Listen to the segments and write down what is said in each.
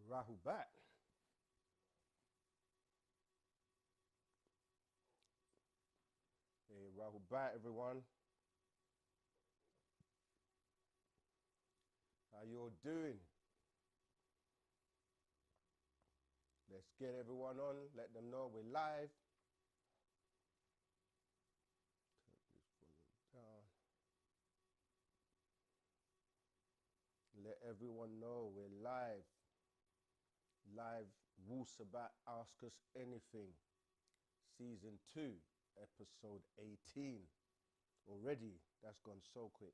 Rahubat. Hey, Rahubat, everyone. How you all doing? Let's get everyone on. Let them know we're live. Let everyone know we're live. Live Wu-Sabat Ask Us Anything. Season 2, episode 18. Already, that's gone so quick.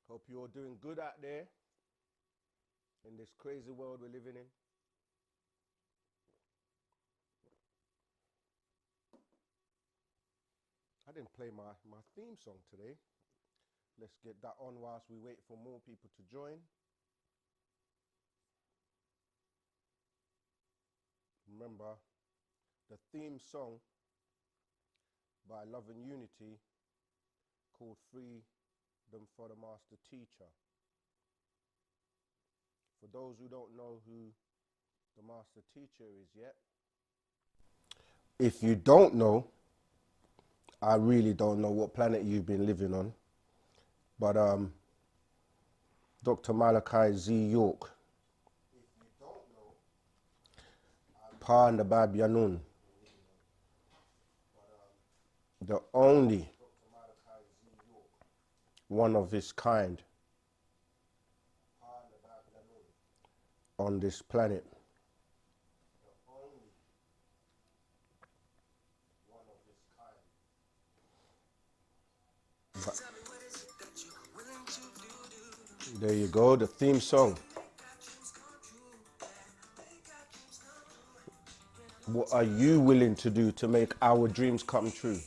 Hope you're all doing good out there in this crazy world we're living in. I didn't play my theme song today. Let's get that on whilst we wait for more people to join. Remember, the theme song by Love and Unity called Freedom for the Master Teacher. For those who don't know who the Master Teacher is yet, if you don't know, I really don't know what planet you've been living on, but Dr. Malachi Z. York, if you don't know, Pa and the Bab Yanun, the only one of his kind on this planet. But there you go, the theme song. What are you willing to do to make our dreams come true?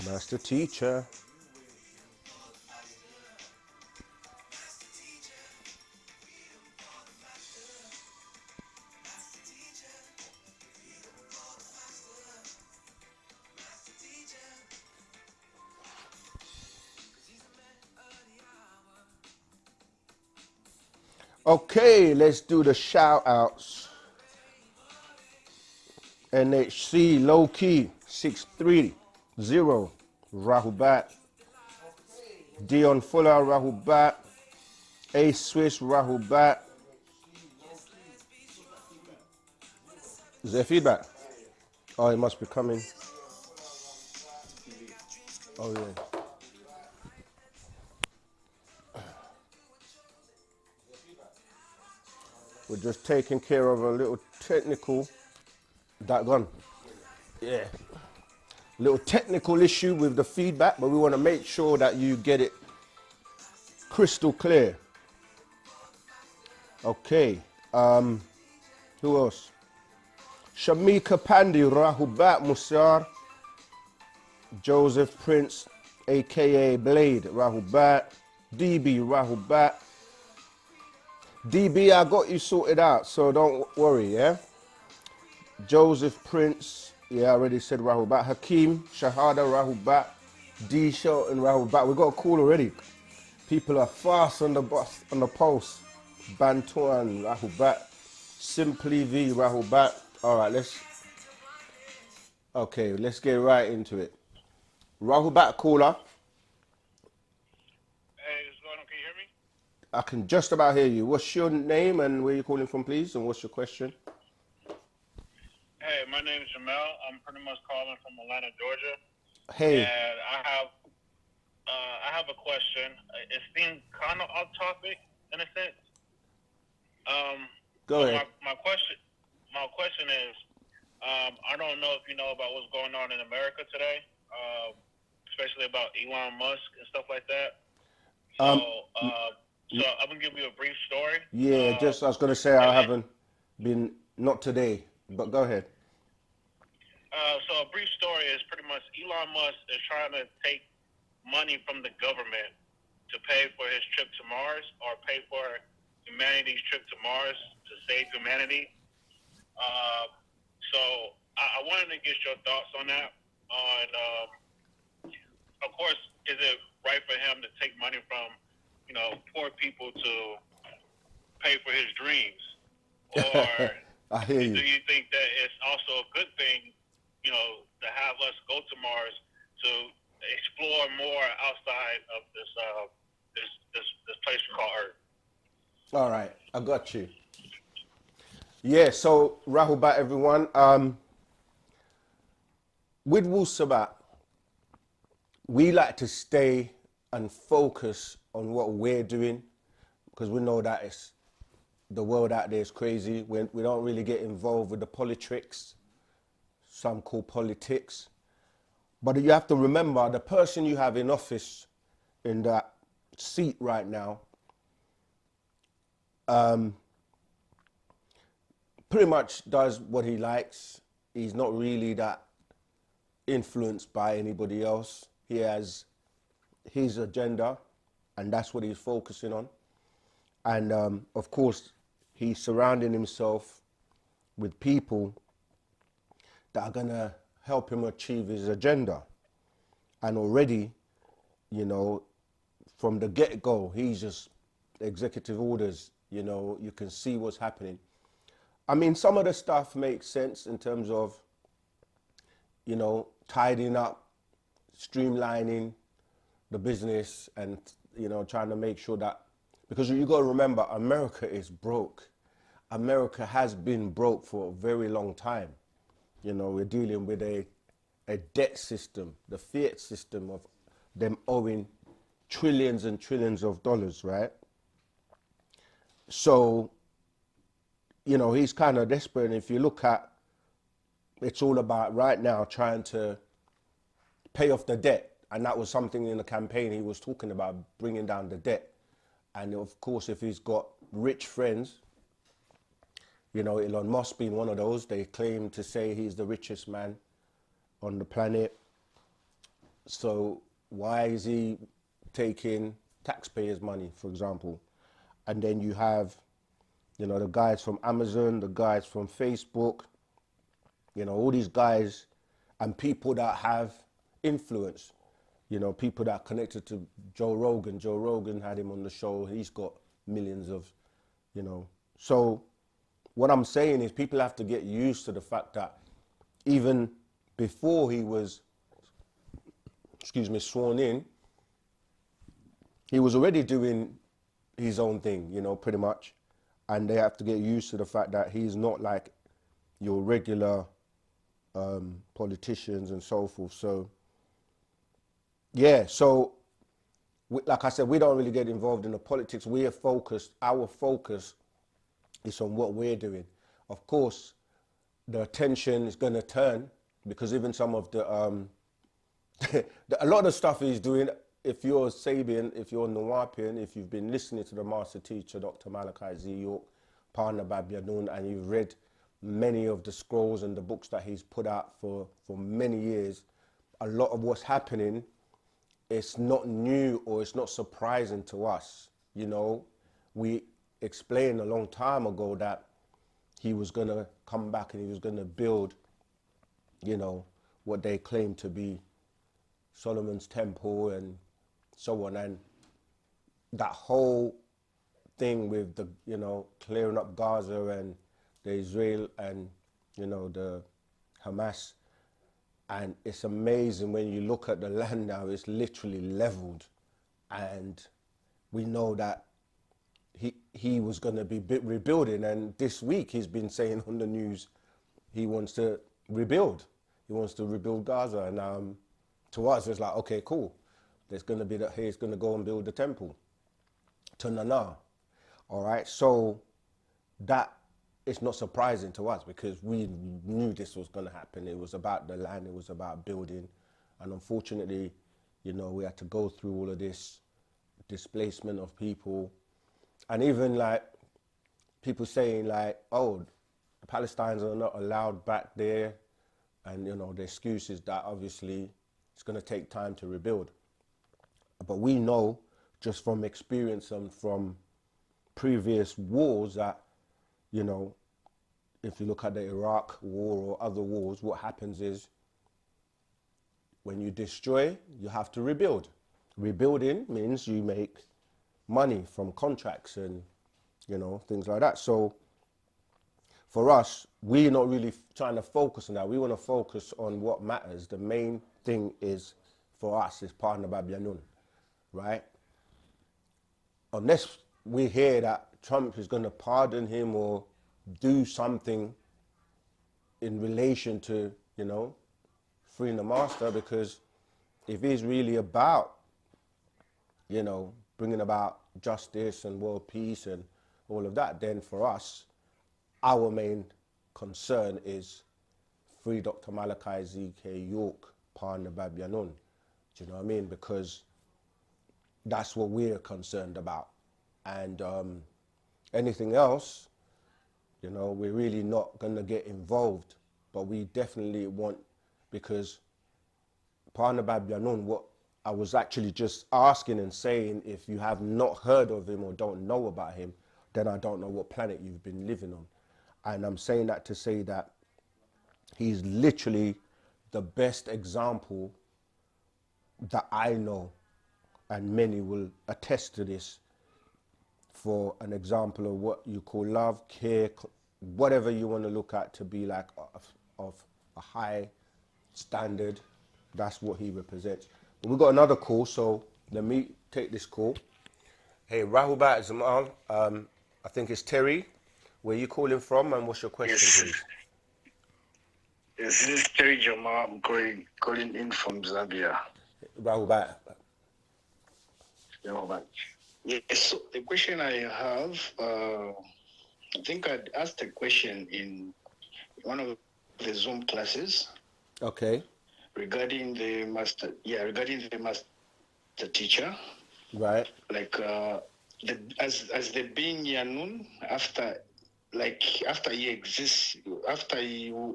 Master Teacher. Okay, let's do the shout outs. NHC Low Key 630 Rahubat. Dion Fuller Rahubat. A Swiss Rahubat. Is there feedback? Oh, it must be coming. Oh yeah. We're just taking care of a little technical, that gone. Yeah. Little technical issue with the feedback, but we want to make sure that you get it crystal clear. Okay. Who else? Shamika Pandi, Rahubat Musar, Joseph Prince, aka Blade, Rahubat, DB, Rahubat. DB, I got you sorted out, so don't worry, yeah? Joseph Prince, yeah, I already said Rahubat. Hakeem, Shahada, Rahubat. D Shelton, Rahubat. We got a call already. People are fast on the bus, on the pulse. Bantuan, Rahubat. Simply V, Rahubat. All right, let's get right into it. Rahubat caller. Hey, what's going on? Can you hear me? I can just about hear you. What's your name and where you calling from, please? And what's your question? Hey, my name is Jamel. I'm pretty much calling from Atlanta, Georgia. Hey. And I have a question. It seems kind of off topic in a sense. Go ahead. My question is, I don't know if you know about what's going on in America today, especially about Elon Musk and stuff like that. So I'm gonna give you a brief story. Yeah, I was gonna say I haven't been, not today, but go ahead. So a brief story is pretty much Elon Musk is trying to take money from the government to pay for his trip to Mars or pay for humanity's trip to Mars to save humanity. So I wanted to get your thoughts on that, on him to take money from, poor people to pay for his dreams? Or I hear do you. you think that it's also a good thing, to have us go to Mars to explore more outside of this place we call Earth? All right, I got you. Yeah, so Rahubat everyone. With Wu-Sabat, we like to stay and focus on what we're doing because we know that the world out there is crazy. We don't really get involved with the politics, some call politics. But you have to remember the person you have in office in that seat right now pretty much does what he likes. He's not really that influenced by anybody else. He has his agenda, and that's what he's focusing on. And of course, he's surrounding himself with people that are going to help him achieve his agenda. And already, from the get-go, he's just executive orders, you can see what's happening. I mean, some of the stuff makes sense in terms of, tidying up, streamlining the business and, trying to make sure that, because you got to remember, America is broke. America has been broke for a very long time. We're dealing with a debt system, the fiat system of them owing trillions and trillions of dollars, right? So, he's kind of desperate. And if you look at, it's all about right now trying to pay off the debt. And that was something in the campaign he was talking about, bringing down the debt. And of course, if he's got rich friends, Elon Musk being one of those, they claim to say he's the richest man on the planet. So why is he taking taxpayers' money, for example? And then you have, the guys from Amazon, the guys from Facebook, all these guys and people that have influence, people that are connected to Joe Rogan. Joe Rogan had him on the show. He's got millions of, So what I'm saying is people have to get used to the fact that even before he was, sworn in, he was already doing his own thing, pretty much. And they have to get used to the fact that he's not like your regular politicians and so forth. So, yeah, so like I said, we don't really get involved in the politics. We are focused, our focus is on what we're doing. Of course, the attention is going to turn because even some of the, a lot of the stuff he's doing, if you're Sabian, if you're Nuwapian, if you've been listening to the master teacher, Dr. Malachi Z. York, Parna Babyanun, and you've read many of the scrolls and the books that he's put out for many years, a lot of what's happening, it's not new or it's not surprising to us. We explained a long time ago that he was going to come back and he was going to build, what they claim to be Solomon's temple and so on. And that whole thing with the, clearing up Gaza and the Israel and, the Hamas. And it's amazing when you look at the land now, it's literally leveled. And we know that he was going to be rebuilding. And this week he's been saying on the news, he wants to rebuild. He wants to rebuild Gaza. And to us, it's like, okay, cool. There's going to be that he's going to go and build the temple to Nana. All right. So that is not surprising to us because we knew this was going to happen. It was about the land. It was about building. And unfortunately, we had to go through all of this displacement of people. And even like people saying like, oh, the Palestinians are not allowed back there. And, the excuse is that obviously it's going to take time to rebuild. But we know just from experience and from previous wars that, if you look at the Iraq war or other wars, what happens is when you destroy, you have to rebuild. rebuilding means you make money from contracts and, things like that. So for us, we're not really trying to focus on that. We want to focus on what matters. The main thing is, for us, is Partner Babyanun, right? Unless we hear that Trump is going to pardon him or do something in relation to, freeing the master, because if he's really about, bringing about justice and world peace and all of that, then for us, our main concern is free Dr. Malachi Z.K. York, Partner Babyanun. Do you know what I mean? Because that's what we're concerned about. And anything else, we're really not going to get involved. But we definitely want, because Partner Babyanun, what I was actually just asking and saying, if you have not heard of him or don't know about him, then I don't know what planet you've been living on. And I'm saying that to say that he's literally the best example that I know, and many will attest to this, for an example of what you call love, care, whatever you want to look at to be like of a high standard. That's what he represents. But we've got another call, so let me take this call. Hey, Rahubat Zaman, I think it's Terry. Where are you calling from, and what's your question, please? Yes, this is Terry Joma. I'm calling in from Zambia. Rahubat. Yes, so the question I have, I think I'd asked a question in one of the Zoom classes. Okay. Regarding the master teacher. Right. Like as the being Yanun, after you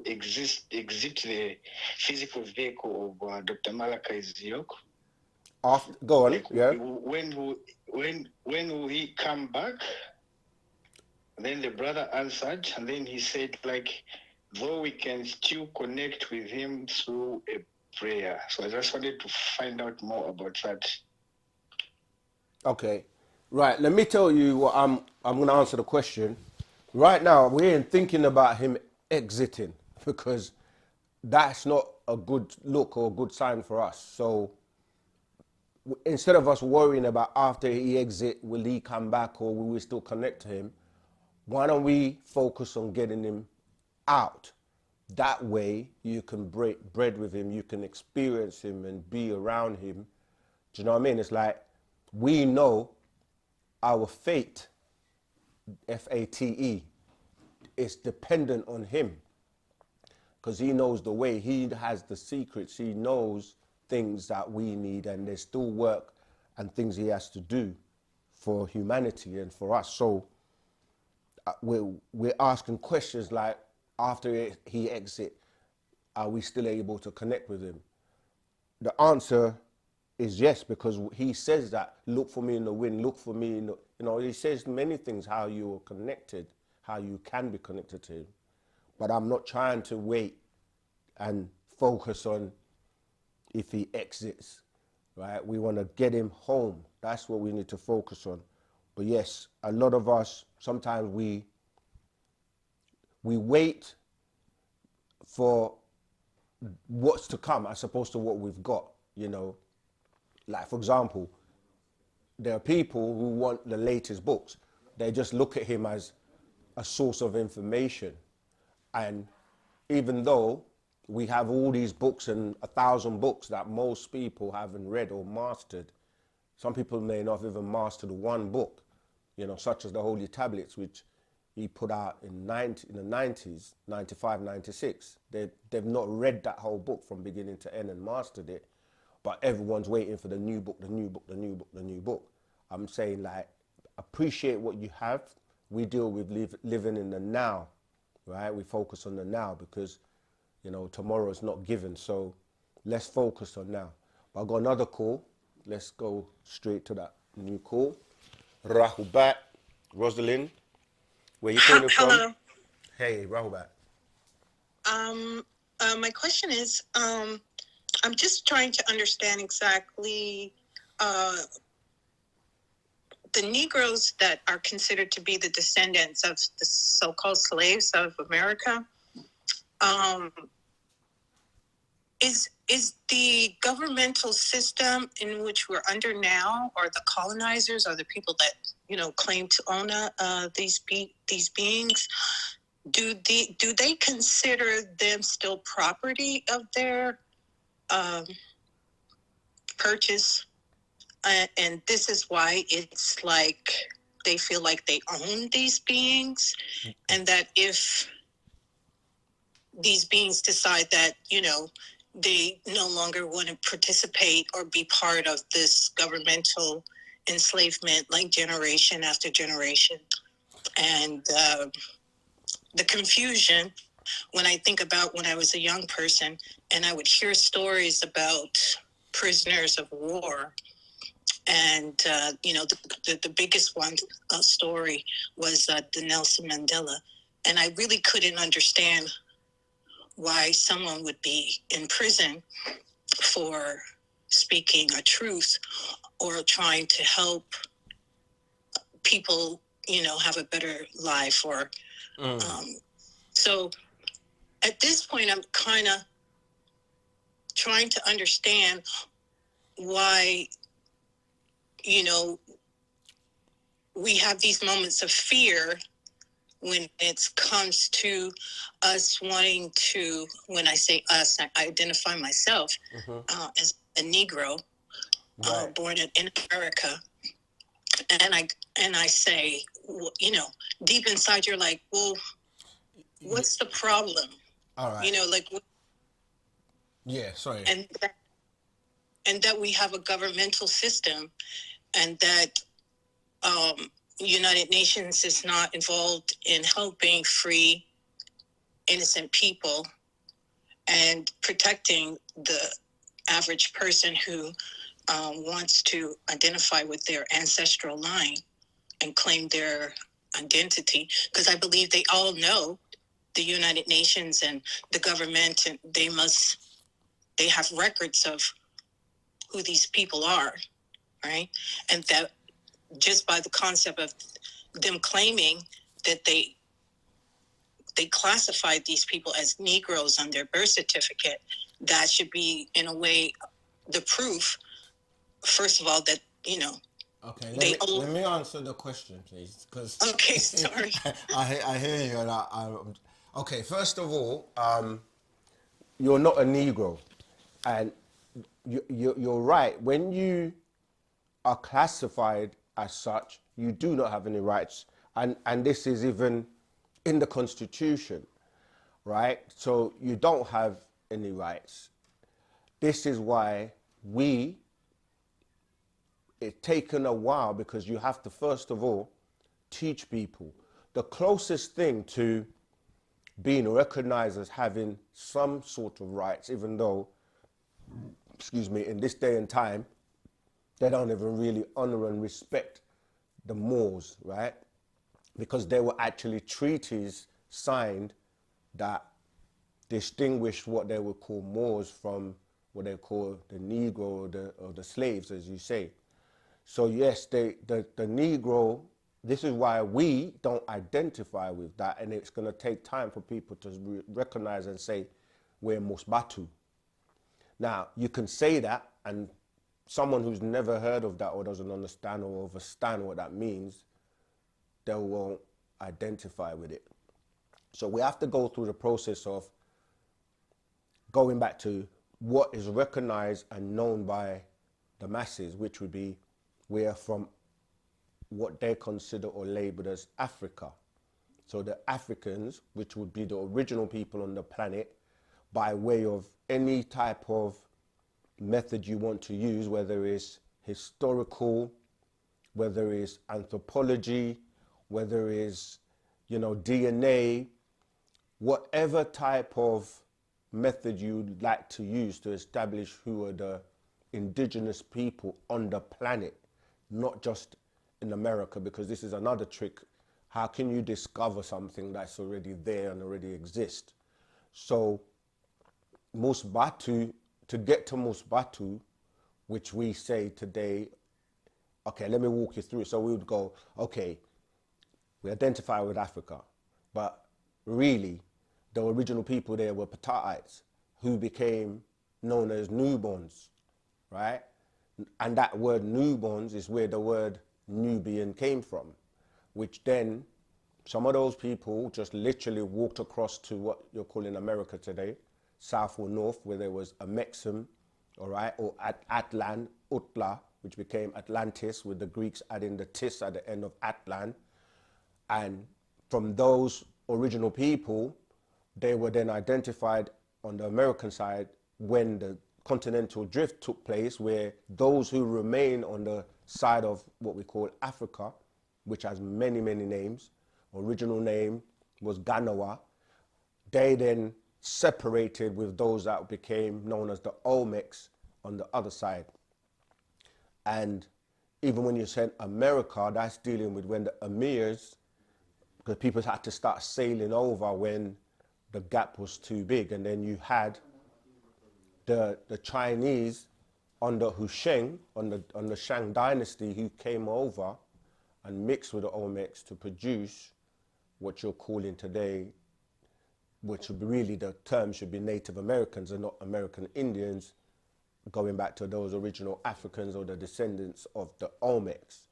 exit the physical vehicle of Dr. Malachi Ziok. Go on. Like, yeah. When will he come back? Then the brother answered, and then he said, though we can still connect with him through a prayer. So I just wanted to find out more about that. Okay. Right. Let me tell you what I'm going to answer the question. Right now, we ain't thinking about him exiting, because that's not a good look or a good sign for us. So instead of us worrying about after he exit, will he come back or will we still connect to him? Why don't we focus on getting him out? That way you can break bread with him, you can experience him and be around him. Do you know what I mean? It's like, we know our fate, F-A-T-E, is dependent on him, because he knows the way, he has the secrets, he knows things that we need, and there's still work and things he has to do for humanity and for us. So we're asking questions like, after he exit, are we still able to connect with him? The answer is yes, because he says that, look for me in the wind, look for me in the, he says many things, how you are connected, how you can be connected to him. But I'm not trying to wait and focus on if he exits, right? We want to get him home. That's what we need to focus on. But yes, a lot of us, sometimes we wait for what's to come as opposed to what we've got, Like, for example, there are people who want the latest books. They just look at him as a source of information. And even though we have all these books and 1,000 books that most people haven't read or mastered, some people may not have even mastered one book, such as the Holy Tablets, which he put out in the 90s, 95, 96. They've not read that whole book from beginning to end and mastered it, but everyone's waiting for the new book, the new book, the new book, the new book. I'm saying, like, appreciate what you have. We deal with living in the now, right? We focus on the now because, tomorrow is not given. So let's focus on now. But I've got another call. Let's go straight to that new call. Rahubat, Rosalind. Where you calling from? Hello. Hey, Rahubat. My question is, I'm just trying to understand exactly uh, the Negroes that are considered to be the descendants of the so-called slaves of America, is the governmental system in which we're under now, or the colonizers, or the people that claim to own these beings, do they consider them still property of their purchase? And this is why it's like they feel like they own these beings, and that if these beings decide that they no longer want to participate or be part of this governmental enslavement, like generation after generation, and the confusion when I think about when I was a young person and I would hear stories about prisoners of war. And, the biggest one story was the Nelson Mandela. And I really couldn't understand why someone would be in prison for speaking a truth or trying to help people, have a better life. Or so at this point, I'm kind of trying to understand why, we have these moments of fear when it comes to us wanting to, when I say us, I identify myself as a Negro, born in America. And I say, deep inside, you're like, well, what's the problem? All right. Yeah, sorry. And that we have a governmental system, and that United Nations is not involved in helping free innocent people and protecting the average person who wants to identify with their ancestral line and claim their identity. Because I believe they all know the United Nations and the government, and they have records of who these people are, right? And that just by the concept of them claiming that they classified these people as Negroes on their birth certificate, that should be, in a way, the proof, first of all, that, Okay, let me answer the question, please. Cause okay, sorry. I hear you. And okay, first of all, you're not a Negro. And you're right. When you are classified as such, you do not have any rights. And this is even in the Constitution, right? So you don't have any rights. This is why it's taken a while, because you have to, first of all, teach people. The closest thing to being recognized as having some sort of rights, even though, excuse me, in this day and time, they don't even really honor and respect the Moors, right? Because there were actually treaties signed that distinguished what they would call Moors from what they call the Negro or the slaves, as you say. So yes, the Negro, this is why we don't identify with that, and it's going to take time for people to recognize and say, we're Musbatu. Now, you can say that, and someone who's never heard of that or doesn't understand or understand what that means, they won't identify with it. So we have to go through the process of going back to what is recognized and known by the masses, which would be we are from what they consider or labeled as Africa. So the Africans, which would be the original people on the planet, by way of any type of method you want to use, whether it's historical, whether it's anthropology, whether it's, DNA, whatever type of method you'd like to use to establish who are the indigenous people on the planet, not just in America, because this is another trick. How can you discover something that's already there and already exists? So Musbatu, to get to Musbatu, which we say today, okay, let me walk you through it. So we would go, okay, we identify with Africa, but really the original people there were Pataites who became known as newborns, right? And that word newborns is where the word Nubian came from, which then some of those people just literally walked across to what you're calling America today, south or north, where there was a Mexim, all right, or Atlan, Utla, which became Atlantis, with the Greeks adding the tis at the end of Atlan. And from those original people, they were then identified on the American side when the continental drift took place, where those who remain on the side of what we call Africa, which has many, many names, original name was Ganawa, they then separated with those that became known as the Olmecs on the other side. And even when you said America, that's dealing with when the Emirs, because people had to start sailing over when the gap was too big. And then you had the Chinese under Husheng, on the Shang dynasty, who came over and mixed with the Olmecs to produce what you're calling today, which would be really, the term should be Native Americans and not American Indians, going back to those original Africans or the descendants of the Olmecs.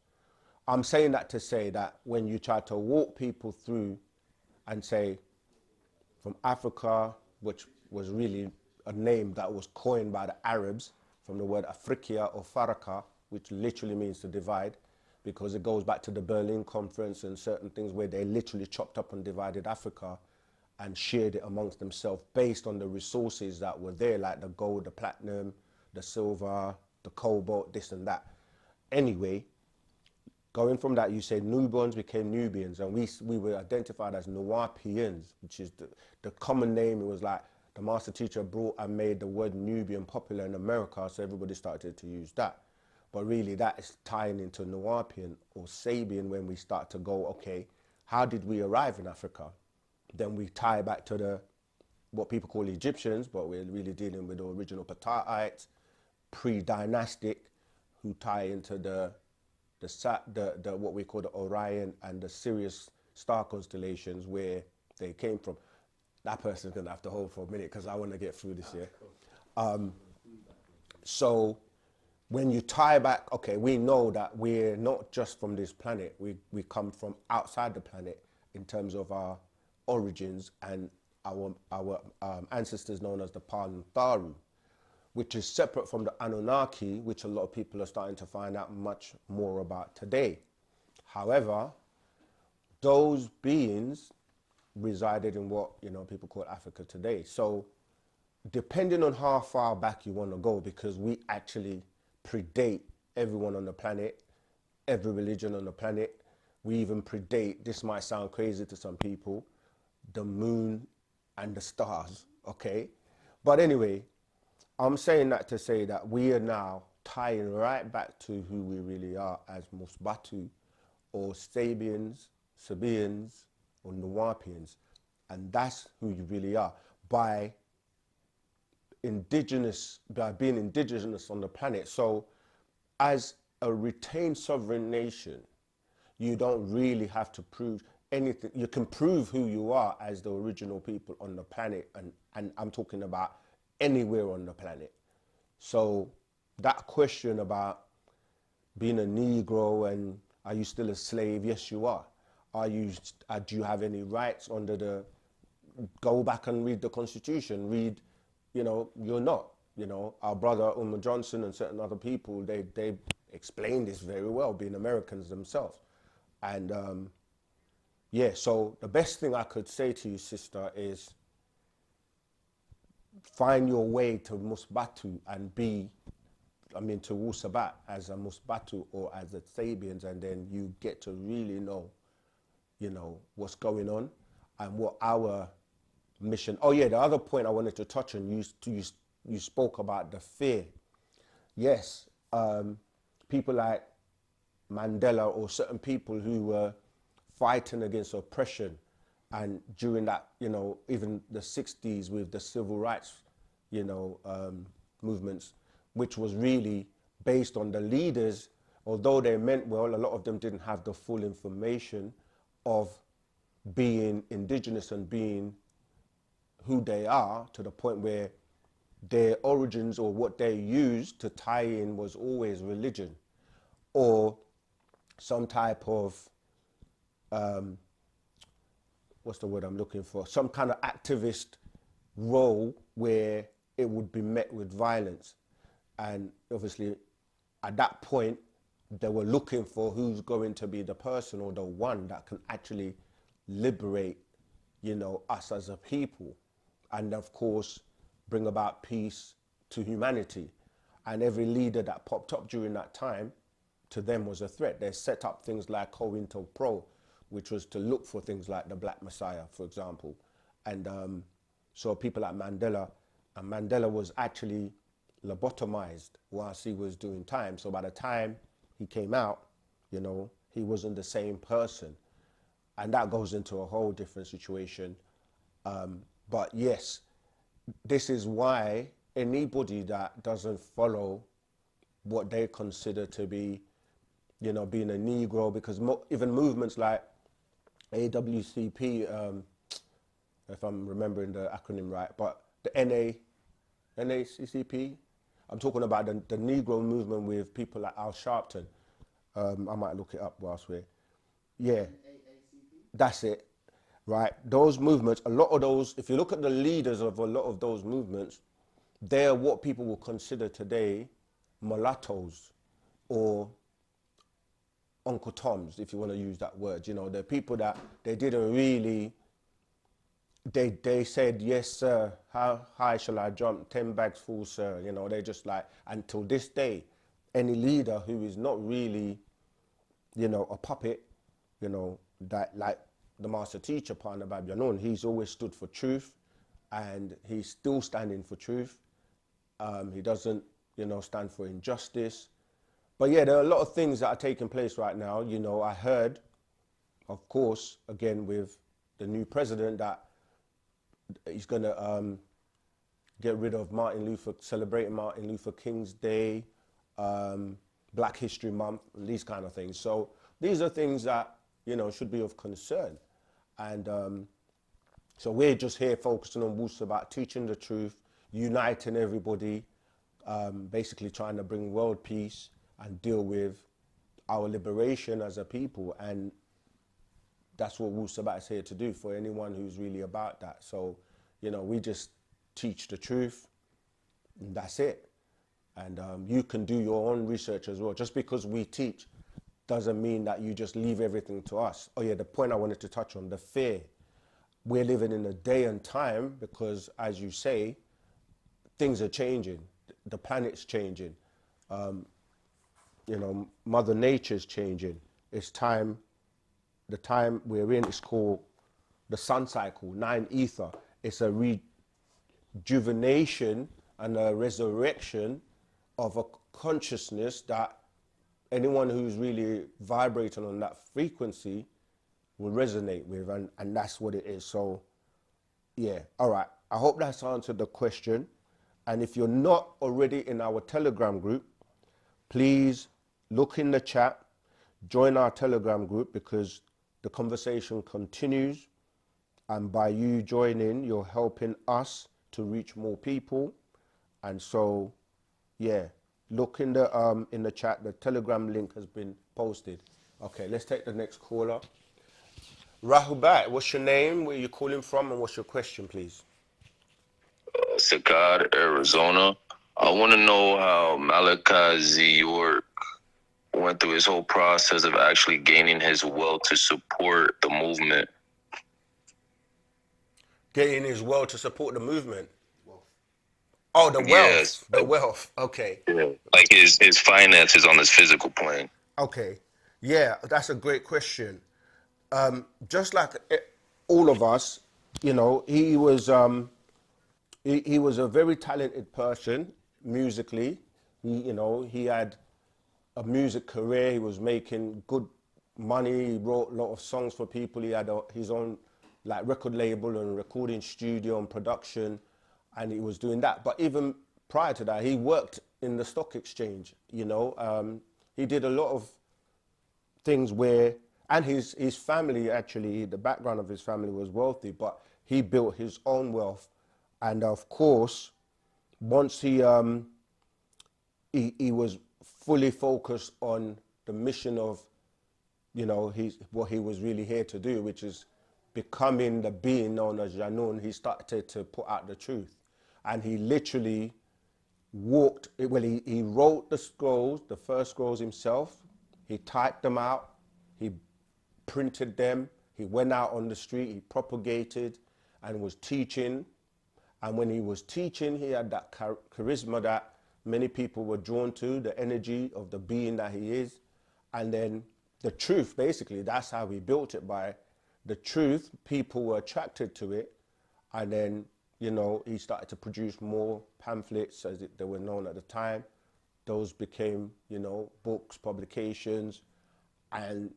I'm saying that to say that when you try to walk people through and say from Africa, which was really a name that was coined by the Arabs from the word Afrikia or Faraka, which literally means to divide, because it goes back to the Berlin Conference and certain things where they literally chopped up and divided Africa and shared it amongst themselves based on the resources that were there, like the gold, the platinum, the silver, the cobalt, this and that. Anyway, going from that, you say newborns became Nubians, and we were identified as Nuwapians, which is the common name. It was like the master teacher brought and made the word Nubian popular in America, so everybody started to use that. But really that is tying into Nuwapian or Sabian when we start to go, okay, how did we arrive in Africa? Then we tie back to the what people call Egyptians, but we're really dealing with the original Pataites, pre-dynastic, who tie into the what we call the Orion and the Sirius star constellations where they came from. That person's gonna have to hold for a minute because I want to get through this here. So when you tie back, okay, we know that we're not just from this planet. We come from outside the planet in terms of our origins and our ancestors known as the Palantharu, which is separate from the Anunnaki, which a lot of people are starting to find out much more about today. However, those beings resided in what people call Africa today. So depending on how far back you want to go, because we actually predate everyone on the planet, every religion on the planet. We even predate, this might sound crazy to some people, the moon and the stars, okay? But anyway, I'm saying that to say that we are now tying right back to who we really are as Musbatu or Sabians, Sabians or Nuwapians. And that's who you really are. By being indigenous on the planet. So as a retained sovereign nation, you don't really have to prove anything. You can prove who you are as the original people on the planet, and I'm talking about anywhere on the planet. So that question about being a Negro and are you still a slave? Yes, you are. Do you have any rights under the, go back and read the Constitution, read, you're not. Our brother Umar Johnson and certain other people, they explain this very well, being Americans themselves. And yeah, so the best thing I could say to you, sister, is find your way to Musbatu and to Wu-Sabat as a Musbatu or as a Sabians, and then you get to really know, what's going on and what our mission. Oh yeah, the other point I wanted to touch on, you spoke about the fear. Yes, people like Mandela or certain people who were fighting against oppression, and during that, even the 60s with the civil rights, movements, which was really based on the leaders, although they meant well, a lot of them didn't have the full information of being indigenous and being who they are, to the point where their origins or what they used to tie in was always religion or some type of, what's the word I'm looking for? Some kind of activist role where it would be met with violence. And obviously, at that point, they were looking for who's going to be the person or the one that can actually liberate, you know, us as a people. And of course, bring about peace to humanity. And every leader that popped up during that time, to them was a threat. They set up things like COINTELPRO, which was to look for things like the Black Messiah, for example. And so people like Mandela, and Mandela was actually lobotomized whilst he was doing time. So by the time he came out, you know, he wasn't the same person. And that goes into a whole different situation. But yes, this is why anybody that doesn't follow what they consider to be, you know, being a Negro, because even movements like AWCP, if I'm remembering the acronym right, but the NACCP, I'm talking about the Negro movement with people like Al Sharpton. I might look it up whilst we're, yeah, that's it, right? Those movements, a lot of those, if you look at the leaders of a lot of those movements, they're what people will consider today mulattoes or Uncle Toms, if you want to use that word. You know, they're people that they didn't really, they said, yes, sir, how high shall I jump? 10 bags full, sir. You know, they just like, until this day, any leader who is not really, you know, a puppet, you know, that like the master teacher, Pana Babyanon, he's always stood for truth and he's still standing for truth. He doesn't, you know, stand for injustice. But yeah, there are a lot of things that are taking place right now. You know, I heard, of course, again with the new president, that he's going to get rid of celebrating Martin Luther King's Day, Black History Month, and these kind of things. So these are things that, you know, should be of concern. And so we're just here focusing on Wu-Sabat, teaching the truth, uniting everybody, basically trying to bring world peace and deal with our liberation as a people. And that's what Wu-Sabat is here to do for anyone who's really about that. So, you know, we just teach the truth, and that's it. And you can do your own research as well. Just because we teach doesn't mean that you just leave everything to us. Oh yeah, the point I wanted to touch on, the fear. We're living in a day and time because, as you say, things are changing. The planet's changing. You know, Mother Nature's changing. It's time, the time we're in is called the sun cycle, 9 ether. It's a rejuvenation and a resurrection of a consciousness that anyone who's really vibrating on that frequency will resonate with, and that's what it is. So yeah, all right, I hope that's answered the question. And if you're not already in our Telegram group, please look in the chat, join our Telegram group, because the conversation continues, and by you joining, you're helping us to reach more people. And so yeah, look in the chat. The Telegram link has been posted. Okay, let's take the next caller. Rahubat, what's your name, where you calling from, and what's your question, please? Sakar, Arizona. I want to know how Malachi Z. York went through his whole process of actually gaining his wealth to support the movement. Getting his wealth to support the movement. Oh, the wealth. Yes. The wealth. Okay. Yeah. Like his finances on this physical plane. Okay. Yeah, that's a great question. Just like all of us, you know, he was a very talented person musically. You know, he had a music career. He was making good money. He wrote a lot of songs for people. He had his own like record label and recording studio and production, and he was doing that. But even prior to that, he worked in the stock exchange. You know, he did a lot of things where, and his family actually, the background of his family was wealthy, but he built his own wealth, and of course, once he was fully focused on the mission of, you know, what he was really here to do, which is becoming the being known as Janun. He started to put out the truth, and he literally walked. Well, he wrote the scrolls, the first scrolls himself. He typed them out. He printed them. He went out on the street. He propagated, and was teaching. And when he was teaching, he had that charisma that many people were drawn to, the energy of the being that he is. And then the truth, basically, that's how he built it. By the truth, people were attracted to it. And then, you know, he started to produce more pamphlets, as they were known at the time. Those became, you know, books, publications. And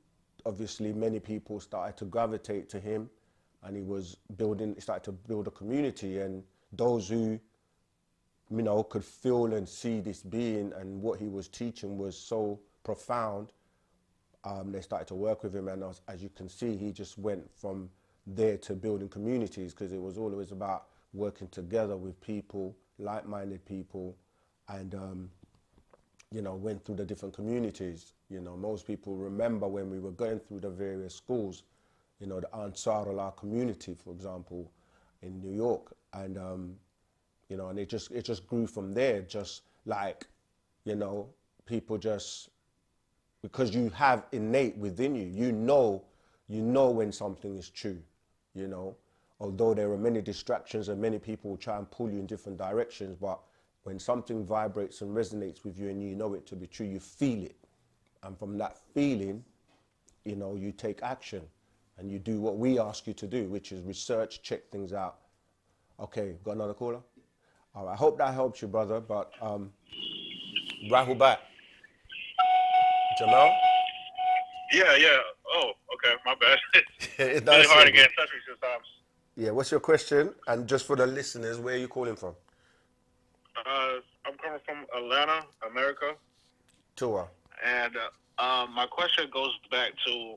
obviously many people started to gravitate to him. And he started to build a community. And those who, you know, could feel and see this being and what he was teaching was so profound, they started to work with him. And as you can see, he just went from there to building communities, because it was always about working together with people, like-minded people, and, you know, went through the different communities. You know, most people remember when we were going through the various schools, you know, the Ansar Allah community, for example, in New York. And, you know, and it just grew from there, just like, you know, people just, because you have innate within you, you know when something is true, you know, although there are many distractions and many people will try and pull you in different directions, but when something vibrates and resonates with you and you know it to be true, you feel it. And from that feeling, you know, you take action and you do what we ask you to do, which is research, check things out. Okay, got another caller? All right, I hope that helps you, brother, but Rahul back. Jamal? Yeah. Oh, okay, my bad. It's Really hard to good. get in touch with you sometimes. Yeah, what's your question? And just for the listeners, where are you calling from? I'm coming from Atlanta, America, Tua. and my question goes back to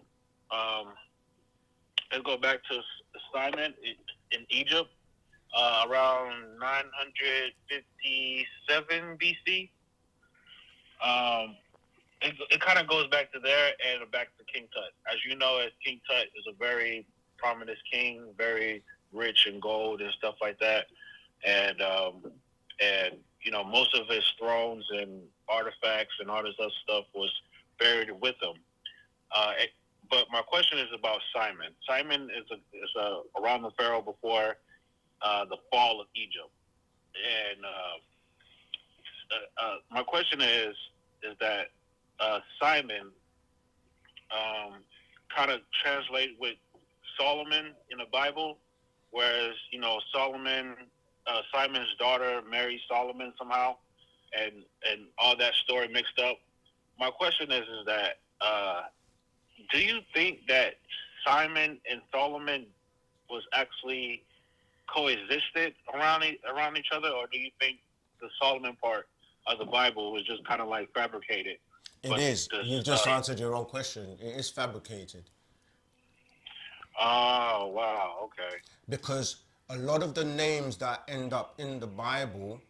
Simon in Egypt around 957 BC. It kind of goes back to there and back to King Tut. As you know, as King Tut is a very prominent king, very rich in gold and stuff like that, and you know, most of his thrones and artifacts and all this other stuff was buried with him. But my question is about Simon. Simon is around the pharaoh before the fall of Egypt, and my question is that Simon kind of translate with Solomon in the Bible, whereas, you know, Simon's daughter married Solomon somehow, and all that story mixed up. My question is that do you think that Simon and Solomon was actually coexisted around each other, or do you think the Solomon part of the Bible was just kind of like fabricated? It is. You've just answered your own question. It is fabricated. Oh, wow, okay. Because a lot of the names that end up in the Bible,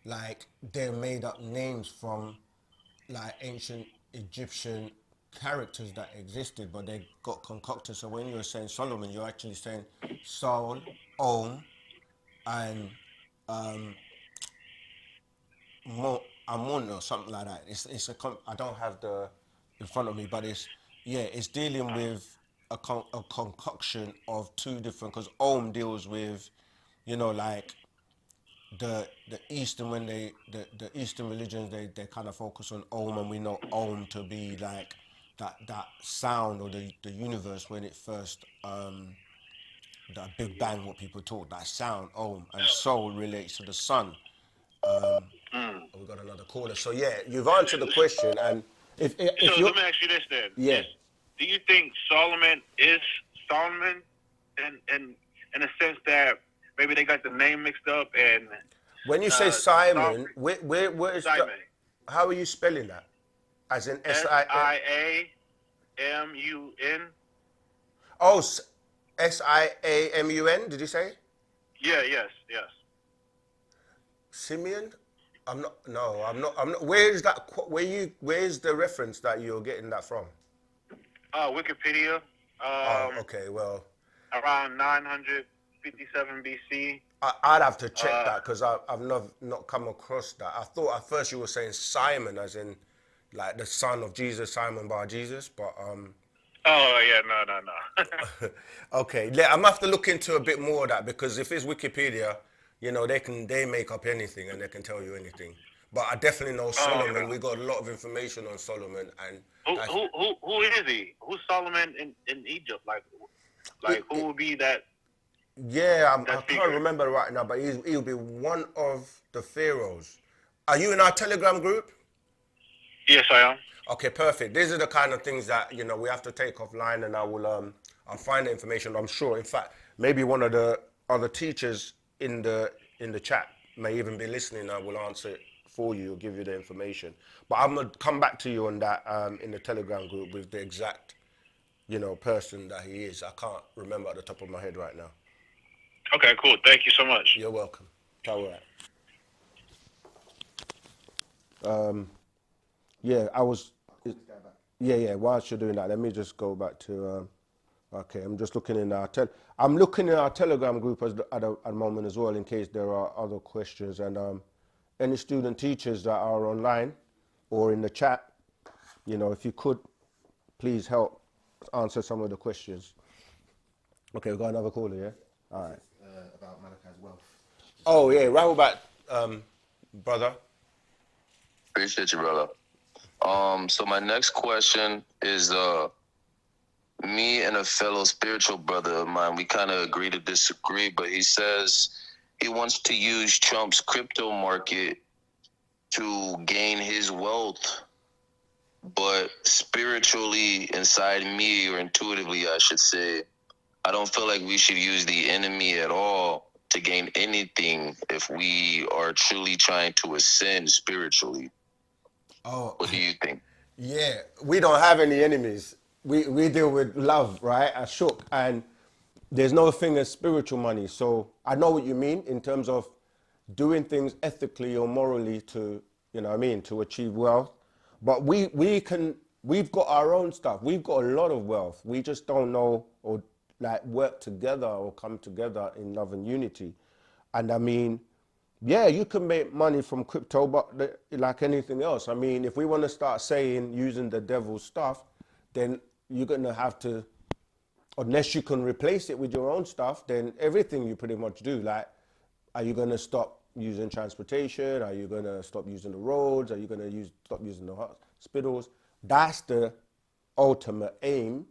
like, they're made up names from, like, ancient Egyptian characters that existed, but they got concocted. So when you're saying Solomon, you're actually saying Sol, Om, and Amun or something like that. I don't have the in front of me, but it's dealing with a concoction of two different, because Om deals with, you know, like the Eastern, when the Eastern religions, they kind of focus on Om, and we know Om to be like that sound, or the universe when it first that Big Bang, what people talk, that sound Om, and Soul relates to the sun. We got another caller. So yeah, you've answered the question, and if So you're, let me ask you this then: yeah, do you think Solomon is Solomon, in a sense that maybe they got the name mixed up, and When you say Simon, Sovereign. where is Simon. how are you spelling that? As in SIAMUN. Oh, SIAMUN, did you say? Yeah, yes. Simeon? I'm not. Where is that? Where's the reference that you're getting that from? Wikipedia. Oh, okay. Well, Around 957 BC. I'd have to check that because I've not come across that. I thought at first you were saying Simon, as in like the son of Jesus, Simon Bar Jesus, but Oh yeah, no. okay. I'm gonna have to look into a bit more of that because if it's Wikipedia, they make up anything and they can tell you anything. But I definitely know Solomon. Okay. We got a lot of information on Solomon, and Who is he? Who's Solomon in Egypt? Like who would be that? yeah, I That can't figure? remember right now, but he'll be one of the pharaohs. Are you in our Telegram group? Yes, I am. Okay, perfect. These are the kind of things that we have to take offline, and I'll find the information. I'm sure. In fact, maybe one of the other teachers in the chat may even be listening. I will answer it for you or give you the information. But I'm gonna come back to you on that in the Telegram group with the exact person that he is. I can't remember at the top of my head right now. Okay, cool. Thank you so much. You're welcome. All right. Yeah, I was. Yeah. Whilst you're doing that, let me just go back to. Okay, I'm just looking in our I'm looking in our Telegram group at the moment as well, in case there are other questions, and any student teachers that are online or in the chat, if you could please help answer some of the questions. Okay, we've got another caller, yeah. All right. About Malachi's wealth. Oh yeah, Rahubat, brother. Appreciate you, brother. So my next question is, me and a fellow spiritual brother of mine, we kind of agree to disagree, but he says he wants to use Trump's crypto market to gain his wealth, but spiritually inside me, or intuitively, I should say, I don't feel like we should use the enemy at all to gain anything if we are truly trying to ascend spiritually. Oh, What do you think? yeah, we don't have any enemies. We deal with love, right? Ashok, and there's no thing as spiritual money. So I know what you mean in terms of doing things ethically or morally to, to achieve wealth. But we've got our own stuff. We've got a lot of wealth. We just don't know or like work together or come together in love and unity. And I mean, yeah, you can make money from crypto, but like anything else, I mean, if we want to start saying using the devil's stuff, then you're going to have to, unless you can replace it with your own stuff, then everything you pretty much do, like, are you going to stop using transportation? Are you going to stop using the roads? Are you going to stop using the hospitals? That's the ultimate aim.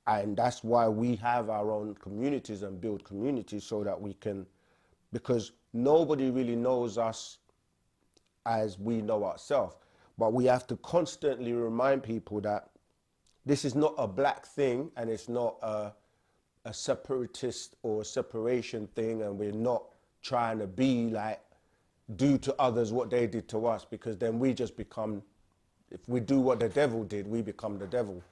And that's why we have our own communities and build communities so that we can, because nobody really knows us as we know ourselves. But we have to constantly remind people that this is not a black thing and it's not a separatist or separation thing, and we're not trying to be like, do to others what they did to us, because then we just become, if we do what the devil did, we become the devil.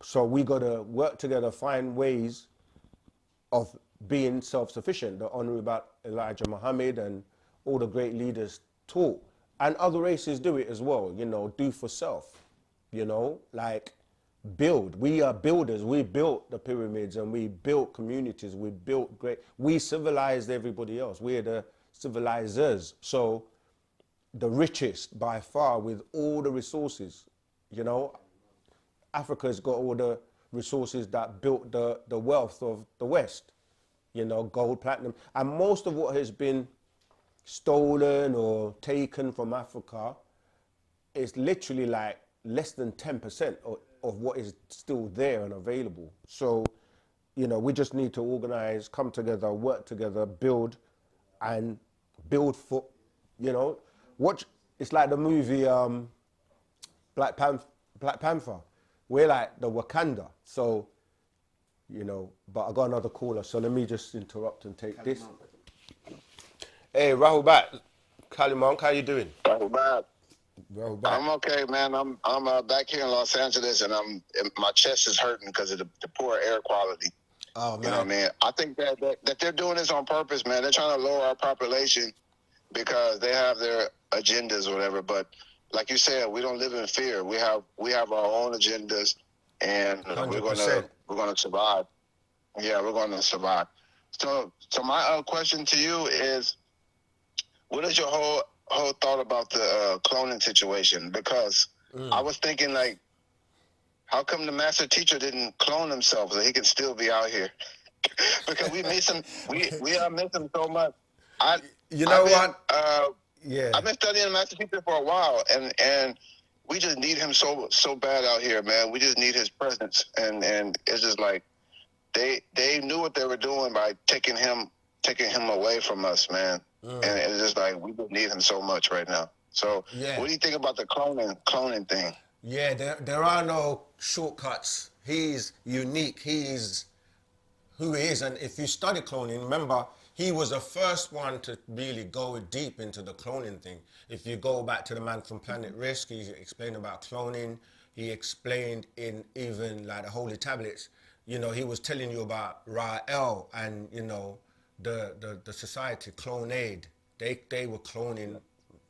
So we got to work together, find ways of being self-sufficient. The Honorable Elijah Muhammad and all the great leaders taught, and other races do it as well, do for self, like build. We are builders. We built the pyramids and we built communities. We built we civilized everybody else. We're the civilizers. So the richest by far with all the resources, Africa's got all the resources that built the wealth of the West, gold, platinum. And most of what has been stolen or taken from Africa is literally like less than 10% of what is still there and available. So, we just need to organize, come together, work together, build for, watch. It's like the movie Black Panther. We're like the Wakanda. So, but I got another caller, so let me just interrupt and take this. Hey, Rahul Bat, Cali Monk, how you doing? Rahubat. Rahul back. I'm okay, man. I'm back here in Los Angeles, and my chest is hurting because of the poor air quality. Oh You know what I man. mean? I think that they're doing this on purpose, man. They're trying to lower our population because they have their agendas or whatever. But like you said, we don't live in fear. We have our own agendas, and we're 100%. gonna survive. Yeah, we're gonna survive. So my question to you is, what is your whole thought about the cloning situation? Because I was thinking, like, how come the master teacher didn't clone himself so he can still be out here? Because we miss him. We are missing so much. You know what? Yeah. Yeah. I've been studying the master teacher for a while, and we just need him so bad out here, man. We just need his presence, and it's just like they knew what they were doing by taking him away from us, man. And it's just like we just need him so much right now. So, Yeah. what do you think about the cloning thing? Yeah, there are no shortcuts. He's unique. He's who he is. And if you study cloning, remember, he was the first one to really go deep into the cloning thing. If you go back to the man from Planet Risk, he explained about cloning. He explained in even like the Holy Tablets, you know, he was telling you about Ra'el and, you know, the society, Clone Aid. They were cloning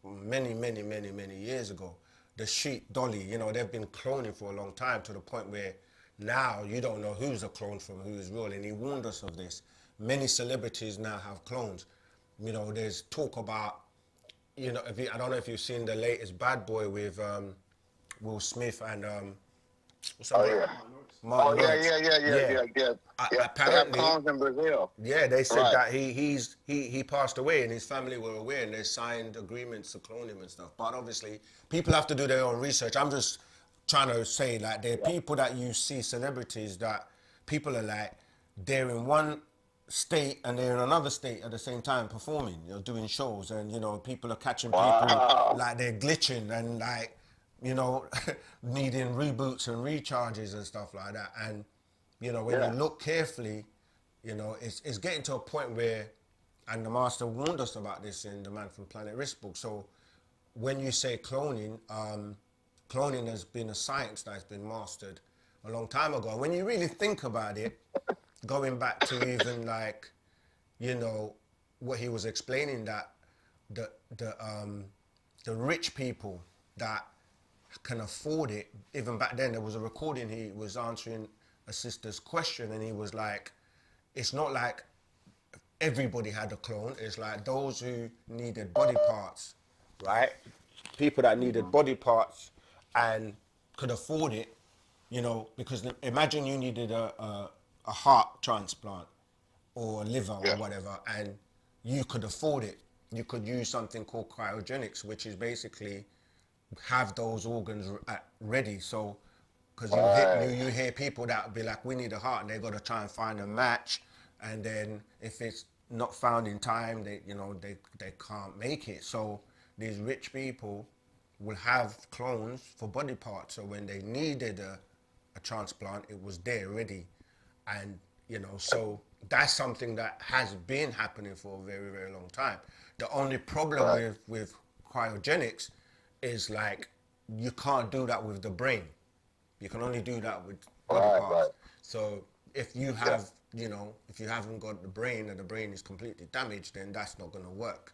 many years ago. The sheep Dolly, you know, they've been cloning for a long time to the point where now you don't know who's a clone from who's real, and he warned us of this. Many celebrities now have clones. You know, there's talk about, you know, I don't know if you've seen the latest Bad Boy with Will Smith and what's that? Yeah. Martin Lawrence. Yeah. They have Apparently, clones in Brazil. yeah, they said Right. that he passed away and his family were aware and they signed agreements to clone him and stuff. But obviously, people have to do their own research. I'm just trying to say, like, there are people that you see, celebrities, that people are like, they're in one state and they're in another state at the same time performing, you know, doing shows, and you know, people are catching people like they're glitching and like, you know, needing reboots and recharges and stuff like that. And you know, when you look carefully, you know, it's getting to a point where, and the master warned us about this in the Man from Planet Risk book. So when you say cloning, cloning has been a science that's been mastered a long time ago. And when you really think about it, going back to even like, you know, what he was explaining, that the rich people that can afford it, even back then there was a recording, he was answering a sister's question and he was like, it's not like everybody had a clone, it's like those who needed body parts, right? People that needed body parts and could afford it, you know, because imagine you needed a heart transplant or a liver or whatever, and you could afford it. You could use something called cryogenics, which is basically have those organs ready. So, because you hear people that be like, we need a heart, and they got to try and find a match, and then if it's not found in time, they can't make it. So these rich people will have clones for body parts. So when they needed a transplant, it was there ready, and you know, so that's something that has been happening for a very long time. The only problem with cryogenics is like you can't do that with the brain. You can only do that with body parts. Right. So if you have, you know, if you haven't got the brain and the brain is completely damaged, then that's not going to work.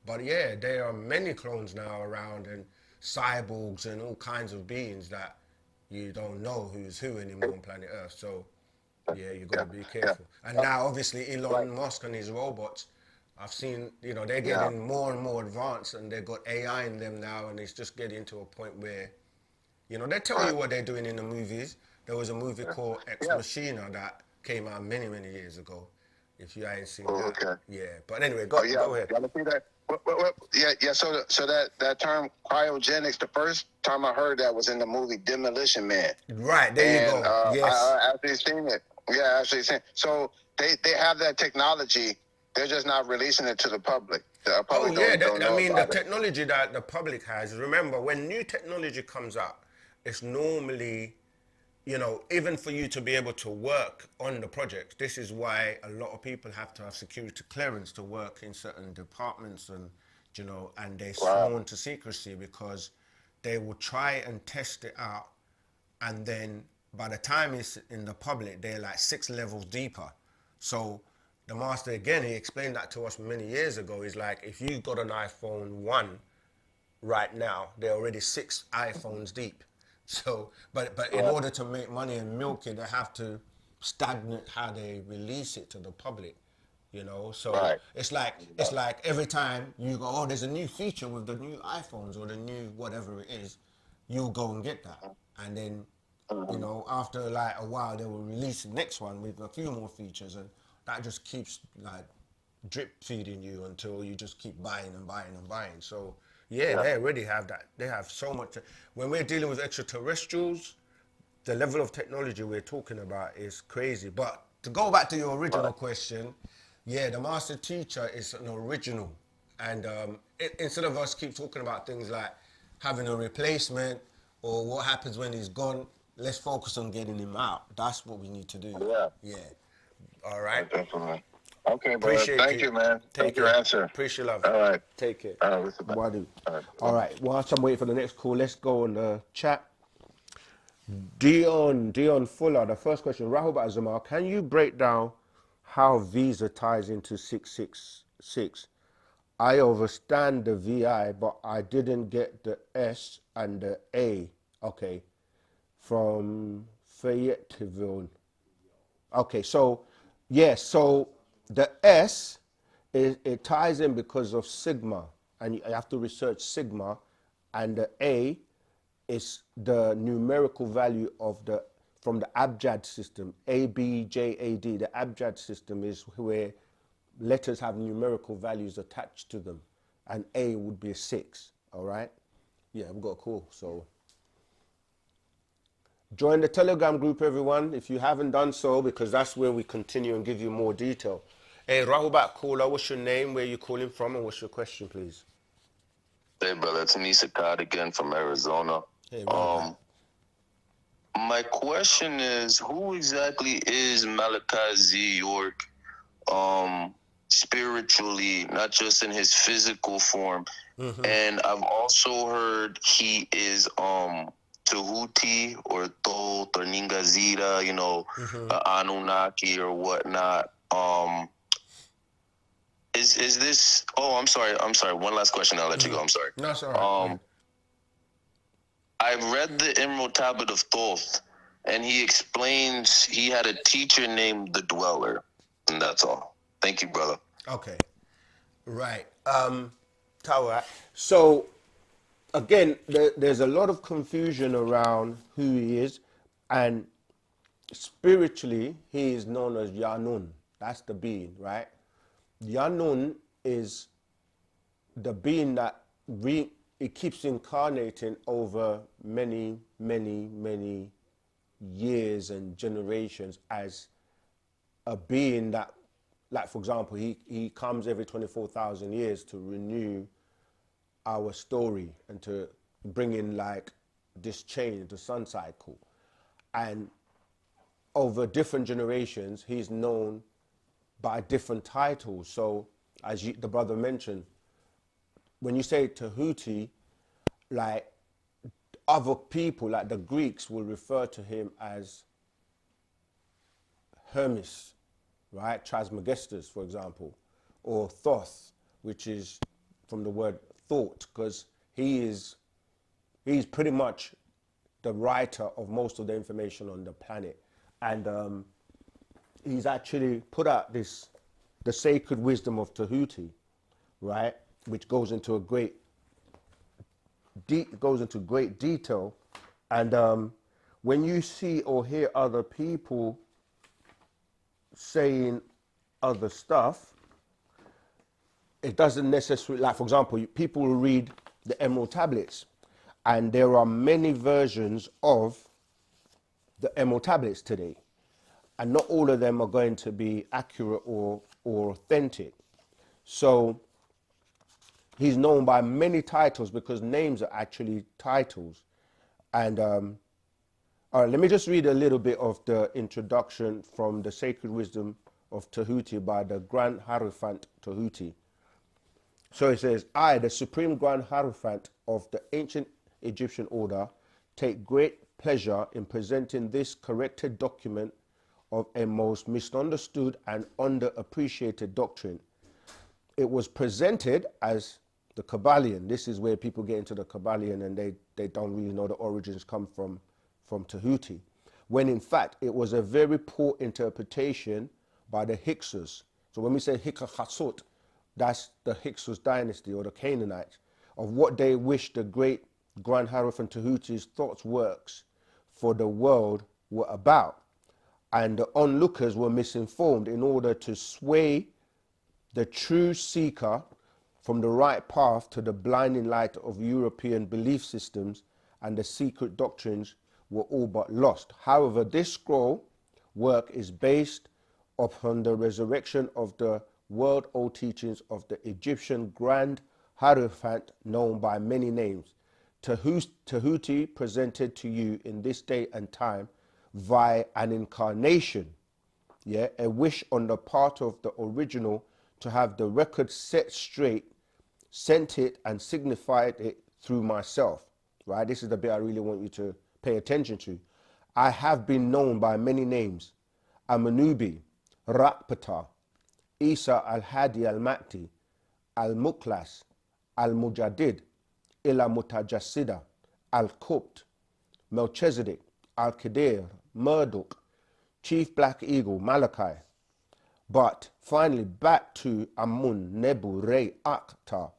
But yeah, there are many clones now around and cyborgs and all kinds of beings that you don't know who's who anymore on planet Earth. So yeah, you got to be careful. And now obviously Elon Musk and his robots, I've seen, you know, they're getting more and more advanced and they've got AI in them now, and it's just getting to a point where, you know, they tell you what they're doing in the movies. There was a movie called Ex Machina that came out many years ago. If you ain't seen that. Okay. Yeah. But anyway, go ahead. Gotta see that. Yeah. So that term cryogenics, the first time I heard that was in the movie Demolition Man. Right, there you go. Yes. I actually seen it. Yeah, actually seen it. So they have that technology. They're just not releasing it to the public. The public don't know the about it. technology that the public has, remember, when new technology comes out, it's normally, you know, even for you to be able to work on the project, this is why a lot of people have to have security clearance to work in certain departments and you know, and they're sworn to secrecy because they will try and test it out, and then by the time it's in the public, they're like 6 levels deeper. So the master, again, he explained that to us many years ago. He's like, if you got an iPhone 1 right now, they're already 6 iPhones deep. So, but in order to make money and milk it, they have to stagnate how they release it to the public, you know. So it's like every time you go, oh, there's a new feature with the new iPhones or the new whatever it is, you'll go and get that, and then you know, after like a while, they will release the next one with a few more features, and that just keeps like drip feeding you until you just keep buying and buying and buying. So yeah, they already have that. They have so much. When we're dealing with extraterrestrials, the level of technology we're talking about is crazy. But to go back to your original question, yeah, the master teacher is an original, and instead of us keep talking about things like having a replacement or what happens when he's gone, let's focus on getting him out. That's what we need to do. Yeah. All right. Definitely. Okay, brother. Appreciate Thank you, man. Thank your answer. Appreciate love. All right. Take care. All right, listen, man. Wadu. All right. All right. Whilst I'm waiting for the next call, let's go on the chat. Dion Fuller, the first question. Rahul Bazamar, can you break down how Visa ties into 666? I understand the VI, but I didn't get the S and the A. Okay. From Fayetteville. Okay, so yes, so the S it ties in because of sigma, and you have to research sigma, and the A is the numerical value of the from the abjad system, ABJAD. The abjad system is where letters have numerical values attached to them, and A would be a 6. All right, yeah, we've got a call, so. Join the Telegram group, everyone, if you haven't done so, because that's where we continue and give you more detail. Hey, Rahubat caller, what's your name, where you calling from, and what's your question, please? Hey, brother. It's me, Sakat, again from Arizona. Hey, Rahubat. My question is, who exactly is Malachi Z. York spiritually, not just in his physical form? And I've also heard he is Tahuti or Thoth or Ningazira, you know, Anunnaki or whatnot. Is this? Oh, I'm sorry. One last question. I'll let you go. I'm sorry. No, it's all right. I've read the Emerald Tablet of Thoth, and he explains he had a teacher named the Dweller, and that's all. Thank you, brother. Okay. Right. Tawa. So, again, there's a lot of confusion around who he is, and spiritually, he is known as Yanun. That's the being, right? Yanun is the being that it keeps incarnating over many, many, many years and generations as a being that, like, for example, he comes every 24,000 years to renew our story and to bring in like this change, the sun cycle. And over different generations, he's known by different titles. So as the brother mentioned, when you say Tahuti, like other people, like the Greeks will refer to him as Hermes, right? Trismegistus, for example, or Thoth, which is from the word thought, because he's pretty much the writer of most of the information on the planet. And he's actually put out the sacred wisdom of Tahuti, right? Which goes into great detail. And when you see or hear other people saying other stuff, it doesn't necessarily, like for example, people will read the Emerald Tablets, and there are many versions of the Emerald Tablets today, and not all of them are going to be accurate or authentic. So he's known by many titles because names are actually titles. And all right, let me just read a little bit of the introduction from the Sacred Wisdom of Tahuti by the Grand Hierophant Tahuti. So it says, I, the Supreme Grand Hierophant of the ancient Egyptian order, take great pleasure in presenting this corrected document of a most misunderstood and underappreciated doctrine. It was presented as the Kabbalion. This is where people get into the Kabbalion and they don't really know the origins come from Tahuti. When in fact, it was a very poor interpretation by the Hyksos. So when we say Hyksos, that's the Hyksos dynasty or the Canaanites, of what they wish the great Grand Hierophant Tahuti's thoughts works for the world were about. And the onlookers were misinformed in order to sway the true seeker from the right path to the blinding light of European belief systems, and the secret doctrines were all but lost. However, this scroll work is based upon the resurrection of the world-old teachings of the Egyptian Grand Hierophant, known by many names. Tahuti presented to you in this day and time via an incarnation, a wish on the part of the original to have the record set straight, sent it and signified it through myself, right? This is the bit I really want you to pay attention to. I have been known by many names: Amanubi, Rakpata, Isa al-Hadi al-Makti, al-Muklas, al-Mujadid, Ila Mutajassida, al-Kubt, Melchizedek, al-Qadir, Marduk, Chief Black Eagle, Malachi. But finally, back to Amun, Nebu, Re, Akhtar.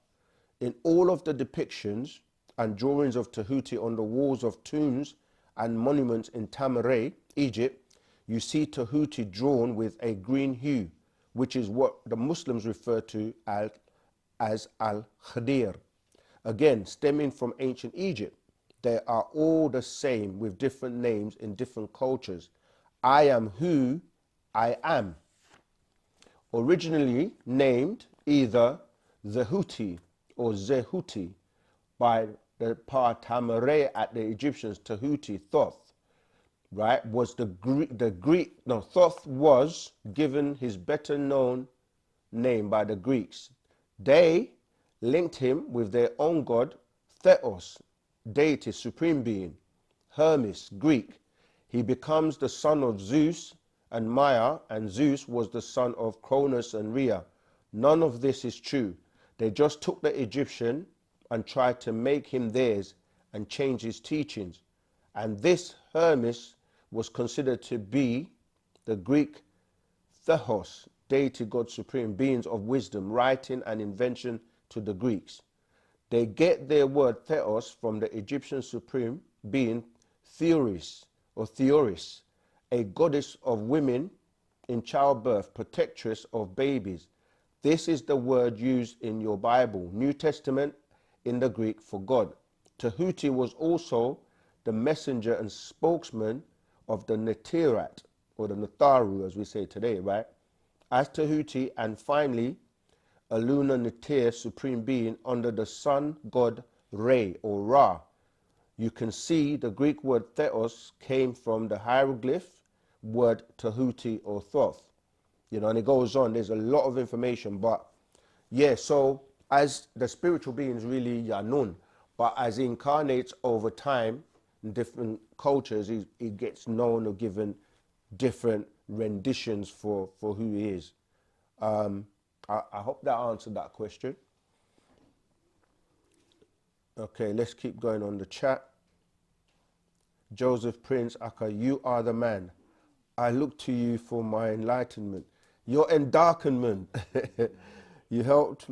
In all of the depictions and drawings of Tahuti on the walls of tombs and monuments in Tamaray, Egypt, you see Tahuti drawn with a green hue, which is what the Muslims refer to as Al-Khadir. Again, stemming from ancient Egypt, they are all the same with different names in different cultures. I am who I am. Originally named either Zehuti or Zehuti by the Tamare at the Egyptians, Tahuti, Thoth, right, was Thoth was given his better known name by the Greeks. They linked him with their own god, Theos, deity, supreme being, Hermes, Greek. He becomes the son of Zeus and Maya, and Zeus was the son of Cronus and Rhea. None of this is true. They just took the Egyptian and tried to make him theirs and change his teachings. And this Hermes was considered to be the Greek Theos, deity, God supreme, beings of wisdom, writing and invention to the Greeks. They get their word Theos from the Egyptian supreme being Theoris or Theoris, a goddess of women in childbirth, protectress of babies. This is the word used in your Bible, New Testament, in the Greek for God. Tahuti was also the messenger and spokesman of the Netirat, or the Natharu as we say today, right? As Tahuti, and finally, a lunar Neter, supreme being under the sun god Re or Ra. You can see the Greek word Theos came from the hieroglyph word Tahuti or Thoth. And it goes on. There's a lot of information, but yeah, so as the spiritual beings really Yanun, but as he incarnates over time in different cultures, he gets known or given different renditions for who he is. I hope that answered that question. Okay, let's keep going on the chat. Joseph Prince Aka, you are the man. I look to you for my enlightenment. Your endarkenment. You helped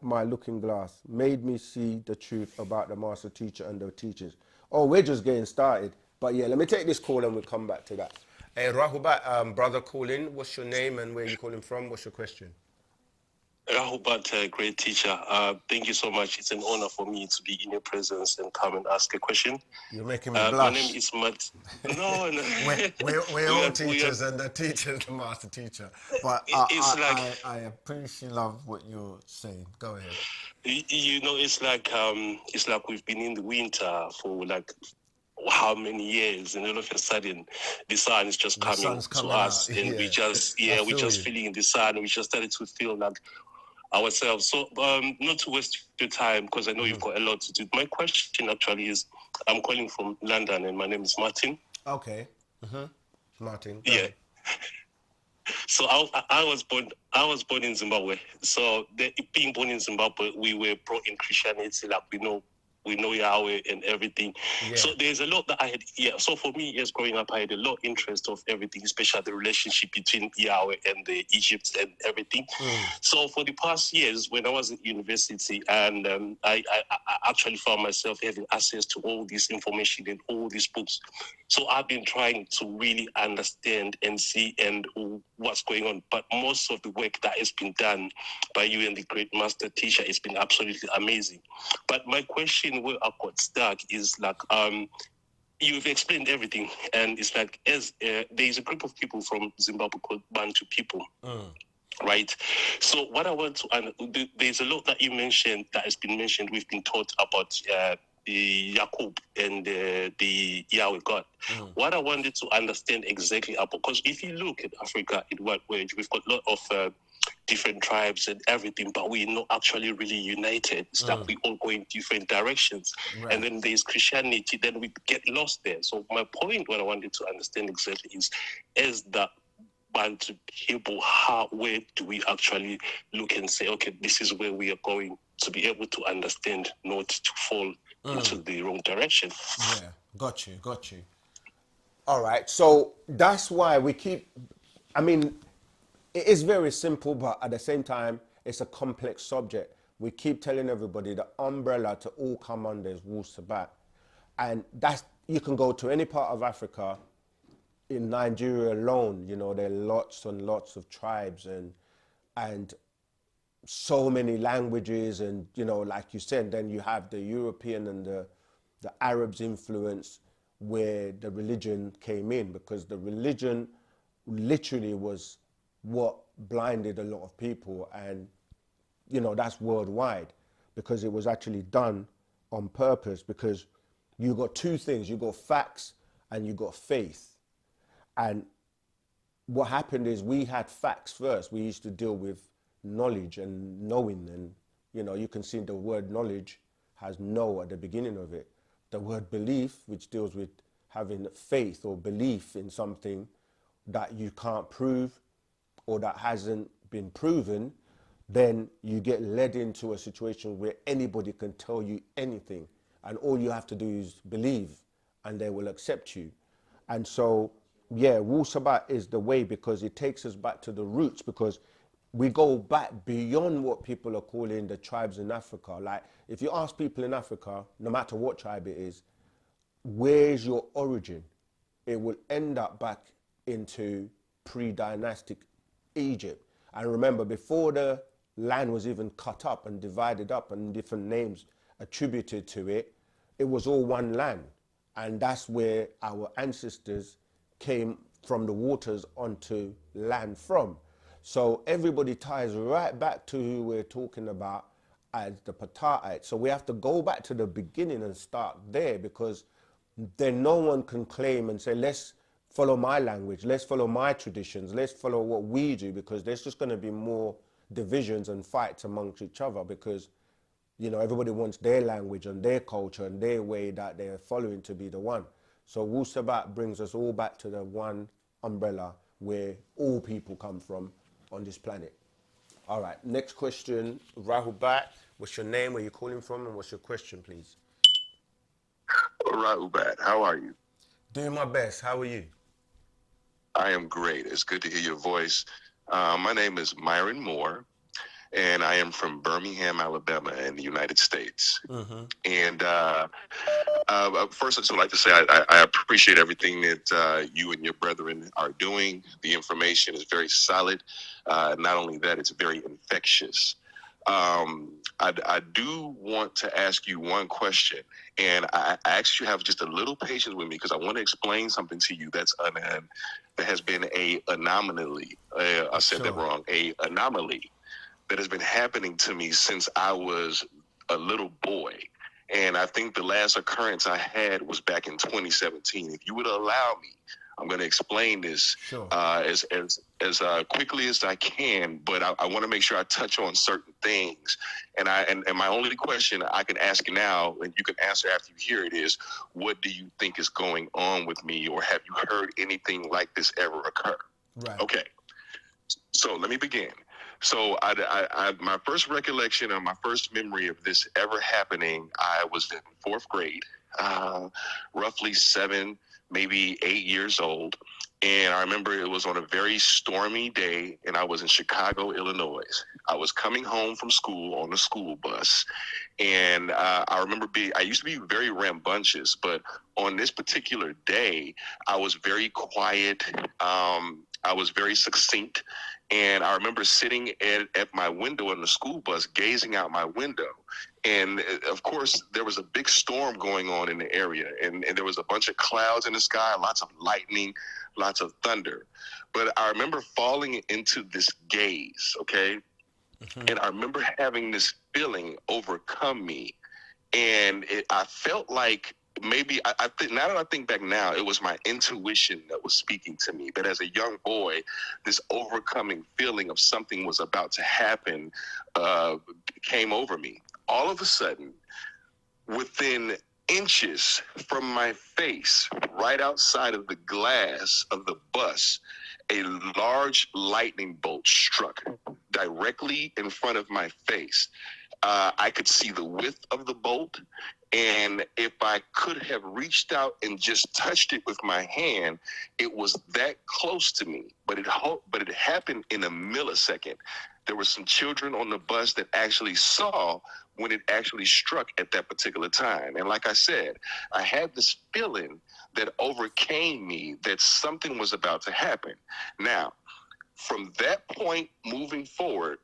my looking glass, made me see the truth about the master teacher and the teachers. Oh, we're just getting started. But yeah, let me take this call and we'll come back to that. Hey, Rahubat, brother calling. What's your name and where you calling from? What's your question? Rahubat, great teacher. Thank you so much. It's an honor for me to be in your presence and come and ask a question. You're making me blush. My name is Matt. No. We're all teachers and the teacher's the master teacher. But I appreciate love what you're saying. Go ahead. It's like we've been in the winter for like how many years, and all of a sudden the sun is just coming to us, and we just feeling the sun. We just started to feel like ourselves. So, not to waste your time, because I know you've got a lot to do. My question actually is, I'm calling from London, and my name is Martin. Okay. Martin, go Yeah. ahead. So I was born. I was born in Zimbabwe. So being born in Zimbabwe, we were brought in Christianity. Like we know Yahweh and everything. Yeah. So there's a lot that I had. Yeah. So for me, yes, growing up, I had a lot of interest of everything, especially the relationship between Yahweh and the Egypt and everything. So for the past years, when I was at university, and I actually found myself having access to all this information and all these books. So I've been trying to really understand and see and what's going on. But most of the work that has been done by you and the great master teacher has been absolutely amazing. But my question where I got stuck is like, you've explained everything, and it's like as there's a group of people from Zimbabwe called Bantu people. Right. So what I want to, there's a lot that you mentioned that has been mentioned. We've been taught about the Yakub and the Yahweh God. What I wanted to understand exactly about, because if you look at Africa in what way, we've got a lot of different tribes and everything, but we're not actually really united. It's like we all go in different directions. Right. And then there's Christianity, then we get lost there. So my point, what I wanted to understand exactly is that Bantu people, where do we actually look and say, okay, this is where we are going, to be able to understand, not to fall into the wrong direction. Yeah, got you. All right, so that's why we keep, I mean, it is very simple, but at the same time, it's a complex subject. We keep telling everybody the umbrella to all come under is Wu-Sabat. And that's, you can go to any part of Africa, in Nigeria alone, you know, there are lots and lots of tribes and so many languages, and you know, like you said, then you have the European and the Arabs influence where the religion came in, because the religion literally was what blinded a lot of people, and you know, that's worldwide, because it was actually done on purpose, because you got two things, you got facts and you got faith. And what happened is we had facts first. We used to deal with knowledge and knowing, and you know, you can see the word knowledge has no at the beginning of it. The word belief, which deals with having faith or belief in something that you can't prove or that hasn't been proven, then you get led into a situation where anybody can tell you anything, and all you have to do is believe and they will accept you. And so yeah, Wu-Sabat is the way, because it takes us back to the roots, because we go back beyond what people are calling the tribes in Africa. Like, if you ask people in Africa, no matter what tribe it is, where's your origin? It will end up back into pre-dynastic Egypt. And remember, before the land was even cut up and divided up and different names attributed to it, it was all one land. And that's where our ancestors came from the waters onto land from. So everybody ties right back to who we're talking about as the Pataites. So we have to go back to the beginning and start there, because then no one can claim and say, let's follow my language, let's follow my traditions, let's follow what we do, because there's just going to be more divisions and fights amongst each other, because you know, everybody wants their language and their culture and their way that they're following to be the one. So Wu-Sabat brings us all back to the one umbrella where all people come from on this planet. All right, next question, Rahubat. What's your name, where you calling from, and what's your question, please? Rahubat, how are you? Doing my best. How are you? I am great. It's good to hear your voice. My name is Myron Moore, and I am from Birmingham, Alabama, in the United States. And first, I just would like to say I appreciate everything that you and your brethren are doing. The information is very solid. Not only that, it's very infectious. I do want to ask you one question, and I ask you to have just a little patience with me, because I want to explain something to you that has been a anomaly. I said that wrong. A anomaly that has been happening to me since I was a little boy. And I think the last occurrence I had was back in 2017. If you would allow me, I'm going to explain this Sure. as quickly as I can, but I want to make sure I touch on certain things. And my only question I can ask now, and you can answer after you hear it, is, what do you think is going on with me, or have you heard anything like this ever occur? Right. Okay. So let me begin. So I my first recollection or my first memory of this ever happening, I was in 4th grade, roughly 7, maybe 8 years old. And I remember it was on a very stormy day, and I was in Chicago, Illinois. I was coming home from school on a school bus. And I remember I used to be very rambunctious, but on this particular day, I was very quiet. I was very succinct. And I remember sitting at my window in the school bus, gazing out my window. And of course, there was a big storm going on in the area. And there was a bunch of clouds in the sky, lots of lightning, lots of thunder. But I remember falling into this gaze, okay? And I remember having this feeling overcome me. And I felt like maybe, I think, now that I think back now, it was my intuition that was speaking to me. That as a young boy, this overcoming feeling of something was about to happen came over me. All of a sudden, within inches from my face, right outside of the glass of the bus, a large lightning bolt struck directly in front of my face. I could see the width of the bolt, and if I could have reached out and just touched it with my hand, it was that close to me. But it happened in a millisecond. There were some children on the bus that actually saw when it actually struck at that particular time. And like I said, I had this feeling that overcame me that something was about to happen. Now, from that point moving forward,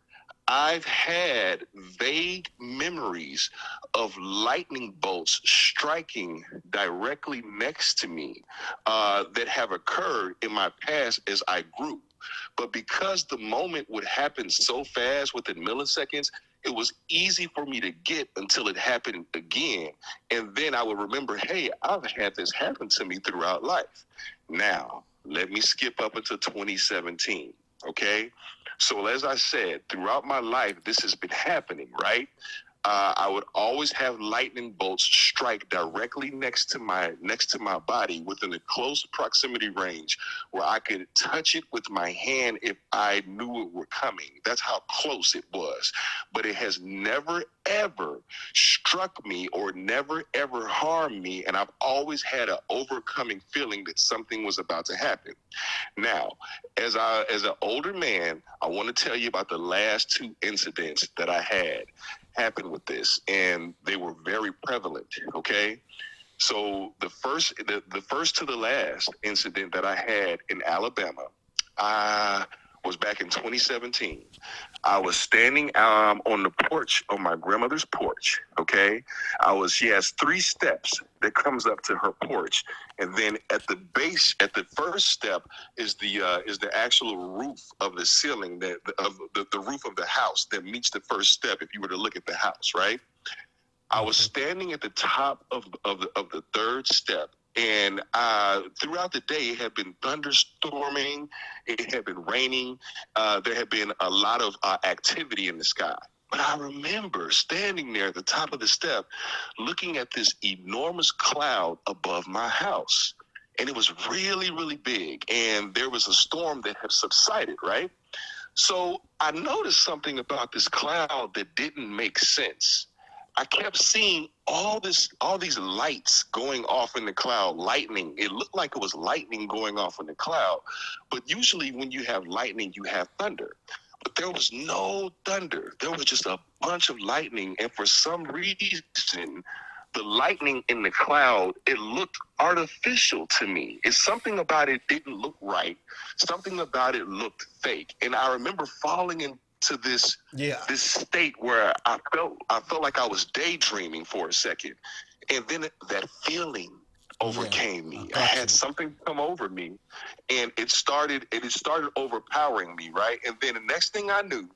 I've had vague memories of lightning bolts striking directly next to me that have occurred in my past as I grew. But because the moment would happen so fast within milliseconds, it was easy for me to get until it happened again. And then I would remember, hey, I've had this happen to me throughout life. Now, let me skip up into 2017, okay? So as I said, throughout my life, this has been happening, right? I would always have lightning bolts strike directly next to my body within a close proximity range where I could touch it with my hand if I knew it were coming. That's how close it was. But it has never, ever struck me or never, ever harmed me. And I've always had an overcoming feeling that something was about to happen. Now, as an older man, I want to tell you about the last 2 incidents that I had happen with this, and they were very prevalent. Okay, so the first to the last incident that I had in Alabama, was back in 2017. I was standing on the porch of my grandmother's porch. Okay, she has 3 steps that comes up to her porch, and then at the base, at the first step, is the actual roof of the ceiling of the roof of the house that meets the first step. If you were to look at the house, right? I was standing at the top of the 3rd step. And throughout the day, it had been thunderstorming. It had been raining. There had been a lot of activity in the sky. But I remember standing there at the top of the step, looking at this enormous cloud above my house. And it was really, really big. And there was a storm that had subsided, right? So I noticed something about this cloud that didn't make sense. I kept seeing all these lights going off in the cloud, lightning. It looked like it was lightning going off in the cloud. But usually when you have lightning, you have thunder. But there was no thunder. There was just a bunch of lightning. And for some reason, the lightning in the cloud, it looked artificial to me. It's something about it didn't look right. Something about it looked fake. And I remember falling into this state where I felt like I was daydreaming for a second. And then that feeling overcame me. I had something come over me, and it started overpowering me, right? And then the next thing I knew,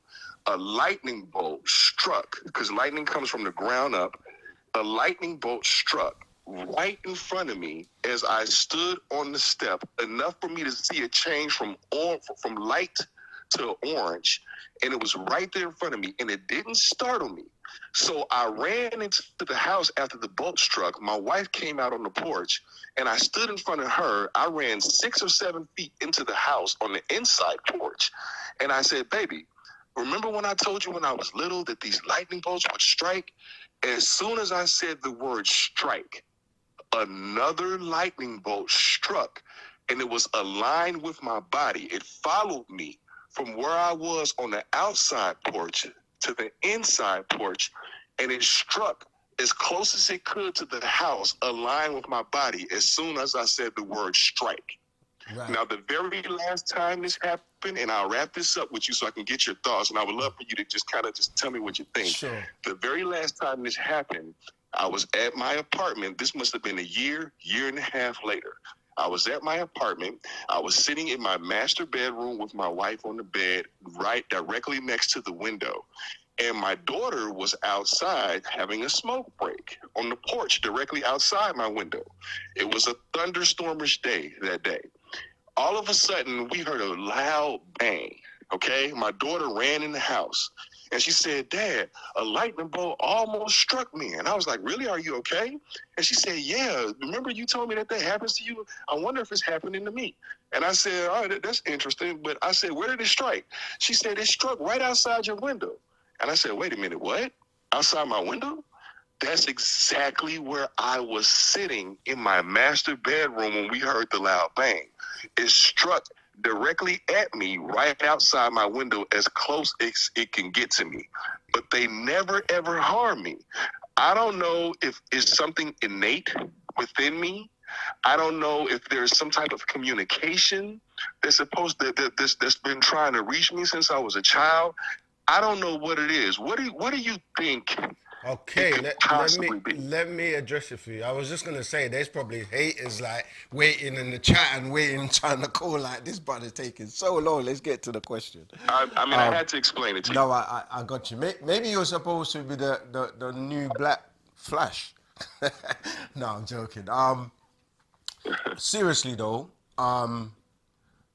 a lightning bolt struck, because lightning comes from the ground up. A lightning bolt struck right in front of me as I stood on the step, enough for me to see it change from light to orange, and it was right there in front of me, and it didn't startle me. So I ran into the house after the bolt struck. My wife came out on the porch, and I stood in front of her. I ran 6 or 7 feet into the house on the inside porch, and I said, "Baby, remember when I told you when I was little that these lightning bolts would strike?" As soon as I said the word strike, another lightning bolt struck, and it was aligned with my body. It followed me from where I was on the outside porch to the inside porch, and it struck as close as it could to the house, aligned with my body as soon as I said the word strike. Right. Now, the very last time this happened, and I'll wrap this up with you so I can get your thoughts, and I would love for you to just kind of just tell me what you think. Sure. The very last time this happened, I was at my apartment. This must have been a year and a half later. I was at my apartment. I was sitting in my master bedroom with my wife on the bed, right directly next to the window. And my daughter was outside having a smoke break on the porch directly outside my window. It was a thunderstormish day that day. All of a sudden, we heard a loud bang. Okay, my daughter ran in the house, and she said, "Dad, a lightning bolt almost struck me." And I was like, "Really? Are you okay?" And she said, "Yeah. Remember you told me that happens to you? I wonder if it's happening to me." And I said, "Oh, that's interesting." But I said, "Where did it strike?" She said, "It struck right outside your window." And I said, "Wait a minute, what? Outside my window?" That's exactly where I was sitting in my master bedroom when we heard the loud bang. It struck directly at me right outside my window, as close as it can get to me. But they never ever harm me. I don't know if it's something innate within me. I don't know if there's some type of communication that's been trying to reach me since I was a child. I don't know what it is. What do you think? Okay, let me address it for you. I was just gonna say there's probably haters like waiting in the chat and waiting trying to call like this brother's taking so long. Let's get to the question. I had to explain it to you. No, I got you. Maybe you're supposed to be the new Black Flash. No, I'm joking. Seriously though,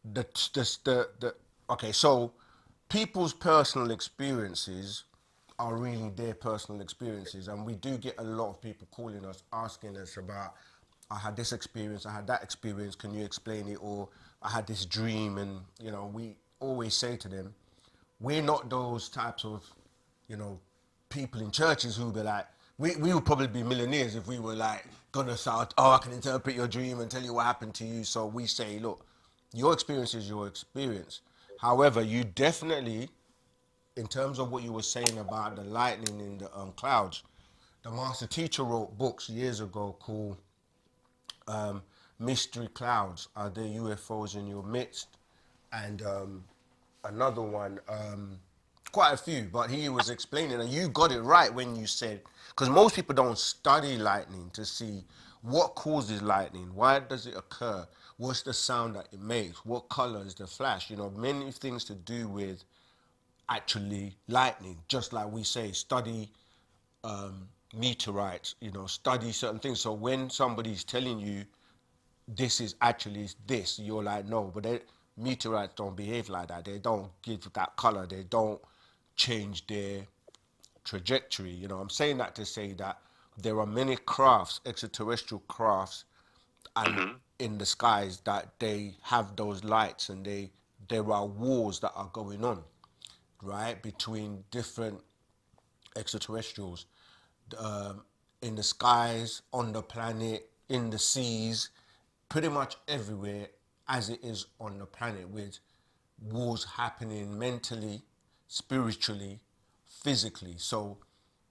the okay, so people's personal experiences are really their personal experiences, and we do get a lot of people calling us asking us about, I had this experience, I had that experience, can you explain it? Or I had this dream. And we always say to them, we're not those types of people in churches who be like, we would probably be millionaires if we were like gonna start, oh, I can interpret your dream and tell you what happened to you. So we say, look, your experience is your experience. However, you definitely, in terms of what you were saying about the lightning in the clouds, the master teacher wrote books years ago called Mystery Clouds. Are there UFOs in your midst? And another one, quite a few, but he was explaining, and you got it right when you said, because most people don't study lightning to see what causes lightning, why does it occur, what's the sound that it makes, what color is the flash, many things to do with actually lightning. Just like we say, study meteorites, study certain things. So when somebody's telling you this is actually this, you're like, no, but meteorites don't behave like that. They don't give that color. They don't change their trajectory. I'm saying that to say that there are many crafts, extraterrestrial crafts, and in the skies that they have those lights, and there are wars that are going on, right, between different extraterrestrials, in the skies, on the planet, in the seas, pretty much everywhere as it is on the planet, with wars happening mentally, spiritually, physically. So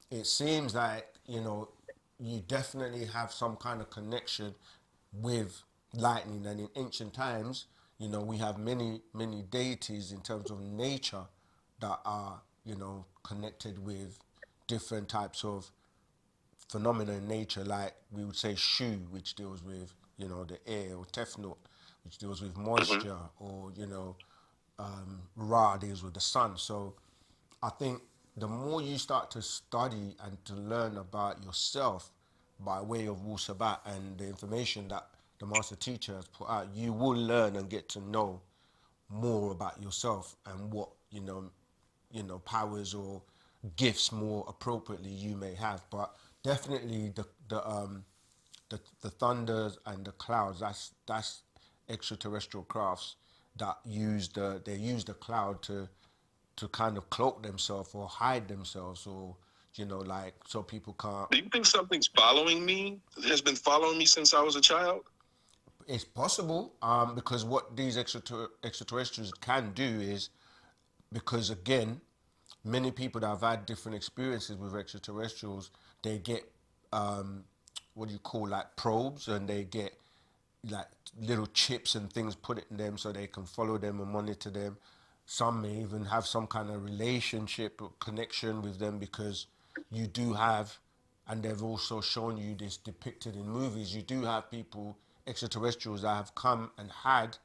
it seems like, you definitely have some kind of connection with lightning. And in ancient times, we have many, many deities in terms of nature that are, connected with different types of phenomena in nature, like we would say Shu, which deals with, the air, or Tefnut, which deals with moisture, or, Ra deals with the sun. So I think the more you start to study and to learn about yourself by way of Wu-Sabat and the information that the master teacher has put out, you will learn and get to know more about yourself and what powers or gifts more appropriately you may have. But definitely the thunders and the clouds, that's extraterrestrial crafts that use the cloud to kind of cloak themselves or hide themselves, or like so people can't. Do you think something's following me? Has been following me since I was a child? It's possible, because what these extraterrestrials can do is, because again, many people that have had different experiences with extraterrestrials, they get what do you call, like probes, and they get like little chips and things put in them so they can follow them and monitor them. Some may even have some kind of relationship or connection with them, because you do have, and they've also shown you this depicted in movies, you do have people, extraterrestrials, that have come and had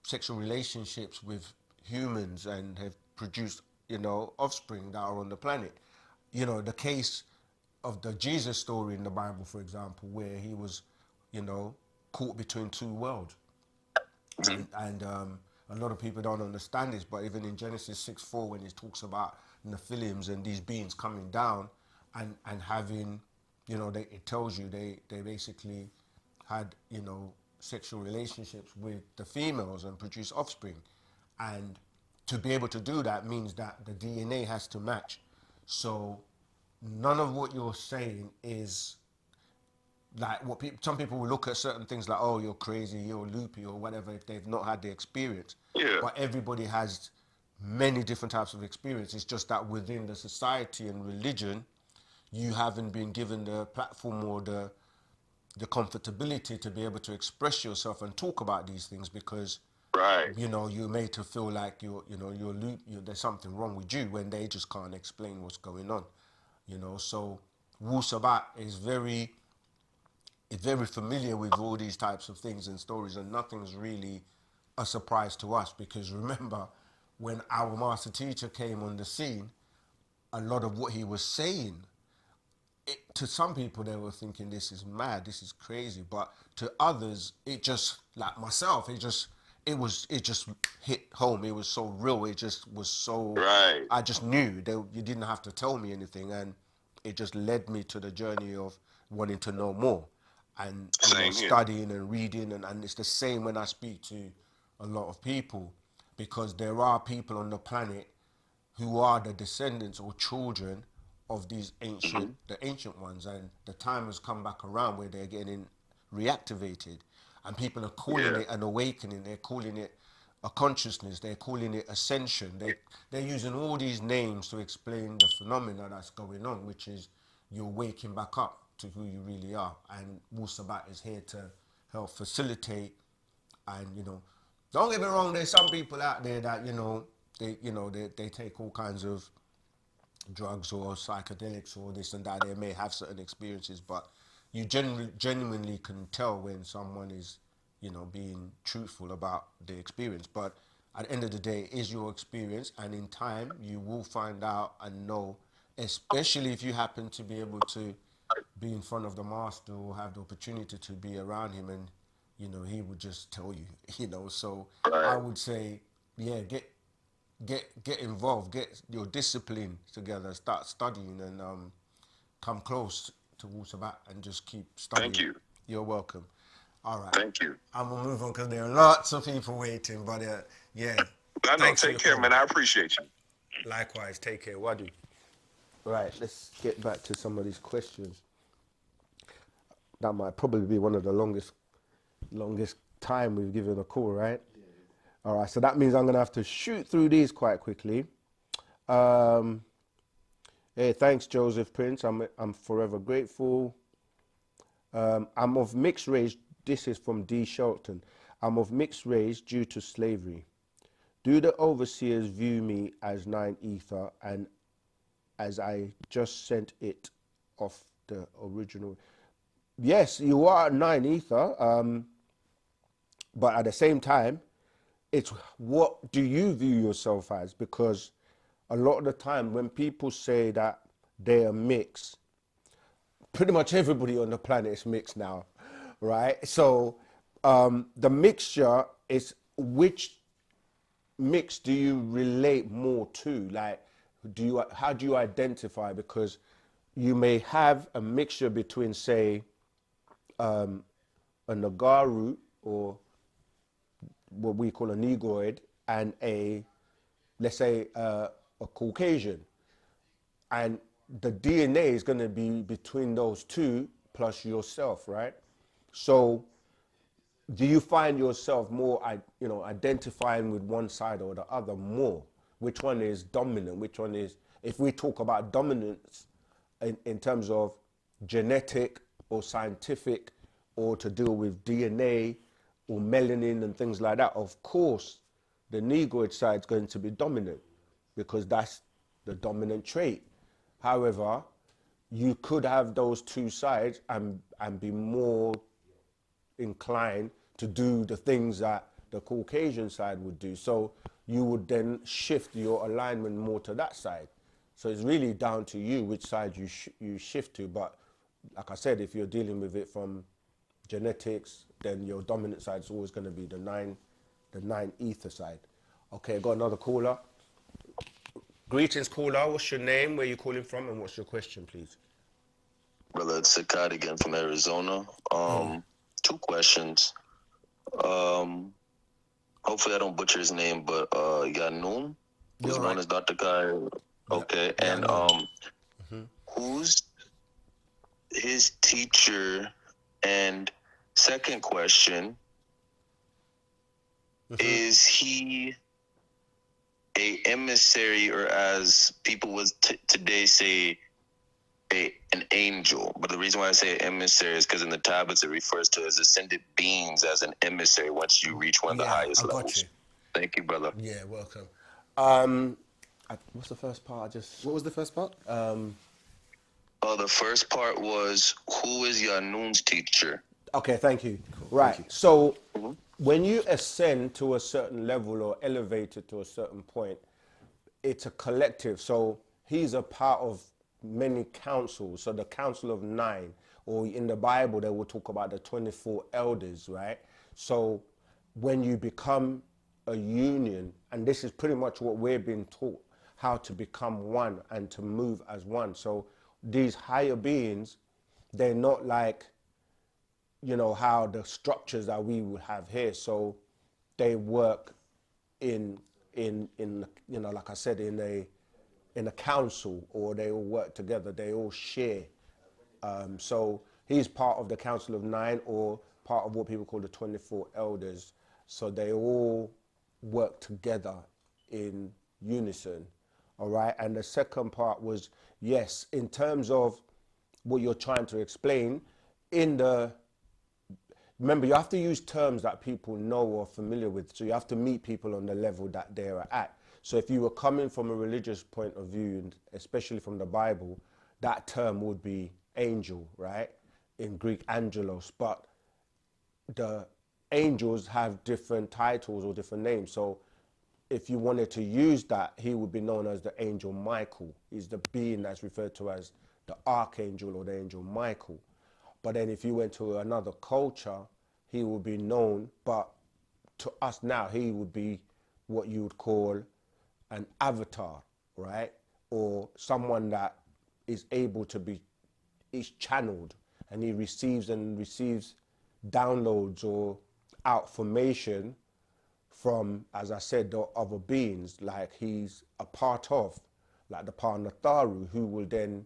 sexual relationships with humans and have produced, offspring that are on the planet. The case of the Jesus story in the Bible, for example, where he was, caught between two worlds. And a lot of people don't understand this, but even in Genesis 6:4, when it talks about Nephilims and these beings coming down and having, it tells you they basically had, sexual relationships with the females and produce offspring. And to be able to do that means that the DNA has to match. So none of what you're saying is like what some people will look at certain things like, oh, you're crazy, you're loopy or whatever, if they've not had the experience. Yeah. But everybody has many different types of experience. It's just that within the society and religion, you haven't been given the platform or the comfortability to be able to express yourself and talk about these things, because Right. you're made to feel like there's something wrong with you when they just can't explain what's going on. So Wu-Sabat is very familiar with all these types of things and stories, and nothing's really a surprise to us, because remember, when our master teacher came on the scene, a lot of what he was saying, to some people they were thinking, this is mad, this is crazy, but to others, it just, like myself, it just hit home. It was so real. It just was so, Right. I just knew that you didn't have to tell me anything, and it just led me to the journey of wanting to know more and studying and reading, and it's the same when I speak to a lot of people, because there are people on the planet who are the descendants or children of these the ancient ones, and the time has come back around where they're getting reactivated, and people are calling it an awakening. They're calling it a consciousness. They're calling it ascension. They're using all these names to explain the phenomena that's going on, which is you're waking back up to who you really are. And Wu-Sabat is here to help facilitate. And don't get me wrong, there's some people out there that they take all kinds of drugs or psychedelics or this and that. They may have certain experiences, but you genuinely can tell when someone is being truthful about the experience. But at the end of the day, it is your experience, and in time you will find out and know, especially if you happen to be able to be in front of the master or have the opportunity to be around him, and he would just tell you. So I would say, get involved, get your discipline together, start studying, and come close to Wu-Sabat and just keep studying. Thank you. You're welcome. All right. Thank you. I'm gonna move on because there are lots of people waiting, but I know. Take care, man. I appreciate you. Likewise. Take care. Wadu. Right. Let's get back to some of these questions. That might probably be one of the longest time we've given a call, right? All right, so that means I'm going to have to shoot through these quite quickly. Hey, thanks, Joseph Prince. I'm forever grateful. I'm of mixed race. This is from D. Shelton. I'm of mixed race due to slavery. Do the overseers view me as 9 ether, and as I just sent it off the original? Yes, you are 9 ether, but at the same time, it's what do you view yourself as? Because a lot of the time when people say that they are mixed, pretty much everybody on the planet is mixed now, right? So the mixture is, which mix do you relate more to? Like, how do you identify? Because you may have a mixture between, say, a Nagaru, or what we call a Negroid, and let's say, a Caucasian. And the DNA is going to be between those two plus yourself, right? So do you find yourself more, identifying with one side or the other more? Which one is dominant? Which one is, if we talk about dominance in terms of genetic or scientific, or to deal with DNA or melanin and things like that, of course, the Negroid side is going to be dominant because that's the dominant trait. However, you could have those two sides and be more inclined to do the things that the Caucasian side would do. So you would then shift your alignment more to that side. So it's really down to you which side you shift to. But like I said, if you're dealing with it from genetics, then your dominant side is always going to be the nine ether side. Okay, got another caller. Greetings, caller. What's your name? Where you calling from? And what's your question, please? Brother, it's Sakat again from Arizona. Two questions. Hopefully I don't butcher his name, but Yanun, who's known as Dr. Kai. Okay, yeah, and who's his teacher? And second question, is he a emissary, or as people would today say, an angel? But the reason why I say emissary is because in the tablets it refers to as ascended beings as an emissary once you reach one of the highest levels. Thank you, brother. Yeah, welcome. What's the first part? What was the first part? The first part was, who is Yanun's teacher? Okay, thank you. Cool, right. Thank you. So when you ascend to a certain level or elevate it to a certain point, it's a collective. So he's a part of many councils. So the Council of Nine, or in the Bible, they will talk about the 24 elders, right? So when you become a union, and this is pretty much what we're being taught, how to become one and to move as one. So these higher beings, they're not like, how the structures that we would have here. So they work in like I said, in a council, or they all work together, they all share. So he's part of the Council of Nine, or part of what people call the 24 elders. So they all work together in unison, all right? And the second part was, yes, in terms of what you're trying to explain, remember, you have to use terms that people know or familiar with. So you have to meet people on the level that they're at. So if you were coming from a religious point of view, and especially from the Bible, that term would be angel, right? In Greek, angelos. But the angels have different titles or different names. So if you wanted to use that, he would be known as the angel Michael. He's the being that's referred to as the archangel or the angel Michael. But then if you went to another culture, he would be known, but to us now, he would be what you would call an avatar, right? Or someone that is able to be, is channeled, and he receives downloads or outformation from, as I said, the other beings, like he's a part of, like the Parnatharu, who will then,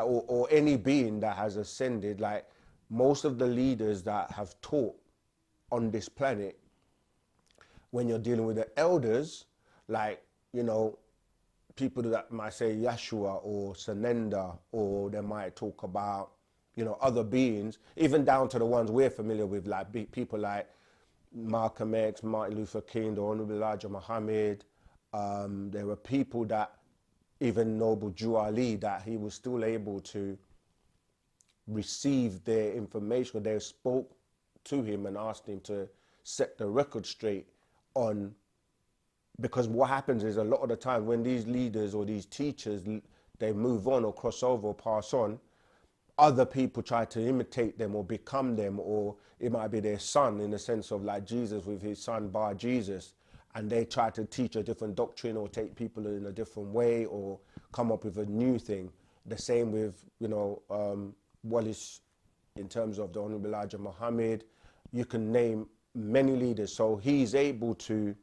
or any being that has ascended, like most of the leaders that have taught on this planet, when you're dealing with the elders, like, people that might say Yeshua or Sanenda, or they might talk about, other beings, even down to the ones we're familiar with, like people like Malcolm X, Martin Luther King, the Honorable Elijah Muhammad. There were people that, even Noble Jew Ali, that he was still able to receive their information. They spoke to him and asked him to set the record straight on, because what happens is a lot of the time when these leaders or these teachers, they move on or cross over or pass on, other people try to imitate them or become them, or it might be their son, in the sense of like Jesus with his son Bar Jesus, and they try to teach a different doctrine or take people in a different way or come up with a new thing. The same with, Wallace, in terms of the Honorable Elijah Muhammad. You can name many leaders. So he's able to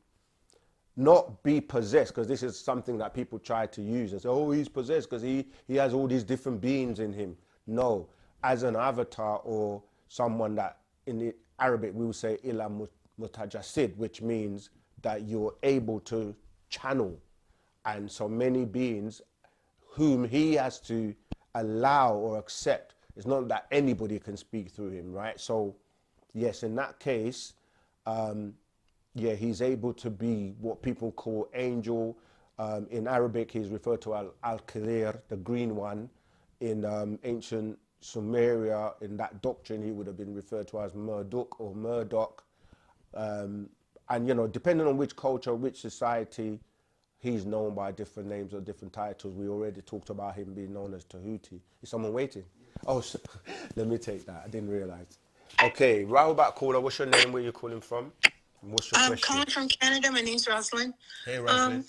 not be possessed, because this is something that people try to use and say, oh, he's possessed because he has all these different beings in him. No, as an avatar, or someone that in the Arabic we will say ila mutajasid, which means that you're able to channel. And so many beings whom he has to allow or accept. It's not that anybody can speak through him, right? So yes, in that case, he's able to be what people call angel. In Arabic, he's referred to as Al-Qadir, the green one. In ancient Sumeria, in that doctrine, he would have been referred to as Marduk or Murdoch. And, depending on which culture, which society, he's known by different names or different titles. We already talked about him being known as Tahuti. Is someone waiting? Oh, let me take that. I didn't realize. Okay, Rahubat caller, what's your name? Where you calling from? What's your I'm question? calling from Canada. My name's Rosalind. Hey, Rosalind.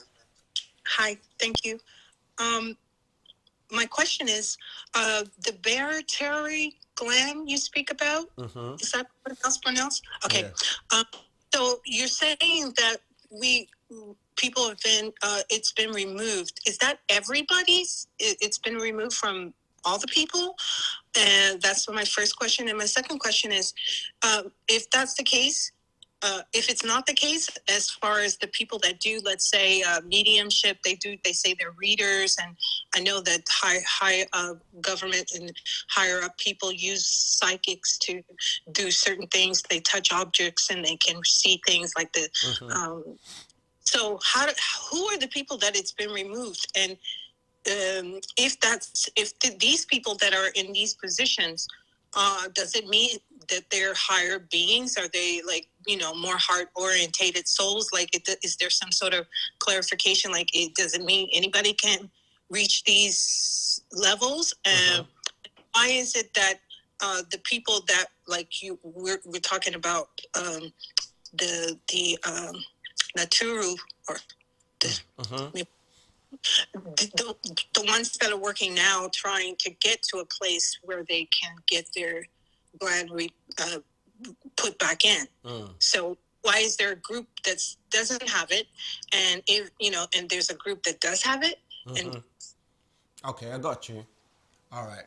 Hi, thank you. My question is, the barytary gland you speak about, is that what it's pronounced? Okay. Yeah. So you're saying that people have been, it's been removed. Is that everybody's? It's been removed from all the people? And that's my first question. And my second question is, if that's the case, if it's not the case, as far as the people that do, let's say, mediumship, they say they're readers, and I know that high government and higher up people use psychics to do certain things. They touch objects and they can see things like the. So who are the people that it's been removed? And if these people that are in these positions, does it mean that they're higher beings? Are they more heart orientated souls? Is there some sort of clarification? Does it mean anybody can reach these levels? Why is it that the people that we're talking about the Naturu or the ones that are working now trying to get to a place where they can get their gland put back in. So why is there a group that doesn't have it, and if and there's a group that does have it? And okay, I got you. All right.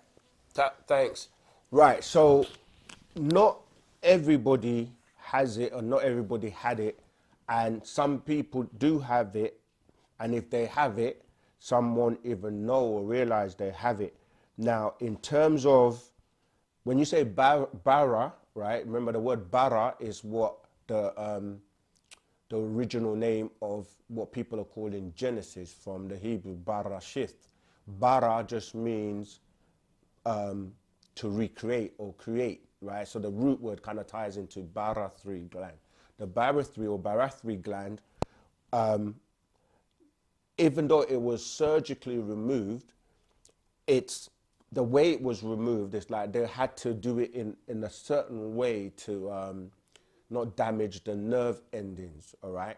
Thanks. Right. So not everybody has it, or not everybody had it, and some people do have it, and if they have it, some won't even know or realize they have it. Now, in terms of when you say bara, right? Remember the word bara is what the original name of what people are calling Genesis from the Hebrew barashith. Bara just means to recreate or create, right? So the root word kind of ties into barathri gland. The barathri gland, even though it was surgically removed, it's the way it was removed. It's like they had to do it in a certain way to not damage the nerve endings. All right,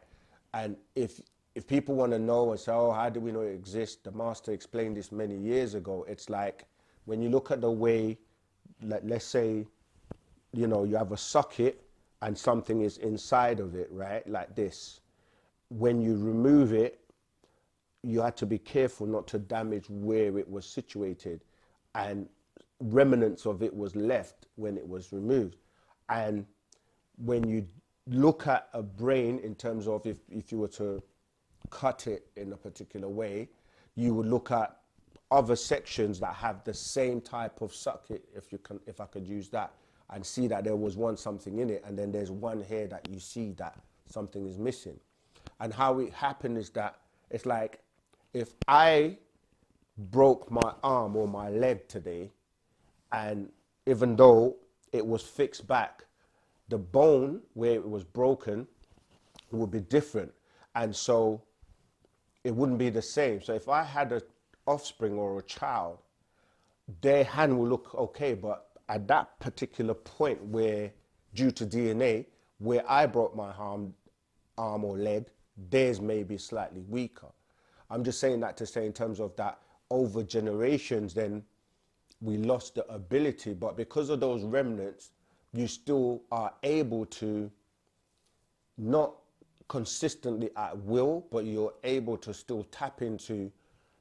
and if people want to know and say, oh, how do we know it exists? The master explained this many years ago. It's like when you look at the way, let's say, you have a socket and something is inside of it, right? Like this. When you remove it, you had to be careful not to damage where it was situated, and remnants of it was left when it was removed. And when you look at a brain in terms of if you were to cut it in a particular way, you would look at other sections that have the same type of socket, if I could use that, and see that there was something in it, and then there's one here that you see that something is missing. And how it happened is that it's like if I broke my arm or my leg today, and even though it was fixed back, the bone where it was broken would be different, and so it wouldn't be the same. So if I had an offspring or a child, their hand will look okay, but at that particular point where, due to DNA, where I broke my arm or leg, theirs may be slightly weaker. I'm just saying that to say in terms of that over generations, then we lost the ability, but because of those remnants, you still are able to, not consistently at will, but you're able to still tap into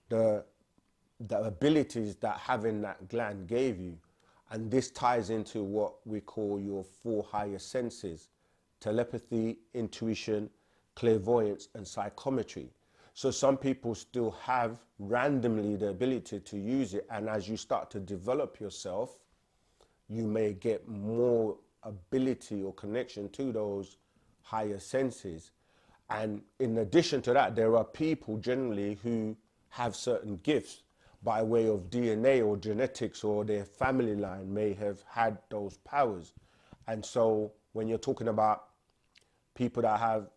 the abilities that having that gland gave you. And this ties into what we call your four higher senses: telepathy, intuition, clairvoyance, and psychometry. So some people still have randomly the ability to use it, and as you start to develop yourself, you may get more ability or connection to those higher senses. And in addition to that, there are people generally who have certain gifts by way of DNA or genetics, or their family line may have had those powers. And so when you're talking about people that have,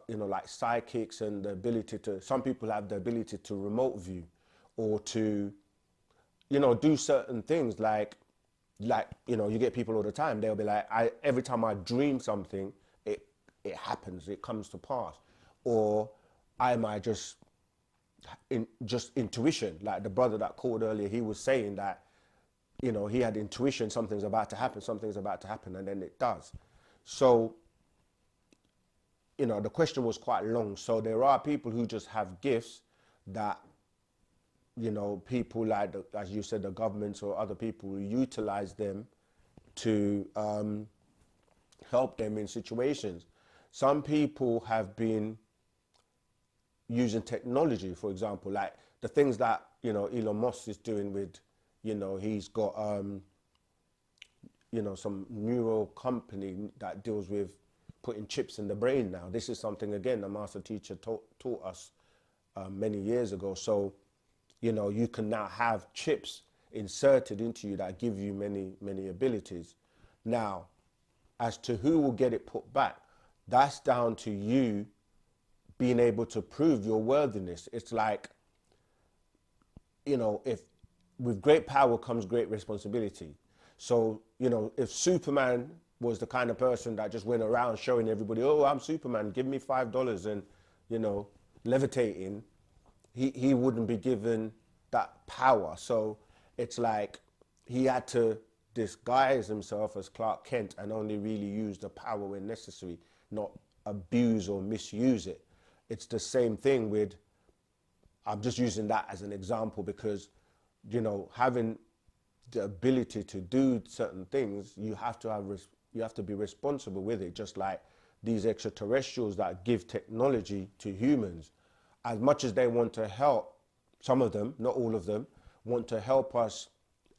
you know, like psychics and the ability to, some people have the ability to remote view or to, you know, do certain things like, you know, you get people all the time, they'll be like, every time I dream something, it happens, it comes to pass. Or I might just intuition, like the brother that called earlier, he was saying that, you know, he had intuition, something's about to happen, and then it does. So, you know, the question was quite long. So there are people who just have gifts that, you know, people like, as you said, the governments or other people will utilize them to help them in situations. Some people have been using technology, for example, like the things that, you know, Elon Musk is doing with, you know, he's got, you know, some neural company that deals with putting chips in the brain now. This is something, again, a master teacher taught us many years ago. So, you know, you can now have chips inserted into you that give you many abilities. Now, as to who will get it put back, that's down to you being able to prove your worthiness. It's like, you know, if with great power comes great responsibility. So, you know, if Superman was the kind of person that just went around showing everybody, oh, I'm Superman, give me $5 and, you know, levitating, he wouldn't be given that power. So it's like he had to disguise himself as Clark Kent and only really use the power when necessary, not abuse or misuse it. It's the same thing with, I'm just using that as an example because, you know, having the ability to do certain things, you have to be responsible with it, just like these extraterrestrials that give technology to humans. As much as they want to help, some of them, not all of them, want to help us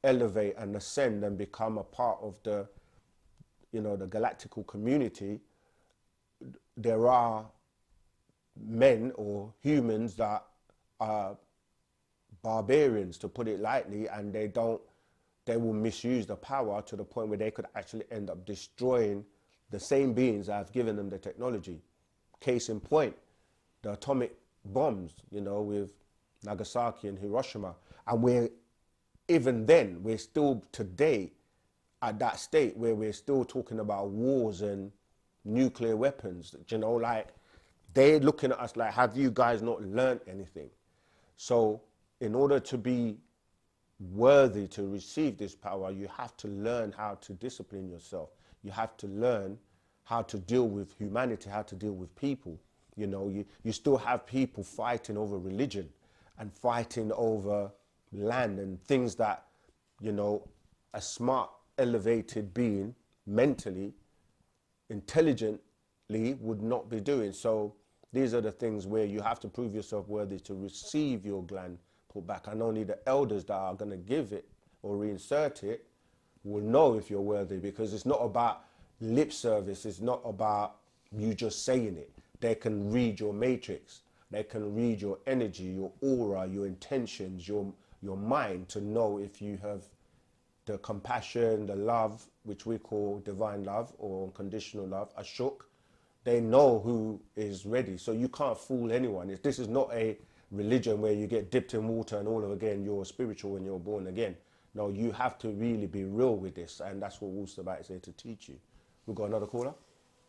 elevate and ascend and become a part of the, you know, the galactical community, there are men or humans that are barbarians, to put it lightly, and they will misuse the power to the point where they could actually end up destroying the same beings that have given them the technology. Case in point, the atomic bombs, you know, with Nagasaki and Hiroshima. And even then, we're still today at that state where we're still talking about wars and nuclear weapons, you know, like they're looking at us like, have you guys not learned anything? So in order to be worthy to receive this power, you have to learn how to discipline yourself. You have to learn how to deal with humanity, how to deal with people. You know, you still have people fighting over religion and fighting over land and things that, you know, a smart, elevated being, mentally, intelligently would not be doing. So these are the things where you have to prove yourself worthy to receive your gland put back. And only the elders that are going to give it or reinsert it will know if you're worthy, because it's not about lip service. It's not about you just saying it. They can read your matrix. They can read your energy, your aura, your intentions, your mind, to know if you have the compassion, the love, which we call divine love or unconditional love, ashuk. They know who is ready. So you can't fool anyone. This is not a religion where you get dipped in water and all of again you're spiritual when you're born again. No, you have to really be real with this, and that's what Wu-Sabat is here to teach you. We've got another caller?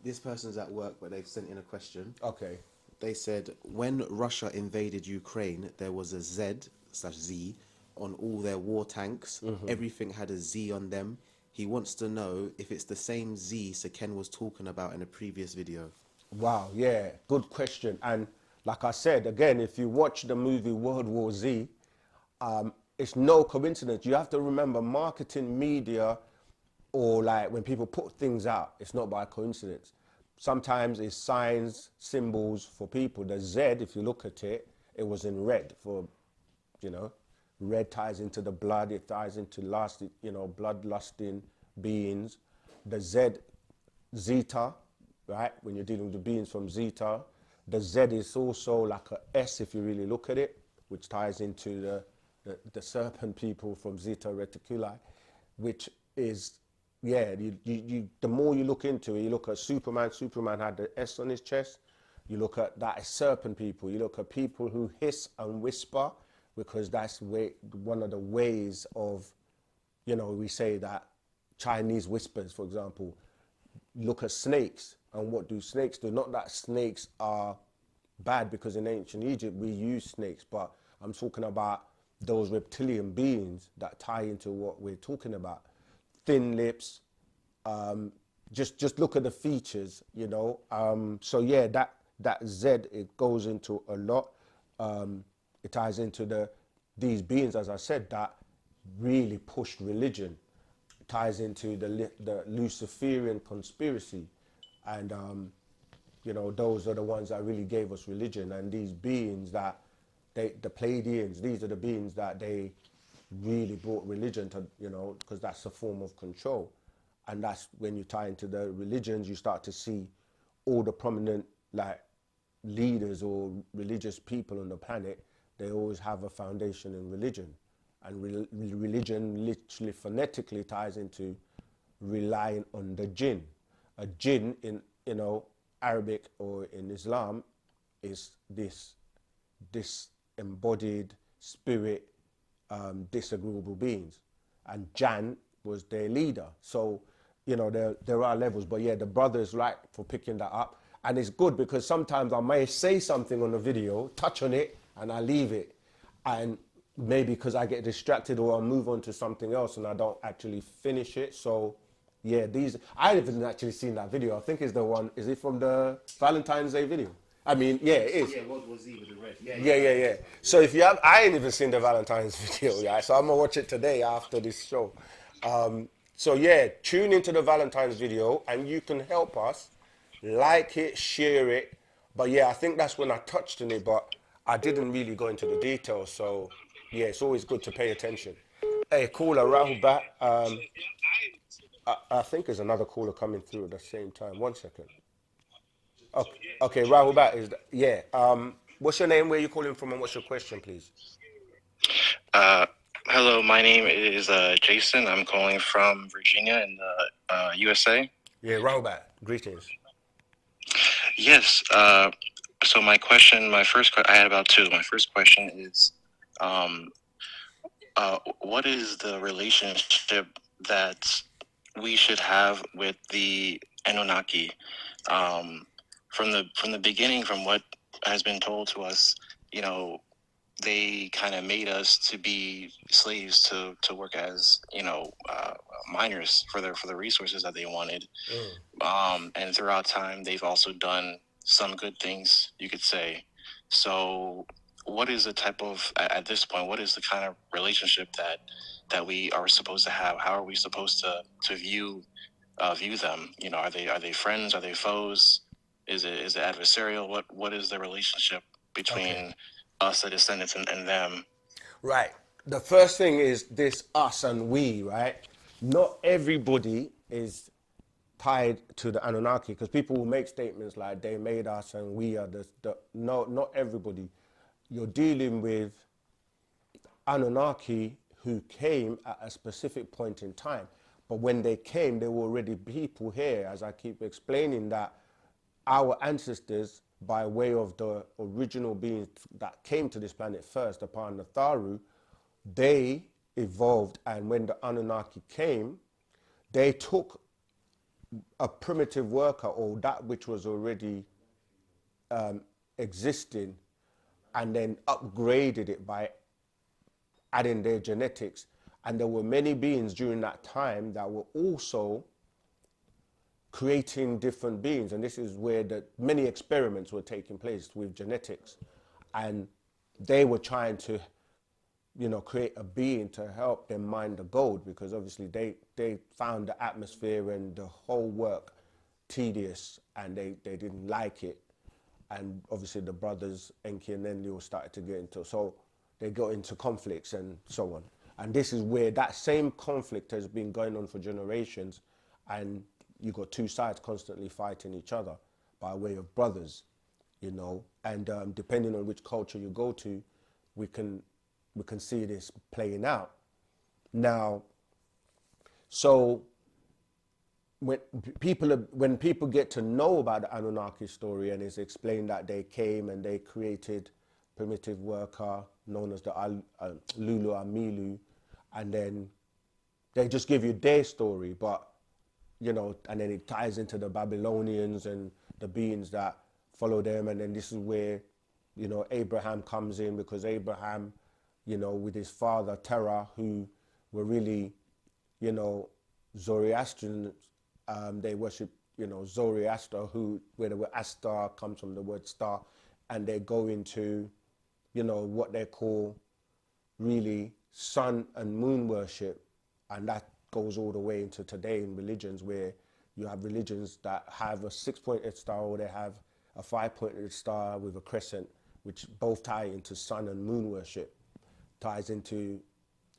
This person's at work, but they've sent in a question. Okay. They said, when Russia invaded Ukraine, there was a Z/Z on all their war tanks. Everything had a Z on them. He wants to know if it's the same Z Sir Ken was talking about in a previous video. Wow, yeah, good question. And like I said, again, if you watch the movie World War Z, it's no coincidence. You have to remember marketing media, or like when people put things out, it's not by coincidence. Sometimes it's signs, symbols for people. The Z, if you look at it, it was in red for, you know, red ties into the blood, it ties into lust, you know, bloodlusting beings. The Z, Zeta, right? When you're dealing with the beings from Zeta, the Z is also like a S if you really look at it, which ties into the serpent people from Zeta Reticuli, which is, yeah, the more you look into it, you look at Superman had the S on his chest. You look at that as serpent people. You look at people who hiss and whisper, because that's one of the ways of, you know, we say that Chinese whispers, for example. Look at snakes, and what do snakes do? Not that snakes are bad, because in ancient Egypt we use snakes, but I'm talking about those reptilian beings that tie into what we're talking about. Thin lips, just look at the features, you know. So yeah, that Z, it goes into a lot. It ties into these beings, as I said, that really pushed religion. It ties into the Luciferian conspiracy, and you know, those are the ones that really gave us religion. And these beings that the Pleiadians, these are the beings that they really brought religion to, you know, because that's a form of control. And that's when you tie into the religions, you start to see all the prominent like leaders or religious people on the planet, they always have a foundation in religion. And religion literally phonetically ties into relying on the jinn. A jinn in, you know, Arabic or in Islam is this embodied spirit, disagreeable beings, and Jan was their leader. So, you know, there are levels, but yeah, the brother is right for picking that up, and it's good because sometimes I may say something on the video, touch on it, and I leave it, and maybe because I get distracted or I move on to something else and I don't actually finish it. So yeah, I haven't actually seen that video. I think it's the one, is it from the Valentine's Day video? I mean, yeah, it is. Yeah, World War Z with the red. Yeah. So if you have, I ain't even seen the Valentine's video, yeah. So I'm gonna watch it today after this show. So yeah, tune into the Valentine's video, and you can help us, like it, share it. But yeah, I think that's when I touched on it, but I didn't really go into the details. So yeah, it's always good to pay attention. Hey, caller, Rahul back. I think there's another caller coming through at the same time. 1 second. Okay, Rahul Bat is, yeah. What's your name, where you calling from, and what's your question, please? Hello, my name is Jason. I'm calling from Virginia in the USA. Yeah, Rahul Bat, greetings. Yes, so I had about two. My first question is, what is the relationship that we should have with the Anunnaki? From the beginning, from what has been told to us, you know, they kind of made us to be slaves to work as, you know, miners for the resources that they wanted. And throughout time, they've also done some good things, you could say. So what is the type of, at this point, what is the kind of relationship that we are supposed to have? How are we supposed to view them? You know, are they friends? Are they foes? Is it adversarial? What is the relationship between us, the descendants, and them? Right. The first thing is this us and we, right? Not everybody is tied to the Anunnaki, because people will make statements like they made us and we are no, not everybody. You're dealing with Anunnaki who came at a specific point in time. But when they came, there were already people here, as I keep explaining, that our ancestors, by way of the original beings that came to this planet first upon the Tharu, they evolved, and when the Anunnaki came, they took a primitive worker, or that which was already existing, and then upgraded it by adding their genetics. And there were many beings during that time that were also creating different beings, and this is where many experiments were taking place with genetics, and they were trying to, create a being to help them mine the gold, because obviously they found the atmosphere and the whole work tedious, and they didn't like it. And obviously the brothers Enki and Enlil started to get into, so they got into conflicts and so on. And this is where that same conflict has been going on for generations, and you got two sides constantly fighting each other by way of brothers, and depending on which culture you go to, we can see this playing out. Now, so when people get to know about the Anunnaki story, and it's explained that they came and they created primitive worker known as the Lulu Amilu, and then they just give you their story, but and then it ties into the Babylonians and the beings that follow them, and then this is where Abraham comes in, because Abraham, with his father Terah, who were really Zoroastrian, they worship Zoroaster, where the word Astar comes from the word star, and they go into what they call really sun and moon worship, and that goes all the way into today in religions, where you have religions that have a 6-pointed star, or they have a 5-pointed star with a crescent, which both tie into sun and moon worship, ties into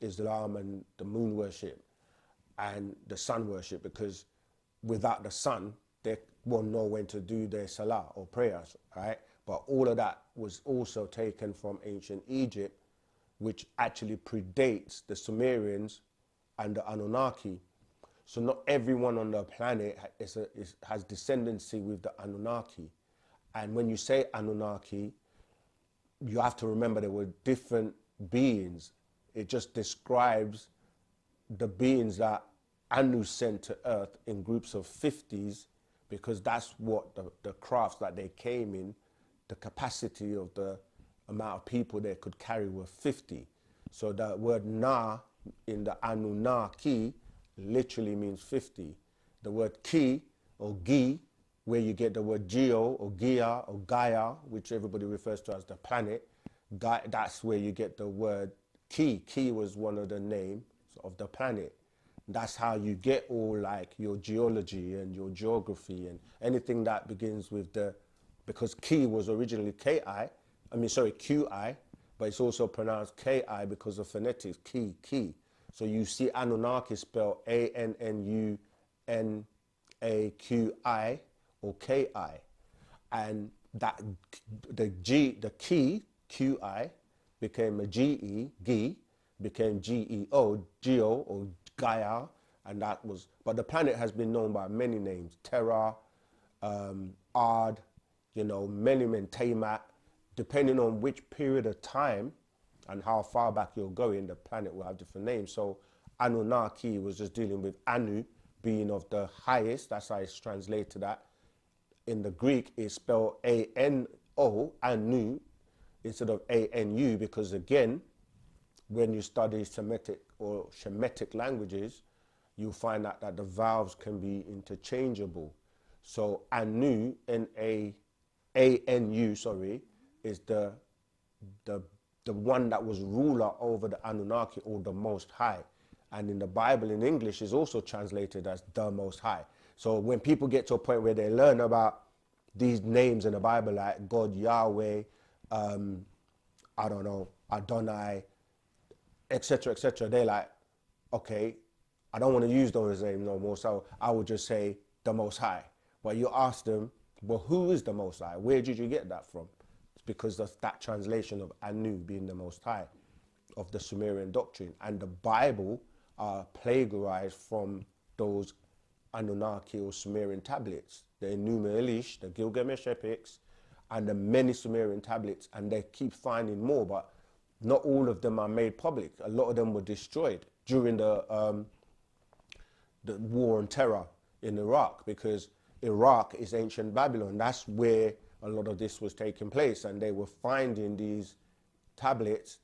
Islam and the moon worship and the sun worship, because without the sun, they won't know when to do their salah or prayers, right? But all of that was also taken from ancient Egypt, which actually predates the Sumerians and the Anunnaki. So not everyone on the planet has descendancy with the Anunnaki. And when you say Anunnaki, you have to remember there were different beings. It just describes the beings that Anu sent to Earth in groups of 50s, because that's what the crafts that they came in, the capacity of the amount of people they could carry were 50. So the word Na in the Anunnaki literally means 50. The word Ki or Gi, where you get the word Geo or Gia or Gaia, which everybody refers to as the planet, that's where you get the word Ki. Ki was one of the names of the planet. That's how you get all like your geology and your geography and anything that begins with because Ki was originally QI, but it's also pronounced KI because of phonetics, Ki. So you see Anunnaki spelled ANNUNAQI or KI. And that the key, QI, became a GE, became GEO, Geo or Gaia, and that was, but the planet has been known by many names, Terra, Ard, Melimen, Tamat. Depending on which period of time and how far back you're going, the planet will have different names. So Anunnaki was just dealing with Anu, being of the highest. That's how it's translated that. In the Greek, it's spelled A-N-O, Anu, instead of A-N-U, because again, when you study Semitic or Shemitic languages, you'll find out that the vowels can be interchangeable. So Anu, A-N-U, is the one that was ruler over the Anunnaki, or the Most High. And in the Bible in English is also translated as the Most High. So when people get to a point where they learn about these names in the Bible, like God, Yahweh, Adonai, etc., they're like, okay, I don't want to use those names no more, so I would just say the Most High. But you ask them, well, who is the Most High? Where did you get that from? It's because of that translation of Anu being the Most High of the Sumerian doctrine. And the Bible are plagiarized from those Anunnaki or Sumerian tablets, the Enuma Elish, the Gilgamesh epics, and the many Sumerian tablets, and they keep finding more. But not all of them are made public. A lot of them were destroyed during the war on terror in Iraq, because Iraq is ancient Babylon. That's where a lot of this was taking place, and they were finding these tablets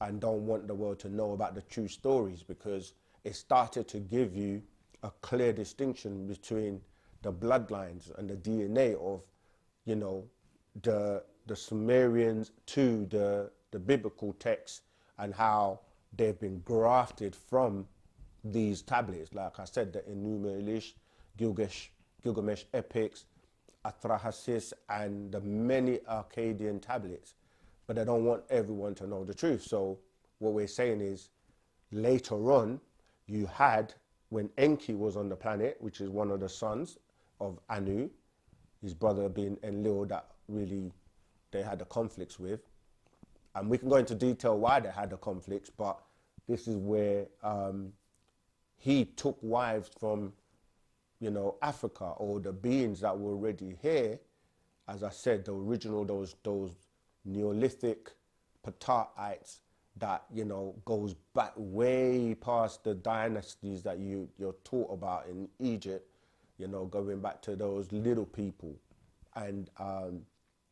and don't want the world to know about the true stories, because it started to give you a clear distinction between the bloodlines and the DNA of, you know, the Sumerians to the biblical texts, and how they've been grafted from these tablets. Like I said, the Enumelish, Gilgamesh epics, Atrahasis, and the many Akkadian tablets. But they don't want everyone to know the truth. So what we're saying is, later on, you had, when Enki was on the planet, which is one of the sons of Anu, his brother being Enlil, that really they had the conflicts with. And we can go into detail why they had the conflicts, but this is where he took wives from, you know, Africa, or the beings that were already here. As I said, the original, those Neolithic Pataites that, you know, goes back way past the dynasties that you're taught about in Egypt, you know, going back to those little people. And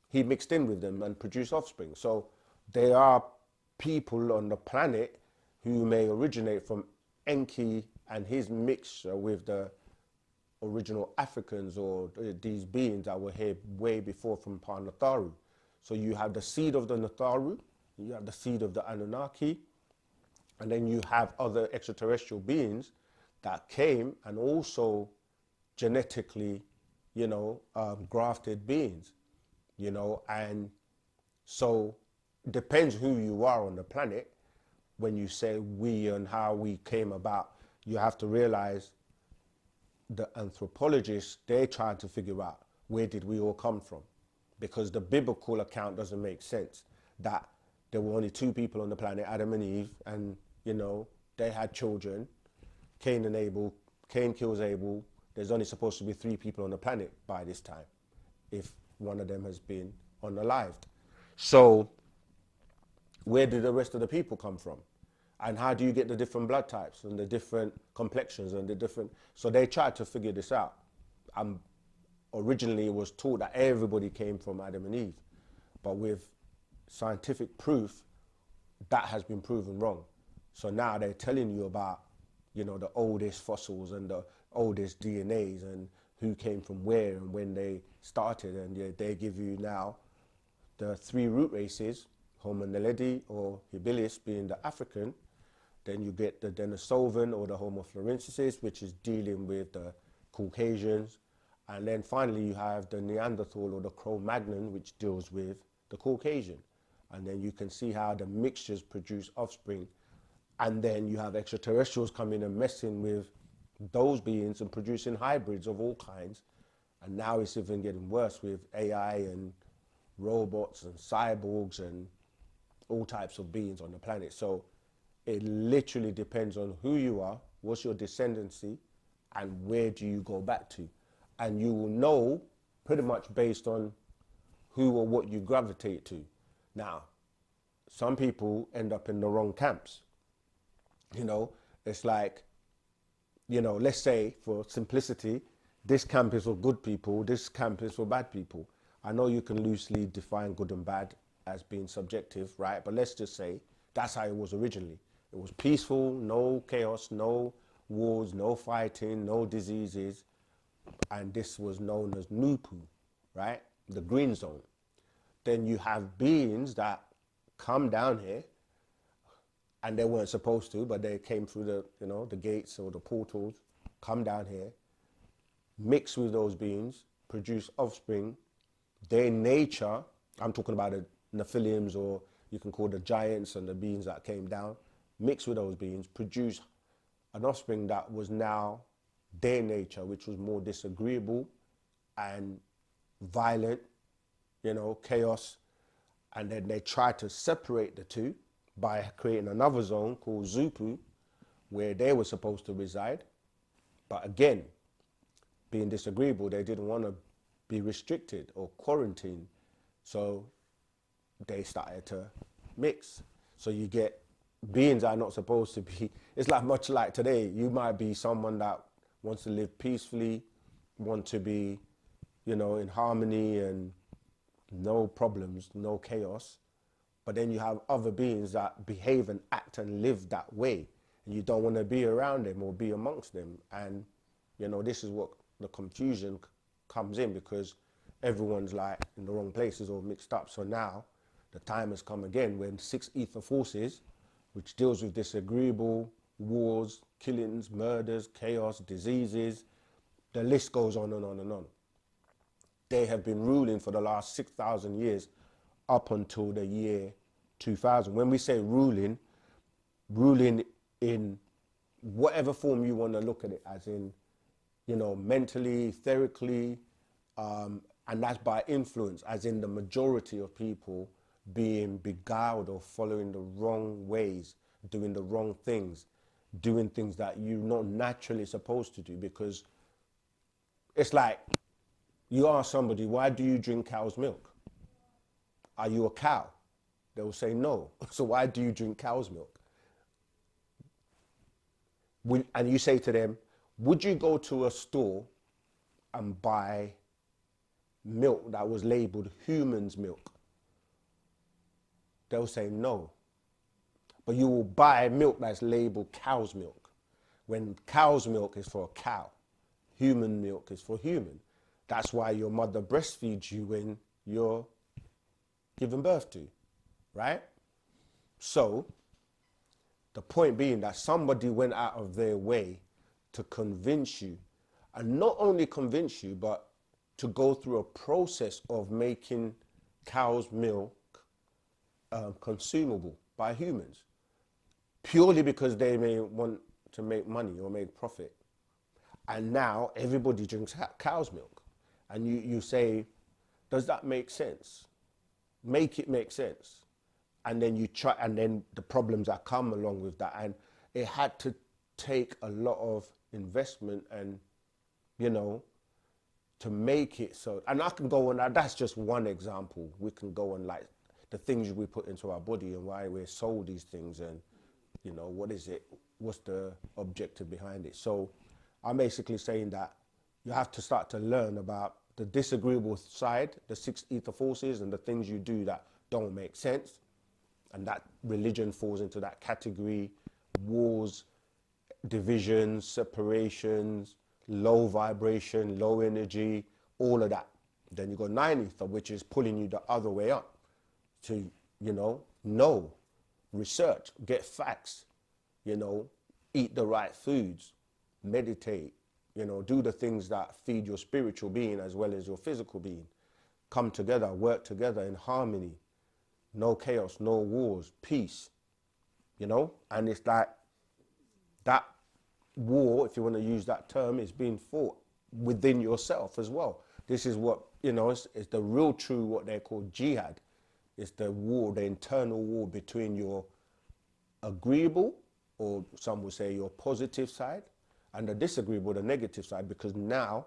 he mixed in with them and produced offspring. So there are people on the planet who may originate from Enki and his mixture with the original Africans, or these beings that were here way before from Natharu. So you have the seed of the Natharu, you have the seed of the Anunnaki, and then you have other extraterrestrial beings that came and also genetically, you know, grafted beings, you know. And so it depends who you are on the planet. When you say we and how we came about, you have to realize the anthropologists, they tried to figure out where did we all come from, because the biblical account doesn't make sense that there were only two people on the planet, Adam and Eve, and, you know, they had children, Cain and Abel. Cain kills Abel. There's only supposed to be three people on the planet by this time, if one of them has been unalived. So where did the rest of the people come from? And how do you get the different blood types and the different complexions and the different... So they tried to figure this out. Originally it was taught that everybody came from Adam and Eve. But with scientific proof, that has been proven wrong. So now they're telling you about, you know, the oldest fossils and the oldest DNAs and who came from where and when they started. And they give you now the three root races, Homo naledi or habilis being the African. Then you get the Denisovan or the Homo florensis, which is dealing with the Caucasians. And then finally you have the Neanderthal or the Cro-Magnon, which deals with the Caucasian. And then you can see how the mixtures produce offspring. And then you have extraterrestrials coming and messing with those beings and producing hybrids of all kinds. And now it's even getting worse with AI and robots and cyborgs and all types of beings on the planet. So it literally depends on who you are, what's your descendancy, and where do you go back to. And you will know pretty much based on who or what you gravitate to. Now, some people end up in the wrong camps. You know, it's like, you know, let's say for simplicity, this camp is for good people, this camp is for bad people. I know you can loosely define good and bad as being subjective, right? But let's just say that's how it was originally. It was peaceful, no chaos, no wars, no fighting, no diseases. And this was known as Nupu, right? The green zone. Then you have beings that come down here, and they weren't supposed to, but they came through the, you know, the gates or the portals, come down here, mix with those beings, produce offspring. Their nature, I'm talking about the Nephilims, or you can call the giants and the beings that came down, mix with those beings, produce an offspring that was now their nature, which was more disagreeable and violent, you know, chaos. And then they tried to separate the two by creating another zone called Zupu, where they were supposed to reside. But again, being disagreeable, they didn't want to be restricted or quarantined. So they started to mix. So you get beings that are not supposed to be. It's like much like today. You might be someone that wants to live peacefully, want to be, you know, in harmony and no problems, no chaos. But then you have other beings that behave and act and live that way, and you don't want to be around them or be amongst them. And you know, this is what the confusion comes in, because everyone's like in the wrong places or mixed up. So now the time has come again when 6 ether forces, which deals with disagreeable wars, killings, murders, chaos, diseases, the list goes on and on and on. They have been ruling for the last 6,000 years up until the year 2000. When we say ruling in whatever form you want to look at it, as in, you know, mentally, etherically, and that's by influence, as in the majority of people being beguiled or following the wrong ways, doing the wrong things, doing things that you're not naturally supposed to do. Because it's like, you ask somebody, why do you drink cow's milk? Are you a cow? They will say no. So why do you drink cow's milk? And you say to them, would you go to a store and buy milk that was labeled human's milk? They'll say no. But you will buy milk that's labeled cow's milk, when cow's milk is for a cow, human milk is for human. That's why your mother breastfeeds you when you're given birth to, right? So the point being that somebody went out of their way to convince you, and not only convince you, but to go through a process of making cow's milk consumable by humans, purely because they may want to make money or make profit. And now everybody drinks cow's milk. And you say, does that make sense? Make it make sense. And then you try, and then the problems that come along with that. And it had to take a lot of investment and, you know, to make it so. And I can go on, that's just one example. We can go on like the things we put into our body and why we're sold these things, and, you know, what is it? What's the objective behind it? So I'm basically saying that you have to start to learn about the disagreeable side, the 6 ether forces, and the things you do that don't make sense. And that religion falls into that category. Wars, divisions, separations, low vibration, low energy, all of that. Then you got 9 ether, which is pulling you the other way up to, you know, research, get facts, you know, eat the right foods, meditate, you know, do the things that feed your spiritual being as well as your physical being. Come together, work together in harmony. No chaos, no wars, peace, you know? And it's like that war, if you want to use that term, is being fought within yourself as well. This is what, you know, it's the real true, what they call jihad. It's the war, the internal war between your agreeable, or some would say your positive side, and the disagreeable, the negative side, because now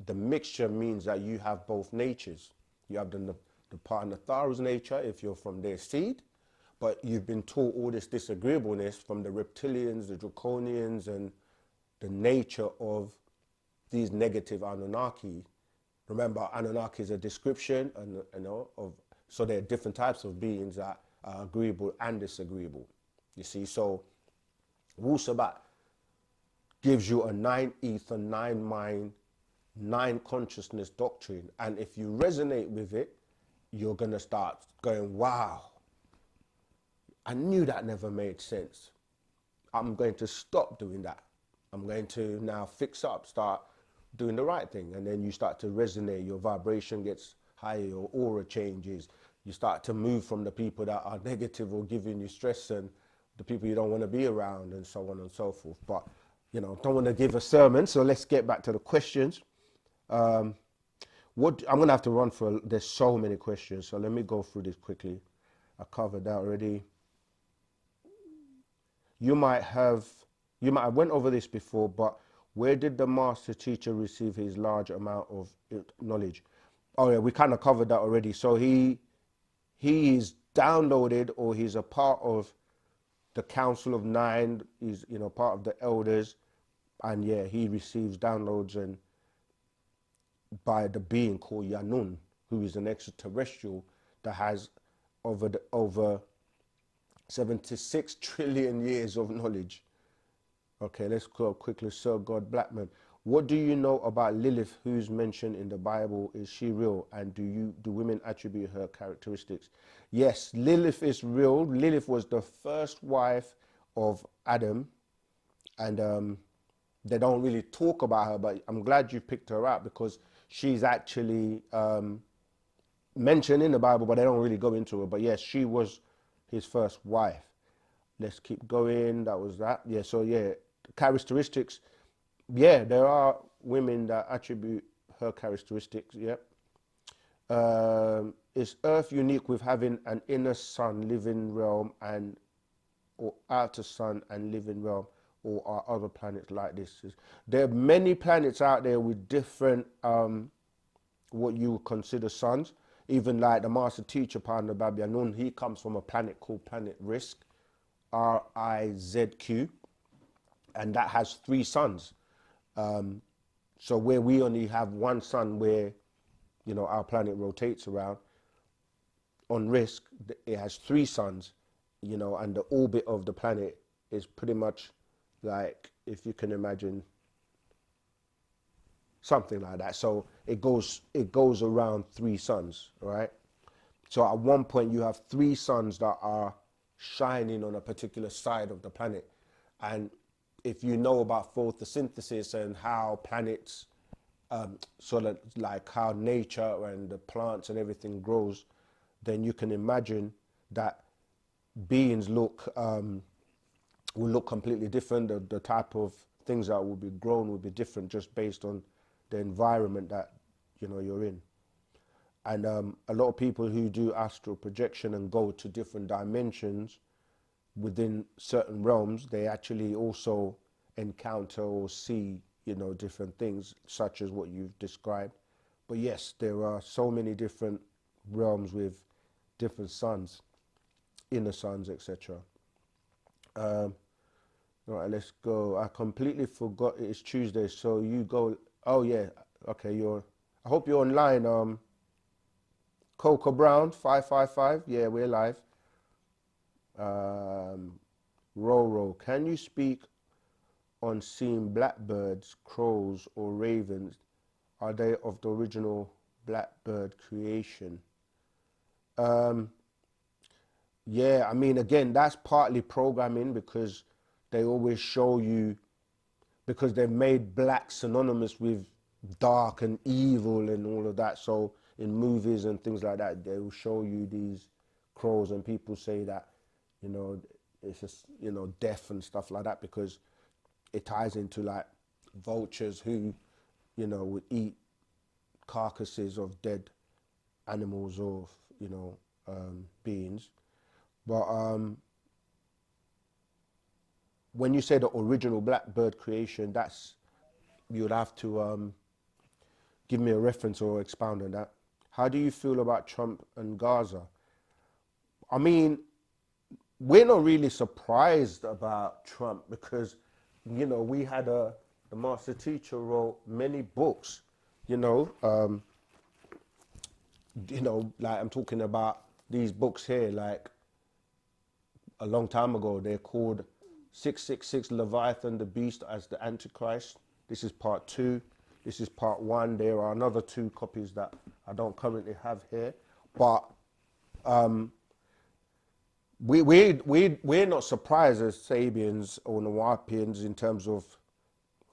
the mixture means that you have both natures. You have the part Natharu's nature if you're from their seed, but you've been taught all this disagreeableness from the reptilians, the draconians, and the nature of these negative Anunnaki. Remember, Anunnaki is a description, and you know, of, so there are different types of beings that are agreeable and disagreeable. You see, so Wu-Sabat gives you a 9 ether, 9 mind, 9 consciousness doctrine, and if you resonate with it, you're going to start going, wow, I knew that never made sense. I'm going to stop doing that. I'm going to now fix up, start doing the right thing. And then you start to resonate, your vibration gets higher, your aura changes. You start to move from the people that are negative or giving you stress and the people you don't want to be around, and so on and so forth. But, you know, don't want to give a sermon, so let's get back to the questions. What I'm going to have to run for, there's so many questions, so let me go through this quickly. I covered that already. You might have went over this before, but where did the master teacher receive his large amount of knowledge? Oh yeah, we kind of covered that already. So he is downloaded, or he's a part of the Council of Nine. He's, you know, part of the elders, and yeah, he receives downloads and by the being called Yanun, who is an extraterrestrial that has over 76 trillion years of knowledge. Okay, let's go quickly. Sir God Blackman, what do you know about Lilith, who's mentioned in the Bible? Is she real? And do women attribute her characteristics? Yes, Lilith is real. Lilith was the first wife of Adam, and they don't really talk about her, but I'm glad you picked her out because she's actually mentioned in the Bible, but they don't really go into her. But yes, she was his first wife. Let's keep going. That was that. Yeah, so yeah, characteristics. Yeah, there are women that attribute her characteristics. Yep. Is Earth unique with having an inner sun, living realm, or outer sun and living realm, or are other planets like this? There are many planets out there with different what you would consider suns. Even like the master teacher, Panda Babyanun, he comes from a planet called Planet Risk, RIZQ, and that has 3 suns. So where we only have one sun, where, you know, our planet rotates around, on Risk, it has 3 suns, you know, and the orbit of the planet is pretty much like, if you can imagine, something like that. So it goes around 3 suns, right? So at one point you have 3 suns that are shining on a particular side of the planet. And if you know about photosynthesis and how planets, sort of like how nature and the plants and everything grows, then you can imagine that beings will look completely different. The type of things that will be grown will be different just based on the environment that, you know, you're in. And a lot of people who do astral projection and go to different dimensions within certain realms, they actually also encounter or see, you know, different things such as what you've described. But yes, there are so many different realms with different suns, inner suns, etc. All right, let's go. I completely forgot it's Tuesday, so you go. Oh yeah, okay. I hope you're online. Coco Brown 555. Yeah, we're live. Roro, can you speak on seeing blackbirds, crows, or ravens? Are they of the original blackbird creation? Yeah, I mean, again, that's partly programming, because they always show you, because they've made black synonymous with dark and evil and all of that. So in movies and things like that, they will show you these crows, and people say that, you know, it's just, you know, death and stuff like that, because it ties into like vultures who, you know, would eat carcasses of dead animals or, you know, beings. But when you say the original blackbird creation, that's, you'd have to give me a reference or expound on that. How do you feel about Trump and Gaza? I mean, we're not really surprised about Trump, because, you know, we had the master teacher wrote many books, you know, like I'm talking about these books here, like a long time ago, they're called 666 Leviathan, the Beast as the Antichrist. This is part 2. This is part 1. There are another 2 copies that I don't currently have here. But we're not surprised as Sabians or Nuwapians in terms of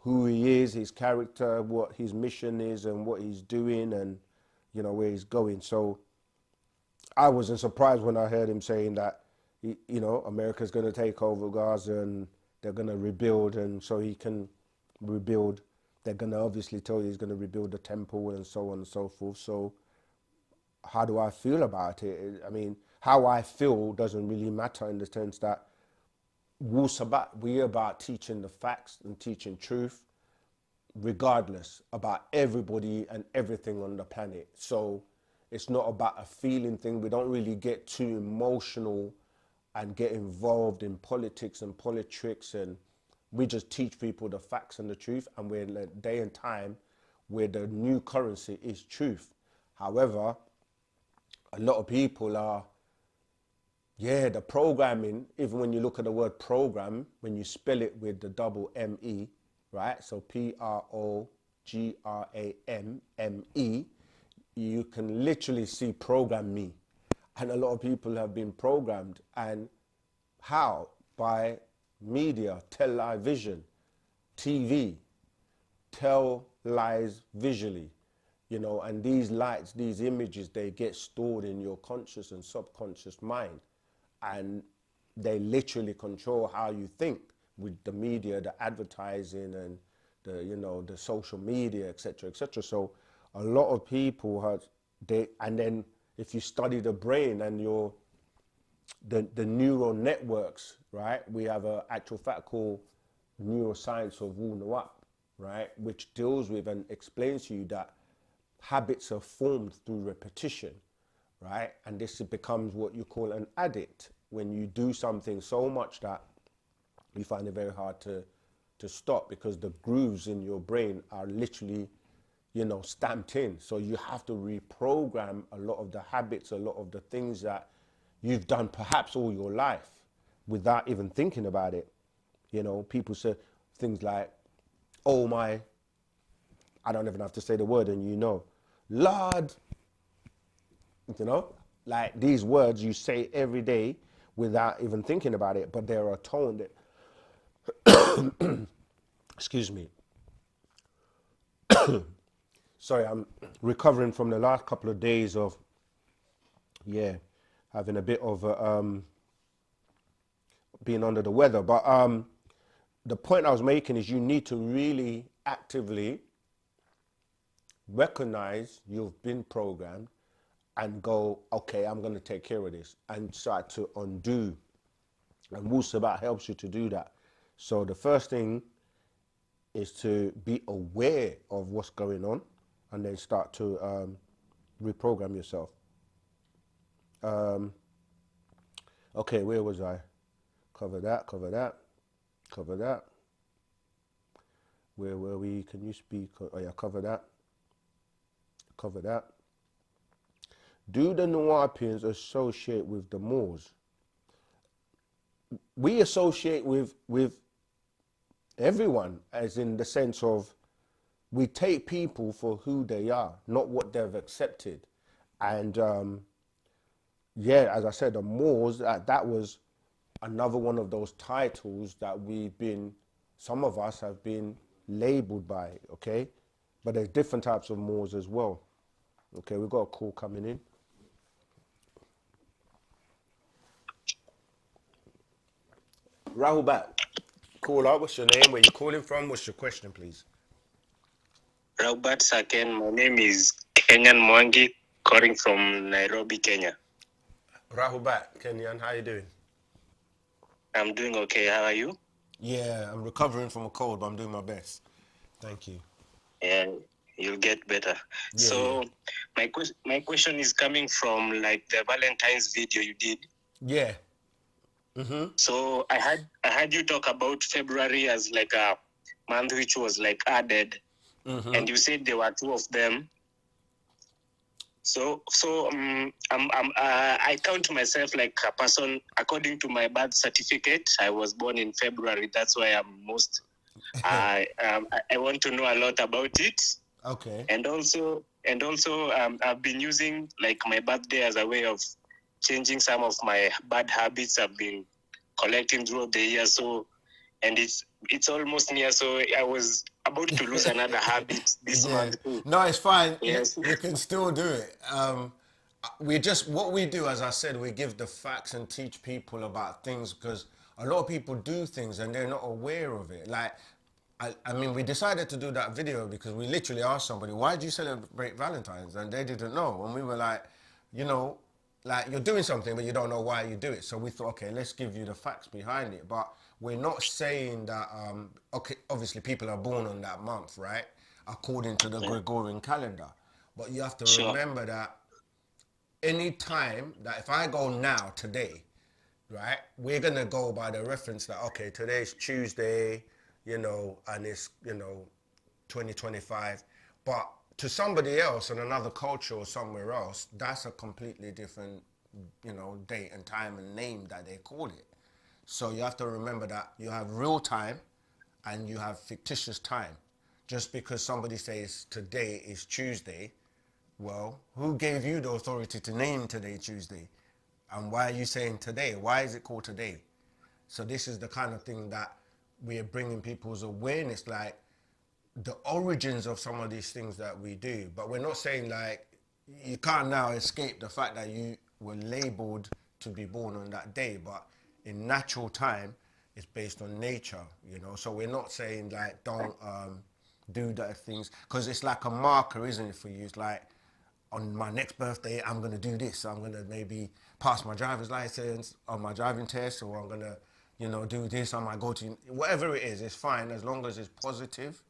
who he is, his character, what his mission is, and what he's doing, and, you know, where he's going. So I wasn't surprised when I heard him saying that, you know, America's going to take over Gaza and they're going to rebuild, and so he can rebuild. They're going to obviously tell you he's going to rebuild the temple and so on and so forth. So how do I feel about it? I mean, how I feel doesn't really matter, in the sense that Wu-Sabat, we're about teaching the facts and teaching truth, regardless, about everybody and everything on the planet. So It's not about a feeling thing. We don't really get too emotional and get involved in politics and politics, and we just teach people the facts and the truth, and we're in a day and time where the new currency is truth. However, a lot of people are, the programming, even when you look at the word program, when you spell it with the double M-E, right? So P-R-O-G-R-A-M-M-E, you can literally see program me. And a lot of people have been programmed. And how? By media, television, TV, tell lies visually, and these lights, these images, they get stored in your conscious and subconscious mind, and they literally control how you think with the media, the advertising, and the social media, etc., etc. So a lot of people and then if you study the brain and the neural networks, right? We have an actual fact called neuroscience of wu-nuwapu, right? Which deals with and explains to you that habits are formed through repetition, right? And this becomes what you call an addict, when you do something so much that you find it very hard to stop, because the grooves in your brain are literally, stamped in. So you have to reprogram a lot of the habits, a lot of the things that you've done perhaps all your life without even thinking about it. People say things like, oh my, I don't even have to say the word and Lord, like these words you say every day without even thinking about it, but they're a tone that, excuse me. Sorry, I'm recovering from the last couple of days of, having a bit of being under the weather. But the point I was making is you need to really actively recognize you've been programmed and go, okay, I'm going to take care of this, and start to undo. And Wu-Sabat helps you to do that. So the first thing is to be aware of what's going on, and then start to reprogram yourself. Okay, where was I? Cover that. Where were we? Can you speak? Oh yeah, cover that. Do the Nuwapians associate with the Moors? We associate with everyone, as in the sense of we take people for who they are, not what they've accepted. And as I said, the Moors, that was another one of those titles that some of us have been labeled by, okay? But there's different types of Moors as well. Okay, we've got a call coming in. Rahubat, caller, what's your name? Where you calling from? What's your question, please? Robert Saken, my name is Kenyan Mwangi, calling from Nairobi, Kenya. Rahubat, Kenyan, how you doing? I'm doing okay. How are you? Yeah, I'm recovering from a cold, but I'm doing my best. Thank you. Yeah, you'll get better. My question is coming from like the Valentine's video you did. Yeah. Mm-hmm. So I had you talk about February as like a month which was like added, and you said there were two of them. So I count myself like a person according to my birth certificate. I was born in February. That's why I'm most. I want to know a lot about it. Okay. And also I've been using like my birthday as a way of changing some of my bad habits I've been collecting throughout the year. So, and it's almost near. So I was about to lose another habit this month. No, it's fine. Yes. You can still do it. What we do, as I said, we give the facts and teach people about things, because a lot of people do things and they're not aware of it. Like, I mean, we decided to do that video because we literally asked somebody, why do you celebrate Valentine's? And they didn't know. And we were like, like you're doing something, but you don't know why you do it. So we thought, okay, let's give you the facts behind it. But we're not saying that, okay, obviously people are born on that month, right? According to the Gregorian calendar. But you have to remember that any time that if I go now, today, right, we're going to go by the reference that, okay, today's Tuesday, you know, and it's, you know, 2025. But to somebody else in another culture or somewhere else, that's a completely different, you know, date and time and name that they call it. So you have to remember that you have real time and you have fictitious time. Just because somebody says today is Tuesday, well, who gave you the authority to name today Tuesday? And why are you saying today? Why is it called today? So this is the kind of thing that we're bringing people's awareness, like the origins of some of these things that we do. But we're not saying like you can't now escape the fact that you were labeled to be born on that day. But in natural time, it's based on nature, you know. So we're not saying like don't do that things, because it's like a marker, isn't it, for you? It's like on my next birthday, I'm gonna do this. I'm gonna maybe pass my driver's license on my driving test, or I'm gonna, you know, do this. I might go to whatever it is. It's fine as long as it's positive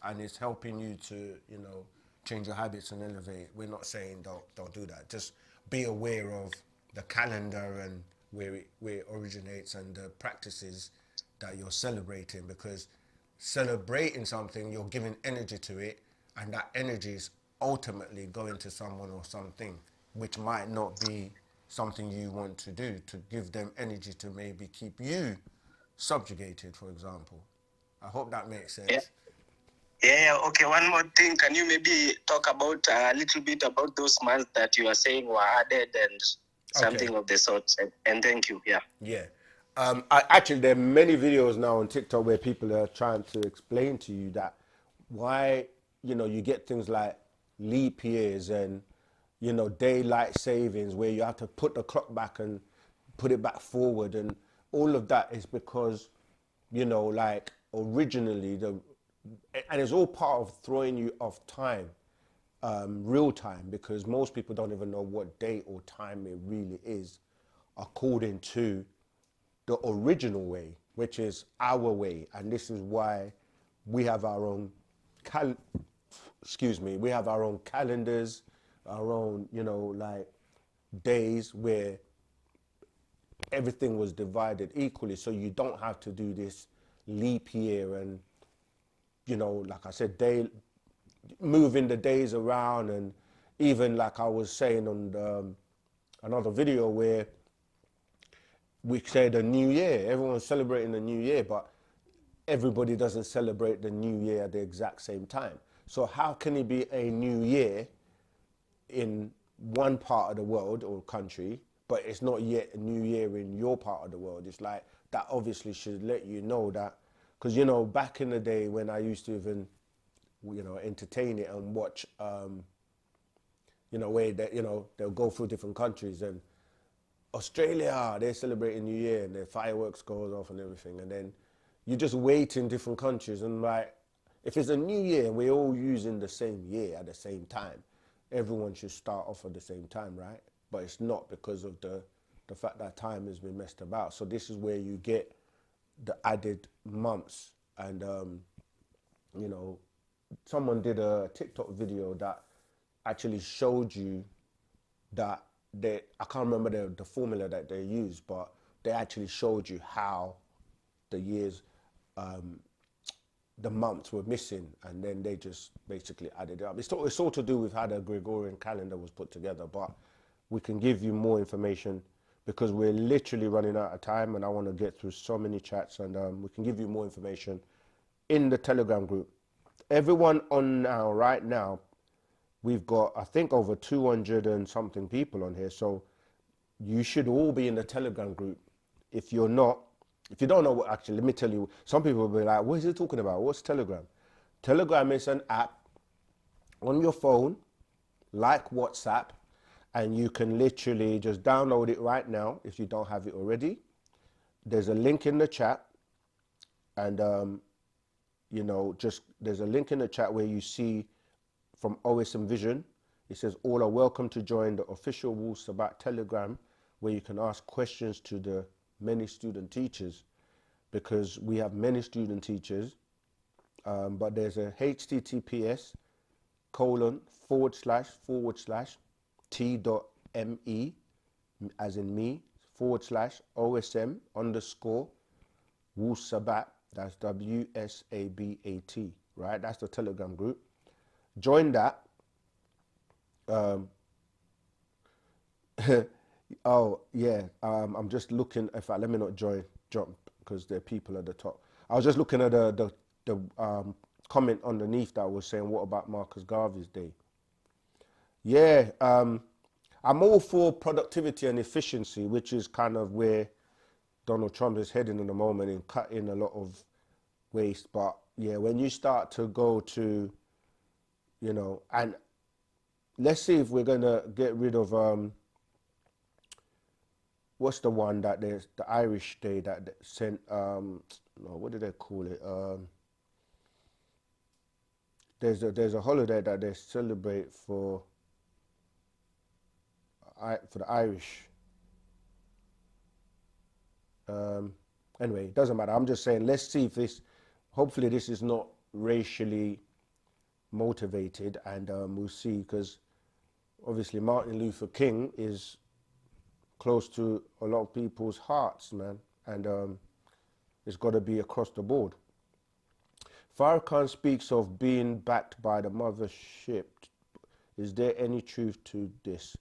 and it's helping you to, you know, change your habits and elevate. We're not saying don't do that. Just be aware of the calendar and where it originates and the practices that you're celebrating, because celebrating something, you're giving energy to it, and that energy is ultimately going to someone or something, which might not be something you want to do, to give them energy to maybe keep you subjugated, for example. I hope that makes sense. Yeah. Yeah, okay. One more thing. Can you maybe talk about a little bit about those months that you are saying were added and something of the sort? And thank you. Yeah. Yeah. Actually, there are many videos now on TikTok where people are trying to explain to you that why, you know, you get things like leap years and, you know, daylight savings where you have to put the clock back and put it back forward. And all of that is because, you know, like originally, and it's all part of throwing you off time, real time, because most people don't even know what date or time it really is according to the original way, which is our way. And this is why we have our own we have our own calendars, our own, you know, like days where everything was divided equally, so you don't have to do this leap year and, you know, like I said, moving the days around. And even like I was saying on another video where we say the new year, everyone's celebrating the new year, but everybody doesn't celebrate the new year at the exact same time. So how can it be a new year in one part of the world or country, but it's not yet a new year in your part of the world? It's like, that obviously should let you know that, because, you know, back in the day when I used to even, you know, entertain it and watch, you know, where that, you know, they'll go through different countries, and Australia, they're celebrating New Year and their fireworks goes off and everything. And then you just wait in different countries, and like, if it's a new year, we're all using the same year at the same time. Everyone should start off at the same time, right? But it's not, because of the fact that time has been messed about. So this is where you get the added months. And, you know, someone did a TikTok video that actually showed you that I can't remember the formula that they used, but they actually showed you how the years, the months were missing, and then they just basically added it up. It's all to do with how the Gregorian calendar was put together, but we can give you more information because we're literally running out of time, and I want to get through so many chats, and we can give you more information in the Telegram group. Everyone on now, right now, we've got, I think, over 200 and something people on here. So you should all be in the Telegram group. If you're not, if you don't know what, actually, let me tell you, some people will be like, what is he talking about? What's Telegram? Telegram is an app on your phone, like WhatsApp, and you can literally just download it right now if you don't have it already. There's a link in the chat, and, you know, just there's a link in the chat where you see from OSM Vision, it says all are welcome to join the official Wu-Sabat Telegram, where you can ask questions to the many student teachers, because we have many student teachers, but there's a https:// t.me me, as in me, /OSM _ Wu-Sabat, that's WSABAT, right? That's the Telegram group. Join that. Oh, yeah, I'm just looking, in fact, let me not jump, because there are people at the top. I was just looking at the comment underneath that was saying, what about Marcus Garvey's day? Yeah, I'm all for productivity and efficiency, which is kind of where Donald Trump is heading in the moment, in cutting a lot of waste. But yeah, when you start to go to, you know, and let's see if we're going to get rid of, what's the one that there's, the Irish Day that sent, no, what do they call it? There's a holiday that they celebrate for the Irish. Anyway, it doesn't matter. I'm just saying, let's see if this, hopefully this is not racially motivated, and we'll see, because obviously Martin Luther King is close to a lot of people's hearts, man, and it's got to be across the board. Farrakhan speaks of being backed by the mothership. Is there any truth to this?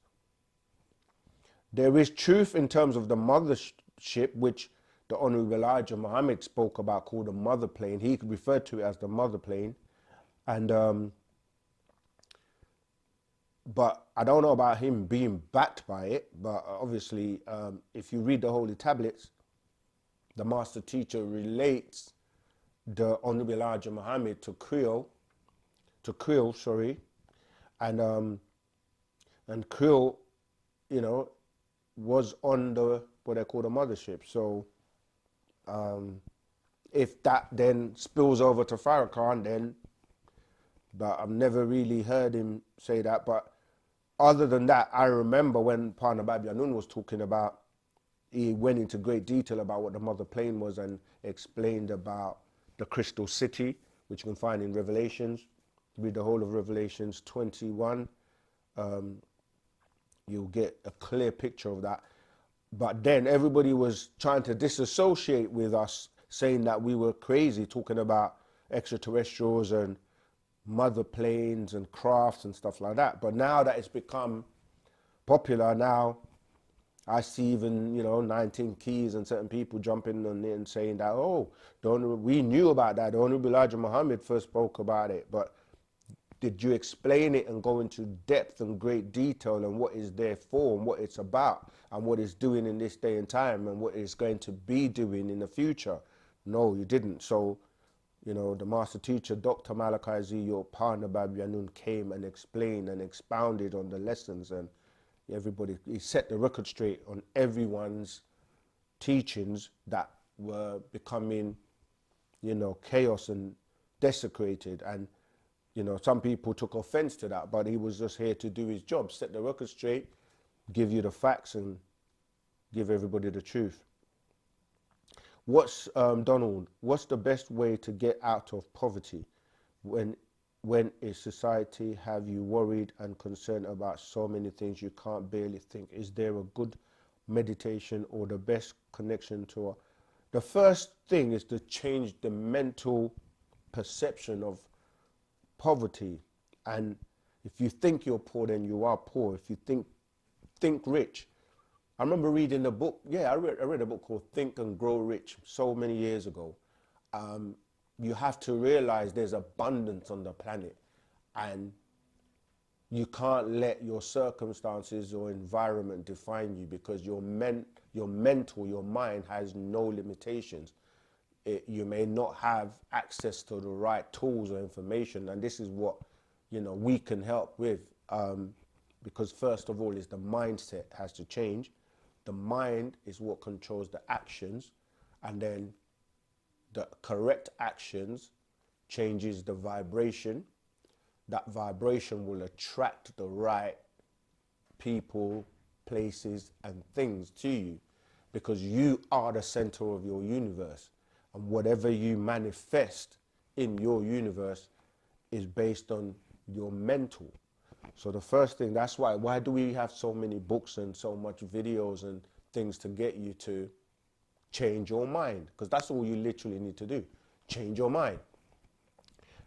There is truth in terms of the mothership, which the Honorable Elijah Muhammad spoke about, called the mother plane. He referred to it as the mother plane. And but I don't know about him being backed by it. But obviously, if you read the Holy Tablets, the master teacher relates the Honorable Elijah Muhammad to Creole, and Creole, you know, was on the, what they call the mothership. So if that then spills over to Farrakhan, then, but I've never really heard him say that. But other than that, I remember when Pana Babyanun was talking about, he went into great detail about what the mother plane was and explained about the crystal city, which you can find in Revelations. Read the whole of Revelations 21. You'll get a clear picture of that. But then everybody was trying to disassociate with us, saying that we were crazy, talking about extraterrestrials and mother planes and crafts and stuff like that. But now that it's become popular, now I see even, you know, 19 Keys and certain people jumping on it and saying that, oh, we knew about that. The Honorable Elijah Muhammad first spoke about it, but did you explain it and go into depth and great detail and what it's there for and what it's about and what it's doing in this day and time and what it's going to be doing in the future? No, you didn't. So, you know, the master teacher, Dr. Malachi Z. Your partner, Babyanun, came and explained and expounded on the lessons, and everybody, he set the record straight on everyone's teachings that were becoming, you know, chaos and desecrated. And you know, some people took offense to that, but he was just here to do his job, set the record straight, give you the facts, and give everybody the truth. What's, Donald, what's the best way to get out of poverty? When a society have you worried and concerned about so many things you can't barely think? Is there a good meditation or the best connection to the first thing is to change the mental perception of poverty. And if you think you're poor, then you are poor. If you think rich. I remember reading a book. Yeah, I read a book called Think and Grow Rich so many years ago. You have to realize there's abundance on the planet, and you can't let your circumstances or environment define you, because your mental, your mind has no limitations. You may not have access to the right tools or information, and this is what, you know, we can help with, because first of all is the mindset has to change. The mind is what controls the actions, and then the correct actions changes the vibration. That vibration will attract the right people, places, and things to you, because you are the center of your universe. And whatever you manifest in your universe is based on your mental. So the first thing, that's why do we have so many books and so much videos and things to get you to change your mind? Because that's all you literally need to do. Change your mind.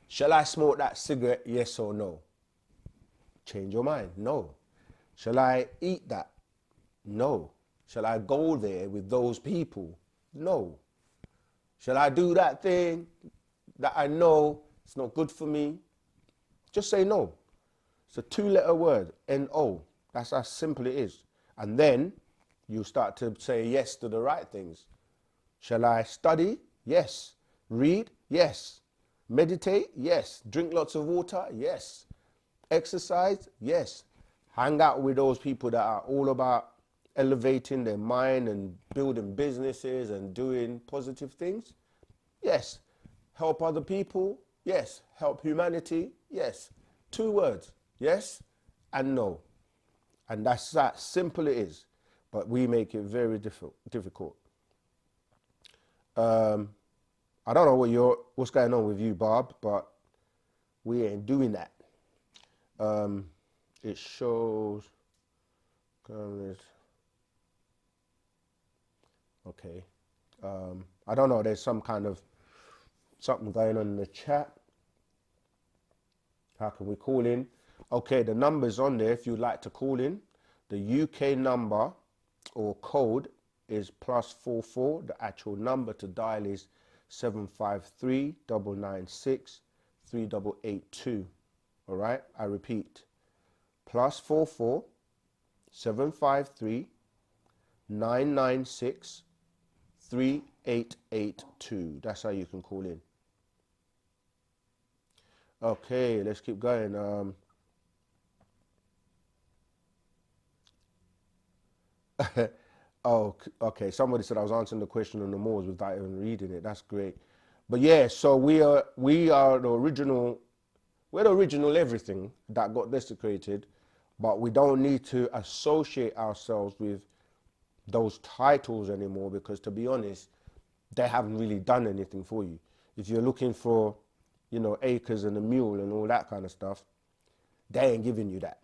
Shall I smoke that cigarette? Yes or no? Change your mind. No. Shall I eat that? No. Shall I go there with those people? No. Shall I do that thing that I know it's not good for me? Just say no. It's a 2-letter word, N-O. That's how simple it is. And then you start to say yes to the right things. Shall I study? Yes. Read? Yes. Meditate? Yes. Drink lots of water? Yes. Exercise? Yes. Hang out with those people that are all about elevating their mind and building businesses and doing positive things? Yes. Help other people? Yes. Help humanity? Yes. 2 words. Yes and no. And that's that simple it is. But we make it very difficult. I don't know what's going on with you, Bob, but we ain't doing that. It shows. Okay. I don't know. There's some kind of something going on in the chat. How can we call in? Okay, the number's on there if you'd like to call in. The UK number or code is +44. The actual number to dial is 753 996 3882. All right, I repeat, +44 753 996 3882. That's how you can call in. Okay, let's keep going. Oh, okay. Somebody said I was answering the question on the Moors without even reading it. That's great. But yeah, so we are the original. We're the original everything that got desecrated, but we don't need to associate ourselves with those titles anymore because, to be honest, they haven't really done anything for you. If you're looking for, you know, acres and a mule and all that kind of stuff, they ain't giving you that.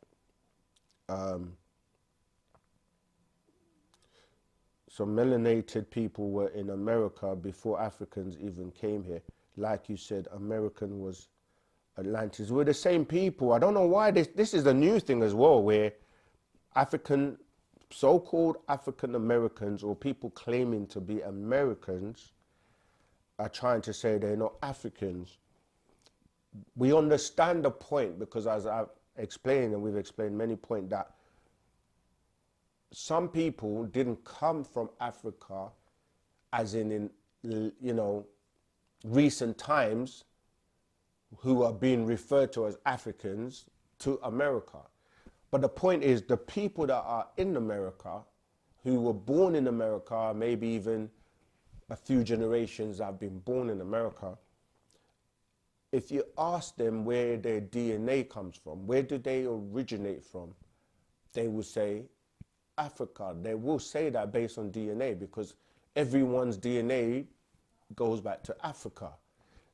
So melanated people were in America before Africans even came here. Like you said, American was Atlantis. We're the same people. I don't know why this is a new thing as well, where so-called African Americans or people claiming to be Americans are trying to say they're not Africans. We understand the point because, as I've explained, and we've explained many points, that some people didn't come from Africa as in you know, recent times, who are being referred to as Africans, to America. But the point is, the people that are in America, who were born in America, maybe even a few generations have been born in America, if you ask them where their DNA comes from, where do they originate from, they will say Africa. They will say that based on DNA because everyone's DNA goes back to Africa.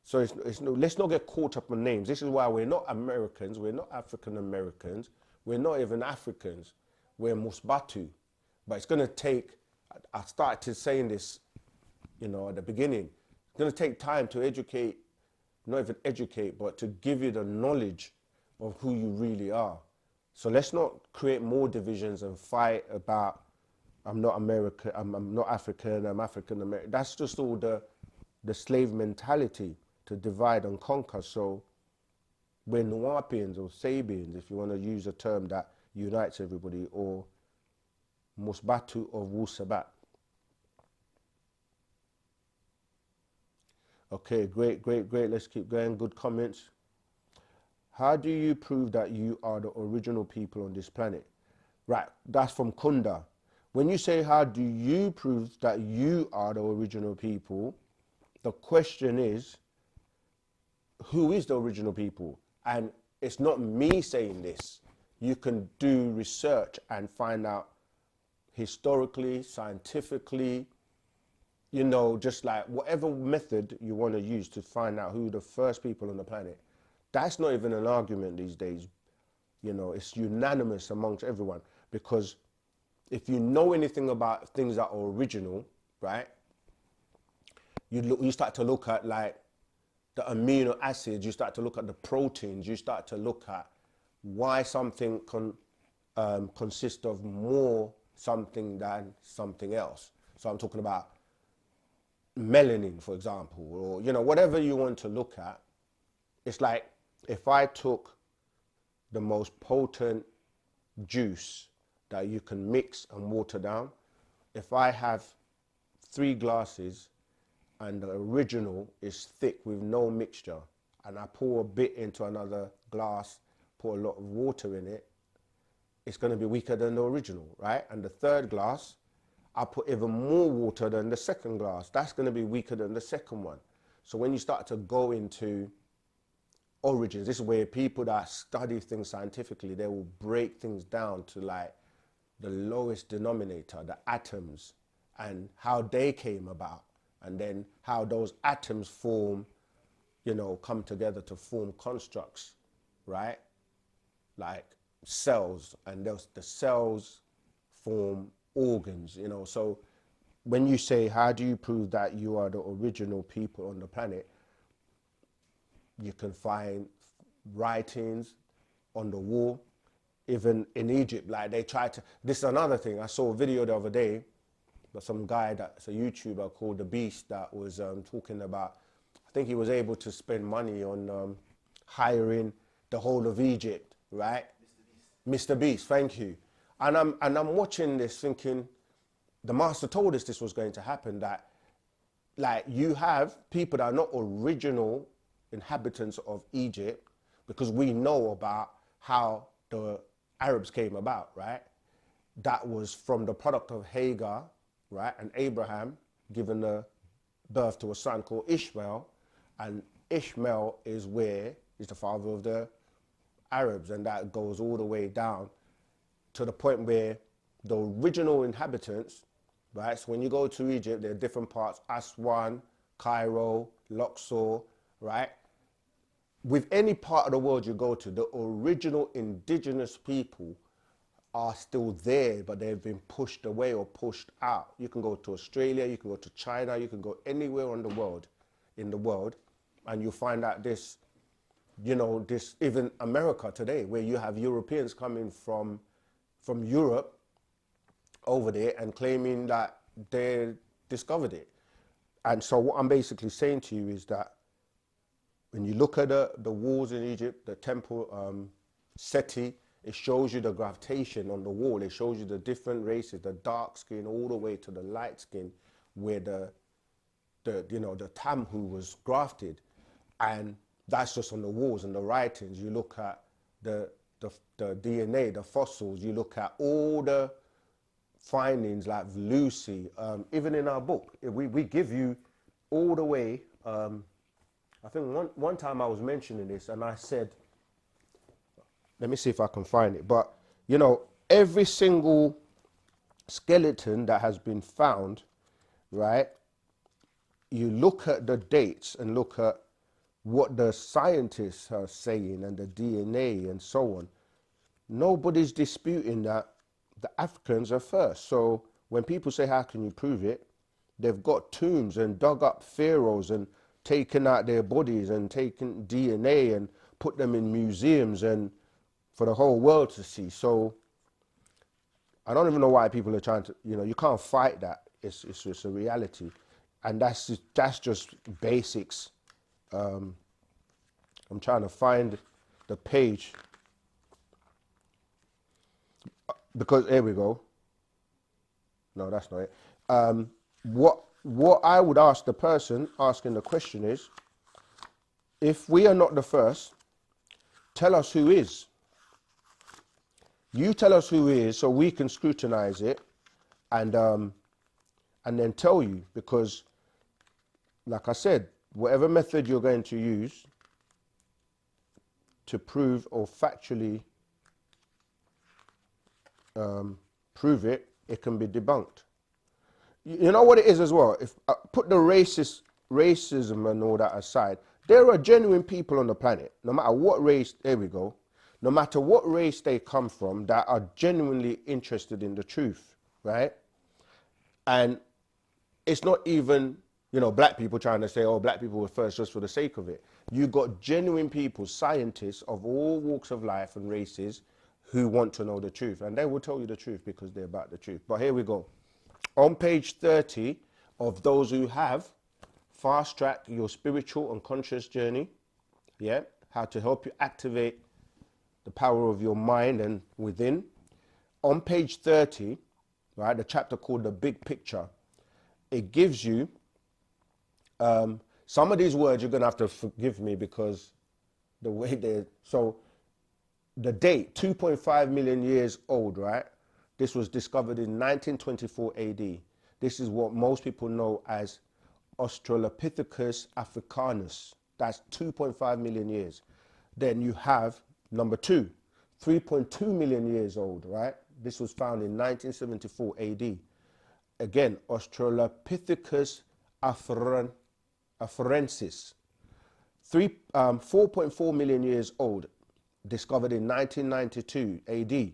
So let's not get caught up on names. This is why we're not Americans, we're not African Americans, we're not even Africans, we're Musbatu. But it's going to take, I started saying this, you know, at the beginning, it's going to take time to educate, not even educate, but to give you the knowledge of who you really are. So let's not create more divisions and fight about, I'm not American, I'm not African, I'm African American. That's just all the slave mentality to divide and conquer. So we're Nuwapians or Sabians, if you want to use a term that unites everybody, or Musbatu or Wu-Sabat. Okay, great. Let's keep going. Good comments. How do you prove that you are the original people on this planet? Right, that's from Kunda. When you say how do you prove that you are the original people, the question is, who is the original people? And it's not me saying this. You can do research and find out historically, scientifically, you know, just like whatever method you want to use to find out who the first people on the planet. That's not even an argument these days. You know, it's unanimous amongst everyone, because if you know anything about things that are original, right, you start to look at like the amino acids, you start to look at the proteins, you start to look at why something consists of more something than something else. So I'm talking about melanin, for example, or, you know, whatever you want to look at. It's like if I took the most potent juice that you can mix and water down, if I have 3 glasses and the original is thick with no mixture, and I pour a bit into another glass, put a lot of water in it, it's going to be weaker than the original, right? And the third glass, I put even more water than the second glass. That's going to be weaker than the second one. So when you start to go into origins, this is where people that study things scientifically, they will break things down to like the lowest denominator, the atoms, and how they came about, and then how those atoms form, you know, come together to form constructs, right? Like cells, and the cells form organs, you know. So when you say, how do you prove that you are the original people on the planet, you can find writings on the wall. Even in Egypt, like they try to, this is another thing, I saw a video the other day, but some guy that's a YouTuber called The Beast that was talking about, I think he was able to spend money on hiring the whole of Egypt, right? Mr. Beast, thank you. And I'm watching this thinking, the master told us this was going to happen, that like you have people that are not original inhabitants of Egypt, because we know about how the Arabs came about, right? That was from the product of Hagar, right? And Abraham given the birth to a son called Ishmael, and Ishmael is the father of the Arabs, and that goes all the way down to the point where the original inhabitants, right? So when you go to Egypt, there are different parts, Aswan, Cairo, Luxor, right? With any part of the world you go to, the original indigenous people are still there, but they've been pushed away or pushed out. You can go to Australia, you can go to China, you can go anywhere in the world, and you'll find out this, you know, this, even America today, where you have Europeans coming from Europe over there and claiming that they discovered it. And so what I'm basically saying to you is that when you look at the walls in Egypt, the temple Seti, it shows you the gravitation on the wall. It shows you the different races, the dark skin all the way to the light skin, where the Tamhu was grafted. And that's just on the walls and the writings. You look at the DNA, the fossils, you look at all the findings like Lucy, even in our book, we give you all the way, I think one time I was mentioning this and I said, let me see if I can find it, but you know, every single skeleton that has been found, right, you look at the dates and look at what the scientists are saying and the DNA and so on. Nobody's disputing that the Africans are first. So when people say, how can you prove it? They've got tombs and dug up pharaohs and taken out their bodies and taken DNA and put them in museums and for the whole world to see. So I don't even know why people are trying to, you know, you can't fight that. It's just a reality. And that's just basics. I'm trying to find the page because here we go. No, that's not it. What I would ask the person asking the question is, if we are not the first, tell us who is. You tell us who is so we can scrutinize it and then tell you, because like I said, whatever method you're going to use to prove or factually prove it, it can be debunked. You know what it is as well? If put the racism and all that aside, there are genuine people on the planet, no matter what race. There we go. no matter what race they come from, that are genuinely interested in the truth, right? And it's not even, black people trying to say, oh, black people were first just for the sake of it. You got genuine people, scientists of all walks of life and races who want to know the truth. And they will tell you the truth because they're about the truth. But here we go. On page 30 of those who have fast track your spiritual and conscious journey, yeah, how to help you activate the power of your mind and within. On page 30, right, the chapter called The Big Picture, it gives you some of these words you're going to have to forgive me because the way they're... So the date, 2.5 million years old, right? This was discovered in 1924 AD. This is what most people know as Australopithecus africanus. That's 2.5 million years. Then you have number 2, 3.2 million years old, right? This was found in 1974 AD. Again, Australopithecus afarensis, 4.4 million years old, discovered in 1992 AD.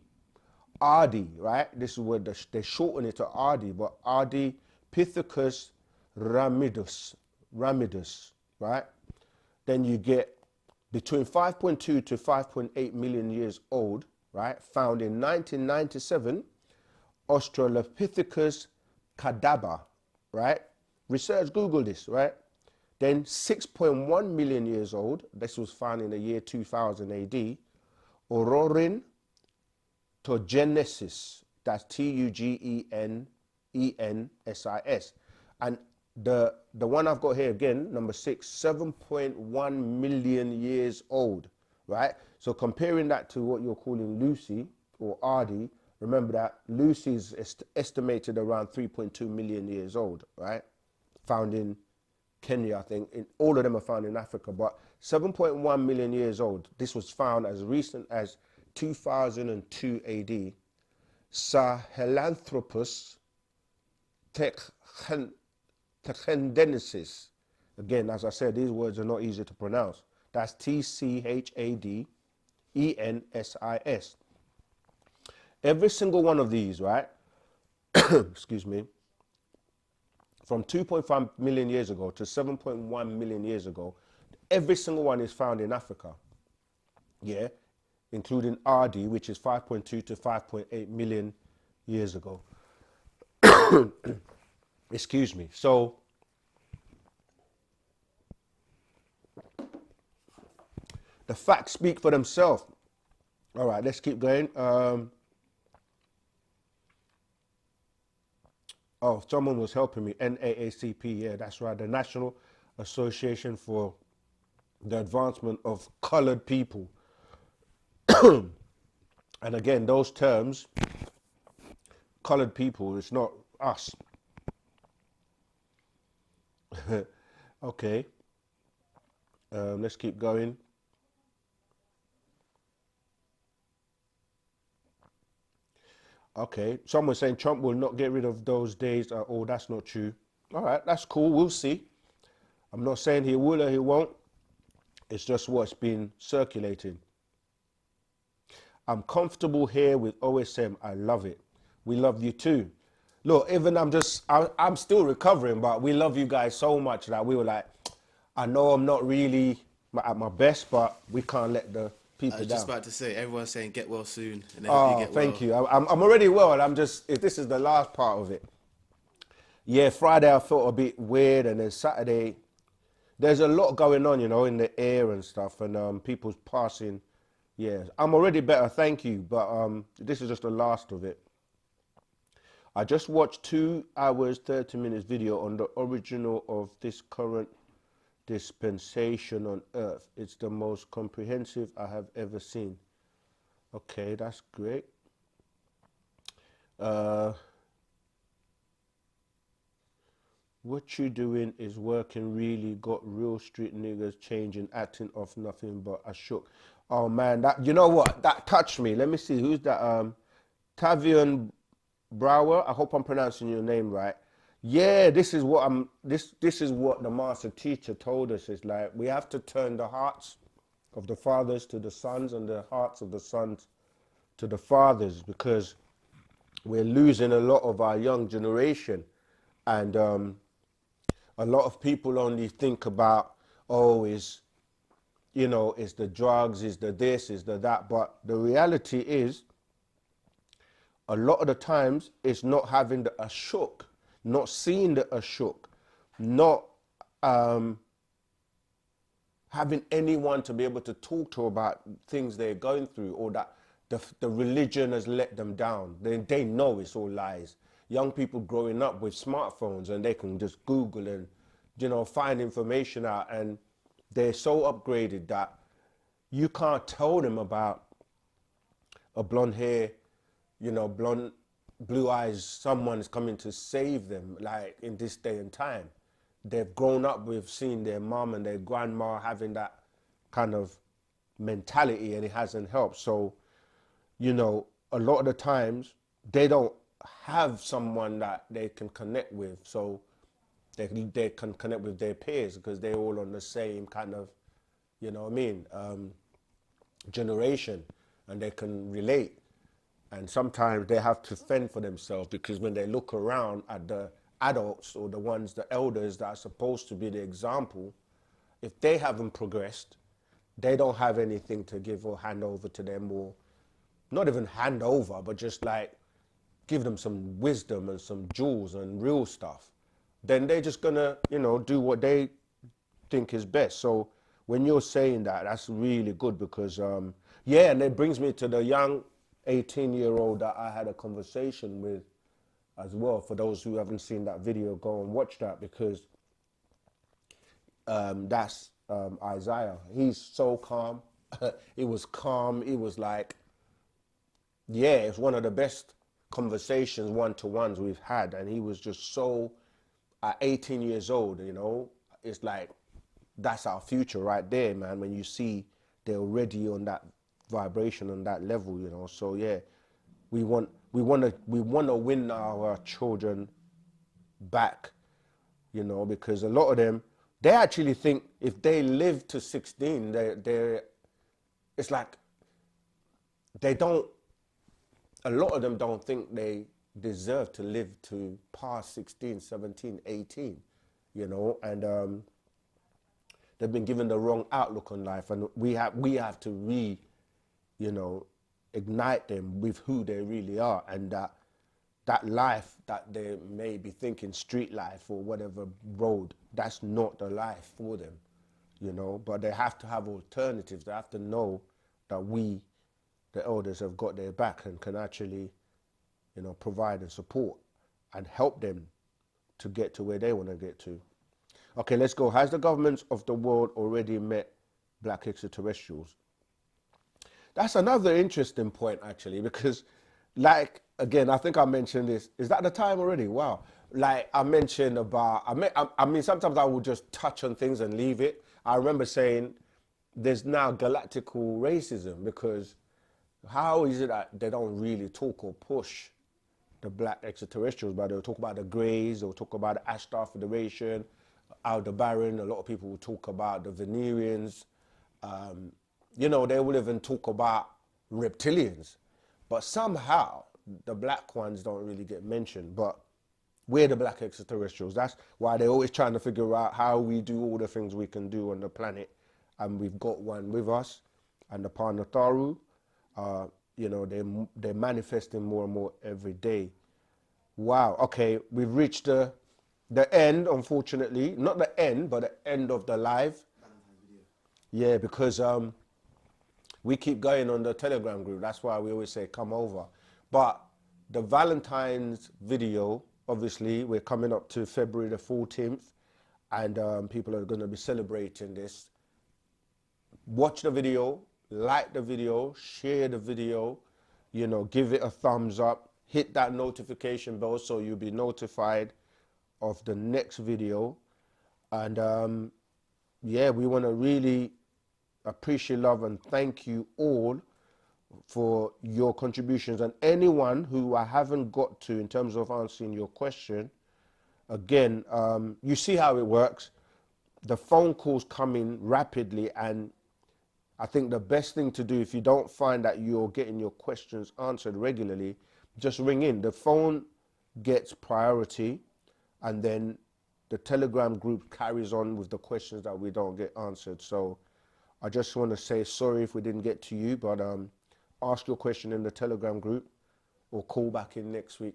Ardi, right? This is where they shorten it to Ardi, but Ardipithecus ramidus, right? Then you get between 5.2 to 5.8 million years old, right? Found in 1997, Australopithecus cadabra, right? Research, Google this, right? Then 6.1 million years old, this was found in the year 2000 AD, Aurorin togenesis, that's Tugenensis. And the one I've got here again, number 6, 7.1 million years old, right? So comparing that to what you're calling Lucy or Ardi, remember that Lucy is estimated around 3.2 million years old, right? Found in Kenya, I think. All of them are found in Africa, but 7.1 million years old. This was found as recent as 2002 AD. Sahelanthropus techendensis. Again, as I said, these words are not easy to pronounce. That's Tchadenesis. Every single one of these, right? Excuse me. From 2.5 million years ago to 7.1 million years ago, every single one is found in Africa. Yeah, including RD, which is 5.2 to 5.8 million years ago. Excuse me. So the facts speak for themselves. All right, let's keep going. Oh, someone was helping me. NAACP, yeah, that's right. The National Association for the Advancement of Colored People. And again, those terms, colored people, it's not us. Okay. Let's keep going. Okay, someone's saying Trump will not get rid of those days at all. That's not true. All right, that's cool. We'll see. I'm not saying he will or he won't. It's just what's been circulating. I'm comfortable here with OSM. I love it. We love you too. Look, even I'm still recovering, but we love you guys so much that we were like, I know I'm not really at my best, but we can't let the people I was down. just about to say, everyone's saying get well soon, and then hope you get well. Thank you. I'm already well, and if this is the last part of it. Yeah, Friday I felt a bit weird, and then Saturday, there's a lot going on, in the air and stuff, and people's passing. Yeah, I'm already better, thank you, but this is just the last of it. I just watched 2 hours, 30 minutes video on the original of this current dispensation on earth. It's the most comprehensive I have ever seen. Okay, that's great. What you doing is working really. Got real street niggas changing, acting off nothing but a shook. Oh man, that, you know what, that touched me. Let me see, who's that? Tavian Brower, I hope I'm pronouncing your name right. Yeah, this is what this is what the master teacher told us. Is like, we have to turn the hearts of the fathers to the sons and the hearts of the sons to the fathers, because we're losing a lot of our young generation. And a lot of people only think about, oh, is the drugs, is the this, is the that. But the reality is, a lot of the times, it's not having the ashuk, not seeing the ashuk, not having anyone to be able to talk to about things they're going through, or that the religion has let them down. They know it's all lies. Young people growing up with smartphones, and they can just Google and, find information out, and they're so upgraded that you can't tell them about a blonde hair, blonde, blue eyes, someone's coming to save them, like in this day and time. They've grown up with seeing their mom and their grandma having that kind of mentality, and it hasn't helped. So, a lot of the times they don't have someone that they can connect with, so they can connect with their peers, because they're all on the same kind of, generation, and they can relate. And sometimes they have to fend for themselves, because when they look around at the adults, or the elders that are supposed to be the example, if they haven't progressed, they don't have anything to give or hand over to them, or not even hand over, but just like give them some wisdom and some jewels and real stuff. Then they're just gonna, do what they think is best. So when you're saying that, that's really good, because, and it brings me to the young 18-year-old that I had a conversation with as well. For those who haven't seen that video, go and watch that, because that's Isaiah. He's so calm. It was calm. It was like, it's one of the best conversations, one-to-ones we've had. And he was just so, at 18 years old, it's like, that's our future right there, man. When you see they're already on that vibration, on that level, So we want to win our children back, because a lot of them, they actually think if they live to 16, it's like they don't. A lot of them don't think they deserve to live to past 16, 17, 18, and they've been given the wrong outlook on life, and we have to ignite them with who they really are, and that life that they may be thinking street life or whatever road, that's not the life for them, but they have to have alternatives. They have to know that we, the elders, have got their back and can actually, provide and support and help them to get to where they want to get to. Okay, let's go. Has the governments of the world already met black extraterrestrials? That's another interesting point, actually, because, like, again, I think I mentioned this. Is that the time already? Wow. Like, I mentioned about, I mean, sometimes I will just touch on things and leave it. I remember saying there's now galactical racism, because how is it that they don't really talk or push the black extraterrestrials, but they'll talk about the Greys, they'll talk about the Ashtar Federation, Aldebaran. A lot of people will talk about the Venerians. They will even talk about reptilians. But somehow, the black ones don't really get mentioned. But we're the black extraterrestrials. That's why they're always trying to figure out how we do all the things we can do on the planet. And we've got one with us. And the Panatharu, they're manifesting more and more every day. Wow. Okay, we've reached the end, unfortunately. Not the end, but the end of the live. Yeah, because we keep going on the Telegram group. That's why we always say, come over. But the Valentine's video, obviously, we're coming up to February the 14th, and people are going to be celebrating this. Watch the video, like the video, share the video, give it a thumbs up, hit that notification bell so you'll be notified of the next video. And we want to really appreciate, love, and thank you all for your contributions. And anyone who I haven't got to in terms of answering your question, again, you see how it works. The phone calls come in rapidly, and I think the best thing to do, if you don't find that you're getting your questions answered regularly, just ring in. The phone gets priority, and then the Telegram group carries on with the questions that we don't get answered. So I just want to say sorry if we didn't get to you, but ask your question in the Telegram group or call back in next week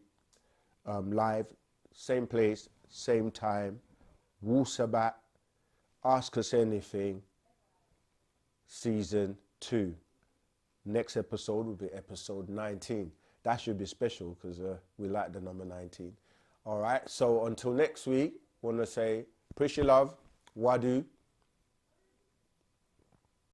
live, same place, same time. Wu-Sabat, Ask Us Anything, season 2. Next episode will be episode 19. That should be special because we like the number 19. All right, so until next week, want to say appreciate love, wadu,